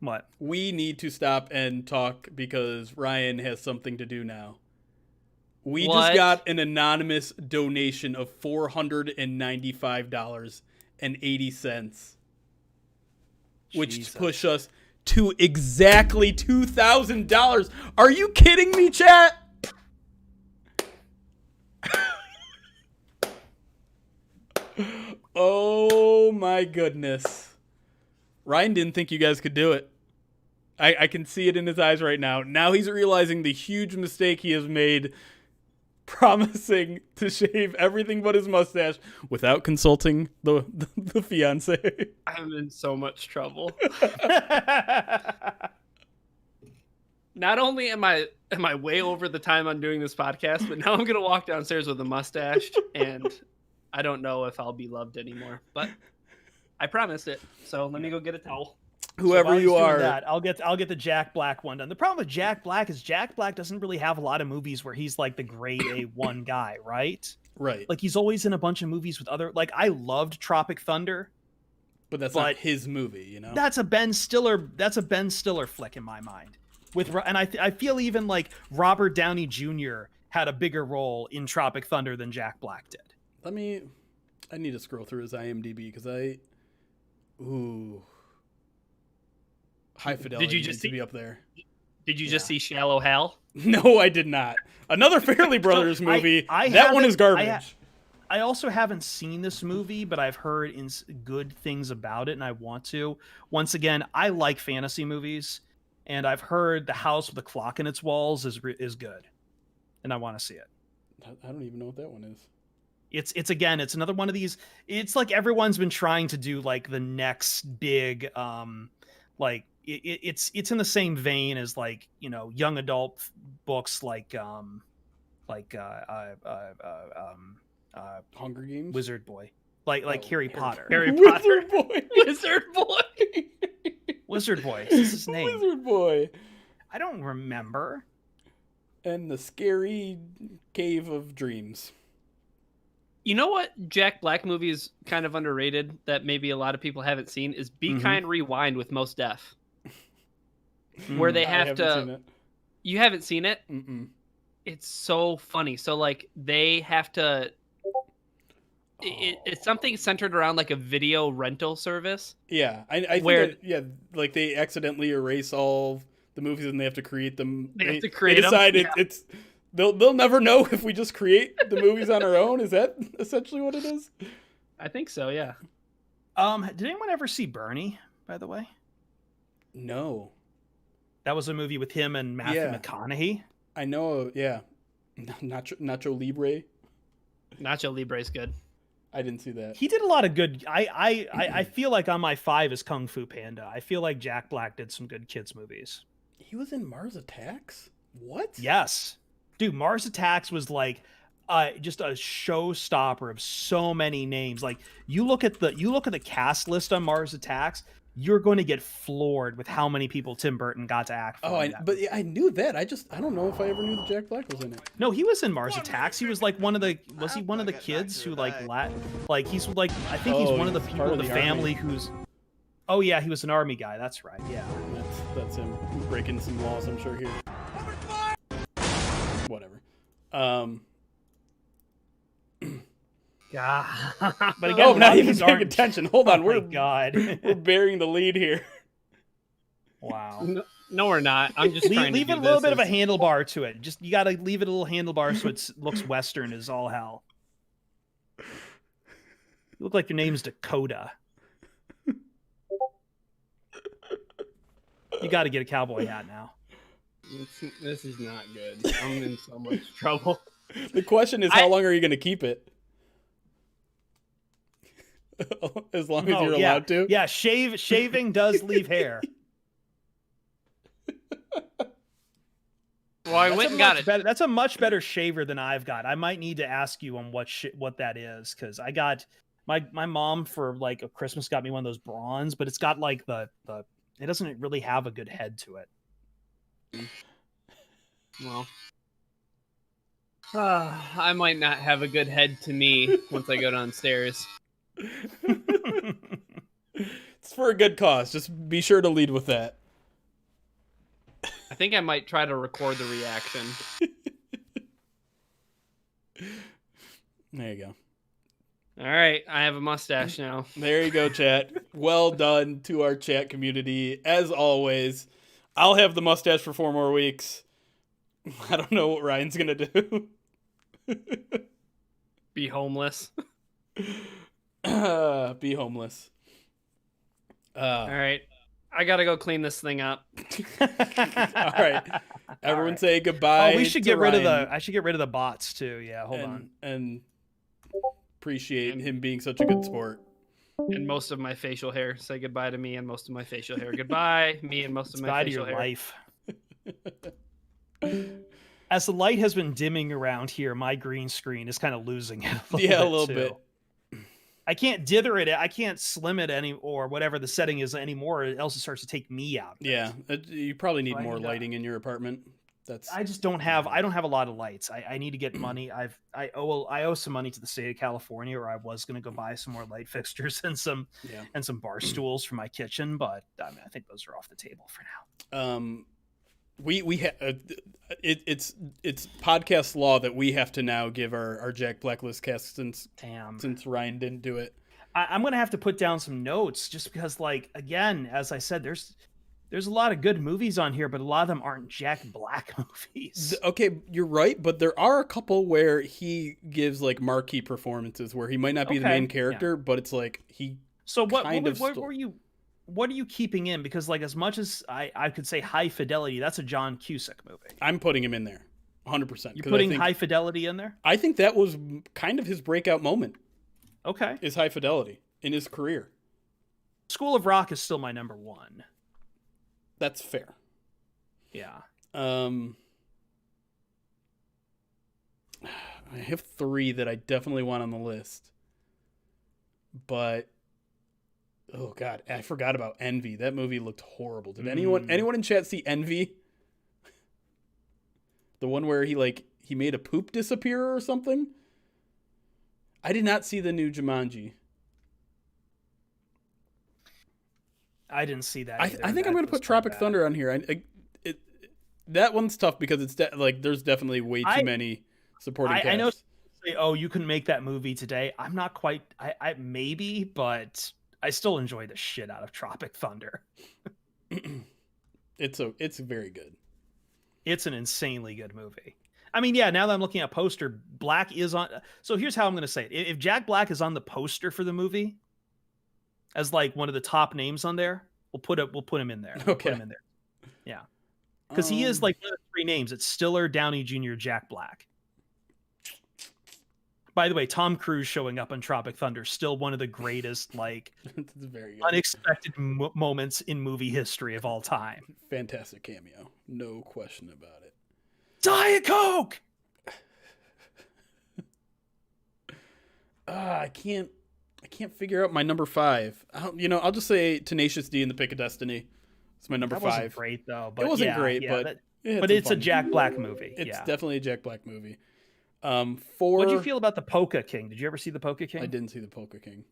What? We need to stop and talk because Ryan has something to do now. We just What? got an anonymous donation of $495.80, which Jesus. push us to exactly $2,000. Are you kidding me, chat? Oh my goodness. Ryan didn't think you guys could do it. I can see it in his eyes right now. Now he's realizing the huge mistake he has made promising to shave everything but his mustache without consulting the fiance. I'm in so much trouble. Not only am I way over the time on doing this podcast, but now I'm gonna walk downstairs with a mustache, and I don't know if I'll be loved anymore. But I promised it, so let me go get a towel. Whoever while he's you doing are, that, I'll get the Jack Black one done. The problem with Jack Black is Jack Black doesn't really have a lot of movies where he's like the grade A1 guy, right? right? Like he's always in a bunch of movies with other. Like I loved Tropic Thunder. But that's not his movie, you know. That's a Ben Stiller. That's a Ben Stiller flick in my mind. And I feel even like Robert Downey Jr. had a bigger role in Tropic Thunder than Jack Black did. I need to scroll through his IMDb because High Fidelity Did you just needs to be up there. Did you just see Shallow Hal? No, I did not. Another Fairly Brothers movie. I that one is garbage. I also haven't seen this movie, but I've heard good things about it, and I want to. Once again, I like fantasy movies, and I've heard The House with a Clock in Its Walls is good, and I want to see it. I don't even know what that one is. It's another one of these. It's like everyone's been trying to do like the next big, like it's in the same vein as like young adult books like Hunger Games, Wizard Boy, like Harry Potter. Harry Potter. Wizard Boy. Wizard Boy. Wizard Boy. This is his name. Wizard Boy. I don't remember. And the Scary Cave of Dreams. You know what Jack Black movie is kind of underrated that maybe a lot of people haven't seen is Be Kind Rewind with Mos Def. Where they have to... Seen it. You haven't seen it? Mm-mm. It's so funny. So like they have to... It's something centered around like a video rental service. Yeah, I think like they accidentally erase all the movies and they have to create them. They have to create them. Decide Yeah. it's they'll never know if we just create the movies on our own. Is that essentially what it is? I think so. Yeah. Did anyone ever see Bernie? By the way, No. that was a movie with him and Matthew McConaughey. I know. Yeah, Nacho Libre. Nacho Libre is good. I didn't see that. He did a lot of good. I feel like on my 5 is Kung Fu Panda. I feel like Jack Black did some good kids movies. He was in Mars Attacks. What? Yes, dude. Mars Attacks was like just a showstopper of so many names. Like you look at the cast list on Mars Attacks, you're going to get floored with how many people Tim Burton got to act for. I knew that. I don't know if I ever knew that Jack Black was in it. No, he was in Mars Attacks. He was like one of the kids who like he's like I think he's one of the people in the family who's. Oh yeah, he was an army guy. That's right. Yeah. That's him breaking some laws, I'm sure here. Whatever. God. But again, I'm not even paying attention. Hold on, my God. we're burying the lead here. Wow. No, we're not. I'm just trying leave to it a little bit of a handlebar to it. Just you got to leave it a little handlebar so it looks Western as all hell. You look like your name's Dakota. You got to get a cowboy hat now. This is not good. I'm in so much trouble. The question is, how long are you going to keep it? As long as you're allowed to. Yeah, shaving does leave hair. Well, I went and got it. That's a much better shaver than I've got. I might need to ask you on what that is, because I got my mom for like a Christmas got me one of those bronze, but it's got like the it doesn't really have a good head to it. Well, I might not have a good head to me once I go downstairs. It's for a good cause. Just be sure to lead with that. I think I might try to record the reaction. There you go. All right, I have a mustache now. There you go, chat. Well done to our chat community. As always, I'll have the mustache for 4 more weeks. I don't know what Ryan's going to do. Be homeless. Be homeless. All right, I gotta go clean this thing up. All right. Everyone say goodbye. Oh, we should to get rid of Ryan I should get rid of the bots too. Yeah, hold on. And appreciate him being such a good sport. And most of my facial hair. Say goodbye to me and most of my facial hair. Goodbye, me and most of my Goodbye to facial your hair. life. As the light has been dimming around here, my green screen is kind of losing it a little bit. I can't dither it. I can't slim it any or whatever the setting is anymore, else it starts to take me out. Yeah, you probably need So more lighting in your apartment. I just don't have. I don't have a lot of lights. I need to get money. I owe some money to the state of California, or I was going to go buy some more light fixtures and some bar stools for my kitchen. But I mean, I think those are off the table for now. It's podcast law that we have to now give our Jack Blacklist cast since Ryan didn't do it. I'm going to have to put down some notes just because, like, again, as I said, there's a lot of good movies on here, but a lot of them aren't Jack Black movies. Okay, you're right, but there are a couple where he gives like marquee performances where he might not be the main character, but it's like he. So what were you? What are you keeping in? Because like as much as I could say High Fidelity, that's a John Cusack movie. I'm putting him in there, 100%. You're putting High Fidelity in there? I think that was kind of his breakout moment. Okay. Is High Fidelity in his career. School of Rock is still my number 1. That's fair. Yeah. I have 3 that I definitely want on the list. But oh god, I forgot about Envy. That movie looked horrible. Did anyone in chat see Envy? The one where he made a poop disappear or something? I did not see the new Jumanji. I didn't see that. I think I'm going to put Tropic Thunder on here. That one's tough because it's there's definitely way too many supporting cast. I know. Say, oh, you can make that movie today. I'm not quite. I maybe, but I still enjoy the shit out of Tropic Thunder. It's very good. It's an insanely good movie. I mean, yeah. Now that I'm looking at poster, Black is on. So here's how I'm going to say it: if Jack Black is on the poster for the movie, as like one of the top names on there, we'll put him in there. We'll put him in there. Yeah, because he is like one of the 3 names. It's Stiller, Downey Jr., Jack Black. By the way, Tom Cruise showing up on Tropic Thunder, still one of the greatest, like, very unexpected moments in movie history of all time. Fantastic cameo. No question about it. Diet Coke! I can't figure out my number 5. I'll just say Tenacious D and the Pick of Destiny. It's my number 5. Wasn't great, though. But it wasn't great, but it's a Jack Black movie. It's yeah. definitely a Jack Black movie. What'd you feel about the Polka King? Did you ever see the Polka King? I didn't see the Polka King.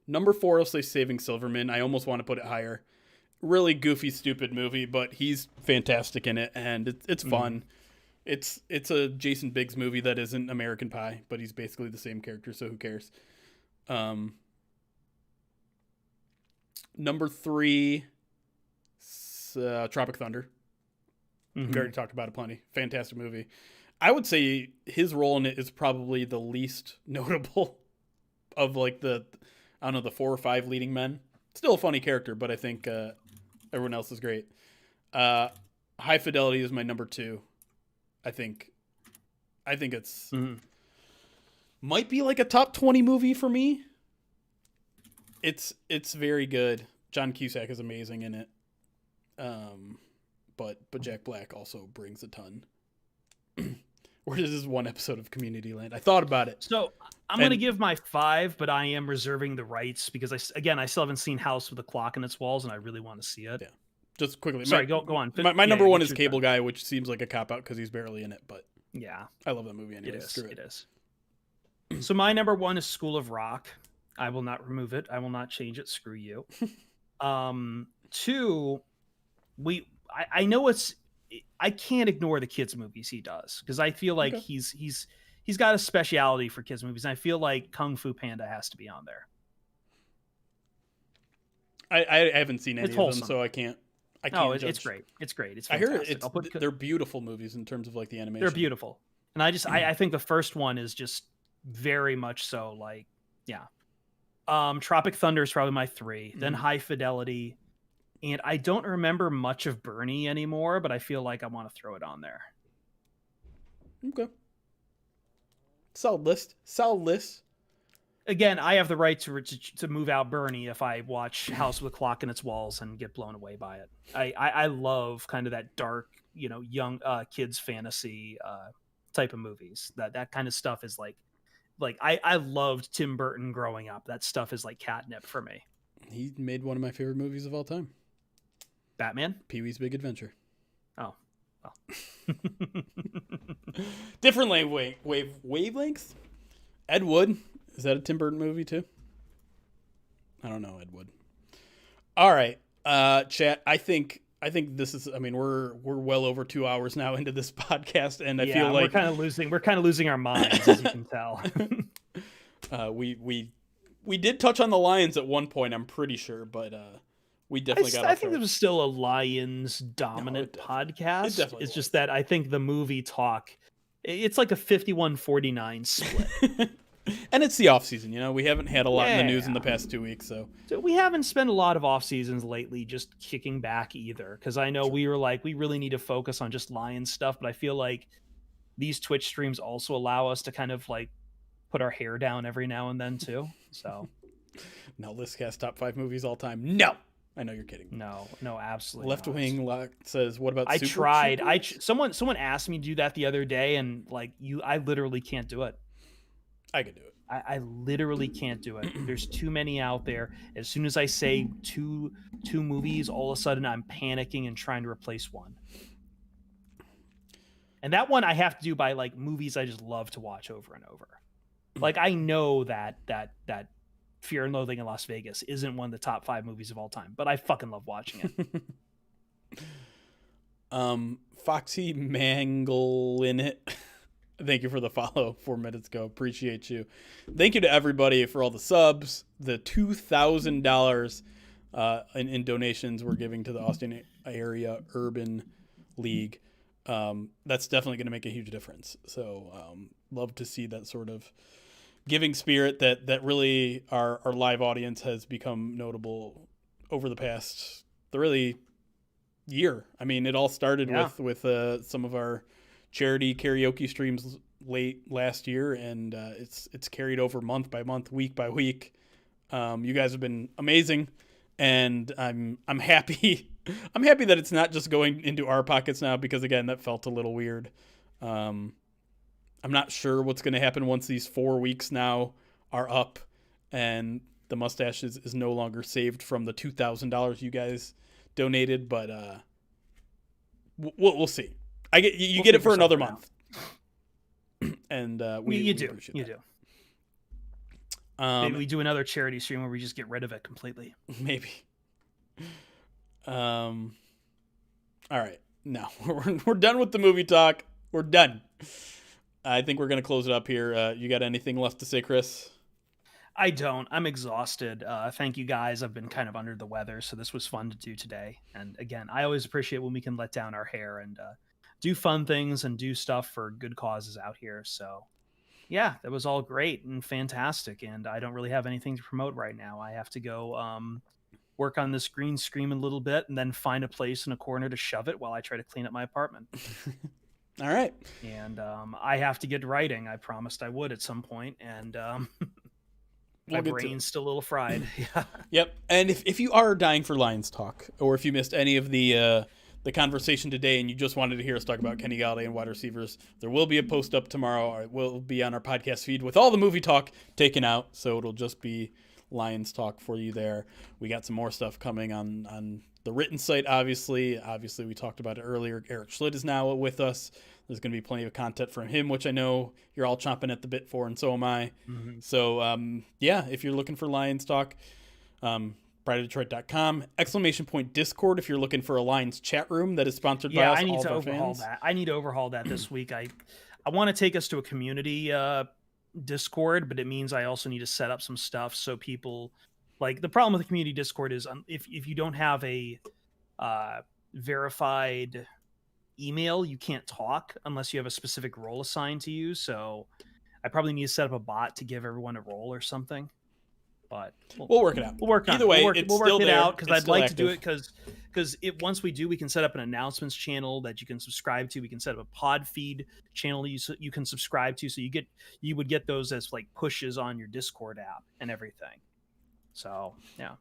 Number 4, I'll say Saving Silverman. I almost want to put it higher. Really goofy, stupid movie, but he's fantastic in it, and it's fun. It's a Jason Biggs movie that isn't American Pie, but he's basically the same character, so who cares? Number 3, Tropic Thunder. We already talked about it plenty. Fantastic movie. I would say his role in it is probably the least notable of like the 4 or 5 leading men. Still a funny character, but I think everyone else is great. High Fidelity is my number 2. I think it's might be like a top 20 movie for me. It's very good. John Cusack is amazing in it. But Jack Black also brings a ton. Or is this one episode of Community Land? I thought about it. So I'm going to give my 5, but I am reserving the rights because I still haven't seen House with a Clock in its walls, and I really want to see it. Yeah, just quickly. Sorry, go on. My number one is Cable Guy, which seems like a cop-out because he's barely in it, but yeah, I love that movie anyway. It is. So my number one is School of Rock. I will not remove it. I will not change it. Screw you. Two, I know I can't ignore the kids movies he does because I feel like he's got a speciality for kids movies. And I feel like Kung Fu Panda has to be on there. I haven't seen any of wholesome. them, so I can't. It's judge. great. It's great. It's I fantastic. hear they're beautiful movies in terms of like the animation. They're beautiful, and I think the first one is just very much so like Tropic Thunder is probably my 3, then High Fidelity, and I don't remember much of Bernie anymore, but I feel like I want to throw it on there. Okay. Solid list. Again, I have the right to move out Bernie if I watch House with a Clock in its Walls and get blown away by it. I love kind of that dark, young kids fantasy type of movies. That kind of stuff is like I loved Tim Burton growing up. That stuff is like catnip for me. He made one of my favorite movies of all time. Batman? Pee-wee's Big Adventure. Oh. Well. Different wavelengths? Ed Wood. Is that a Tim Burton movie too? I don't know, Ed Wood. All right. Chat, I think this is, we're well over 2 hours now into this podcast, and I feel like we're kind of losing our minds, as you can tell. We did touch on the Lions at one point, I'm pretty sure, but we definitely got off I think it was still a Lions dominant podcast. It's just that I think the movie talk, it's like a 51-49 split. And it's the off season, we haven't had a lot in the news in the past 2 weeks, so we haven't spent a lot of off seasons lately just kicking back either, because I know we were like, we really need to focus on just Lions stuff, but I feel like these Twitch streams also allow us to kind of like put our hair down every now and then too. So no, Listcast top 5 movies all time. No, I know you're kidding. No, absolutely. Left Wing Lock says, "What about?" I tried. Someone asked me to do that the other day, and like I literally can't do it. I could do it. I literally can't do it. There's too many out there. As soon as I say two movies, all of a sudden I'm panicking and trying to replace one. And that one I have to do by like movies I just love to watch over and over. Like I know that Fear and Loathing in Las Vegas isn't one of the top 5 movies of all time, but I fucking love watching it. Foxy Mangle in it. Thank you for the follow 4 minutes ago. Appreciate you. Thank you to everybody for all the subs, the $2,000 in donations we're giving to the Austin Area Urban League. That's definitely going to make a huge difference. So love to see that sort of giving spirit that really our live audience has become notable over the past year. It all started with some of our charity karaoke streams late last year, and it's carried over month by month, week by week. You guys have been amazing, and I'm happy. I'm happy that it's not just going into our pockets now, because again, that felt a little weird. I'm not sure what's going to happen once these 4 weeks now are up and the mustache is no longer saved from the $2,000 you guys donated, but we'll see. You get it for another month, and we do. Maybe we do another charity stream where we just get rid of it completely. Maybe. All right, no, we're done with the movie talk. We're done. I think we're gonna close it up here. You got anything left to say, Chris? I don't. I'm exhausted. Thank you guys. I've been kind of under the weather, so this was fun to do today. And again, I always appreciate when we can let down our hair and do fun things and do stuff for good causes out here. So yeah, that was all great and fantastic. And I don't really have anything to promote right now. I have to go work on this green screen a little bit and then find a place in a corner to shove it while I try to clean up my apartment. All right. And I have to get writing. I promised I would at some point. And my brain's still a little fried. Yeah. Yep. And if you are dying for Lions talk, or if you missed any of the conversation today and you just wanted to hear us talk about Kenny Golladay and wide receivers, there will be a post up tomorrow, or it will be on our podcast feed with all the movie talk taken out. So it'll just be Lions talk for you there. We got some more stuff coming on the written site, obviously. Obviously, we talked about it earlier. Eric Schlitt is now with us. There's going to be plenty of content from him, which I know you're all chomping at the bit for, and so am I. Mm-hmm. So, if you're looking for Lions talk, prideofdetroit.com, ! Discord if you're looking for a Lions chat room that is sponsored by us, I need all to of our overhaul fans. that. I need to overhaul that this week. I want to take us to a community Discord, but it means I also need to set up some stuff so people, like, the problem with the community Discord is if you don't have a verified email, you can't talk unless you have a specific role assigned to you. So I probably need to set up a bot to give everyone a role or something. But we'll work it out. We'll work on Either it. way, we'll it's work still it there. out because It's I'd still like to do it active. because once we do, we can set up an announcements channel that you can subscribe to. We can set up a pod feed channel you can subscribe to, so you would get those as like pushes on your Discord app and everything. So yeah,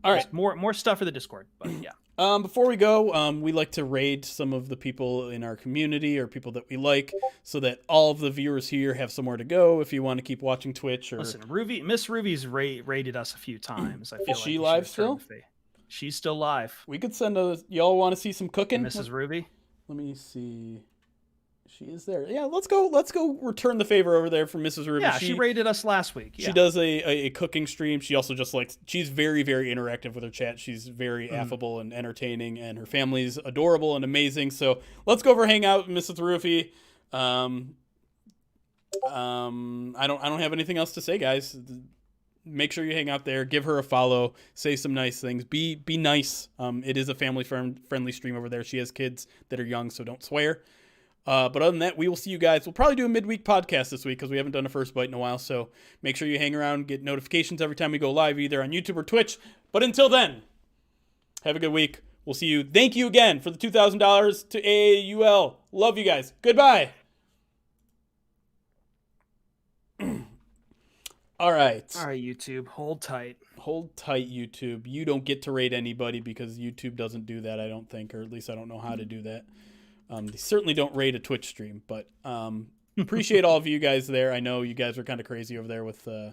All right. just more stuff for the Discord, but yeah. Before we go, we like to raid some of the people in our community or people that we like, so that all of the viewers here have somewhere to go if you want to keep watching Twitch. Or Listen, Miss Ruby's rated us a few times. I feel Is like she we should live return still? the favor. She's still live. we could send y'all want to see some cooking? Mrs. Ruby. Let me see. She is there. Yeah, let's go return the favor over there from Mrs. Ruby. Yeah, she rated us last week. She does a cooking stream. She also just she's very, very interactive with her chat. She's very affable and entertaining, and her family's adorable and amazing. So let's go over hang out with Mrs. Ruby. I don't have anything else to say, guys. Make sure you hang out there. Give her a follow. Say some nice things. Be nice. It is a family friendly stream over there. She has kids that are young, so don't swear. But other than that, we will see you guys. We'll probably do a midweek podcast this week because we haven't done a First Bite in a while. So make sure you hang around, get notifications every time we go live, either on YouTube or Twitch. But until then, have a good week. We'll see you. Thank you again for the $2,000 to AAUL. Love you guys. Goodbye. All right. All right, YouTube. Hold tight. Hold tight, YouTube. You don't get to rate anybody because YouTube doesn't do that, I don't think, or at least I don't know how to do that. They certainly don't rate a Twitch stream, but appreciate all of you guys there. I know you guys are kind of crazy over there with, I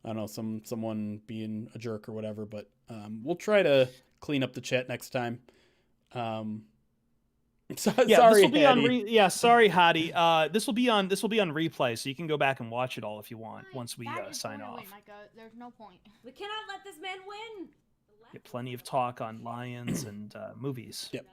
don't know, someone being a jerk or whatever, but we'll try to clean up the chat next time. Sorry, this will be Hattie. on. Sorry, Hadi. This will be on replay, so you can go back and watch it all if you want. Once we sign off, there's no point. We cannot let this man win. get plenty of talk on Lions and movies. Yep.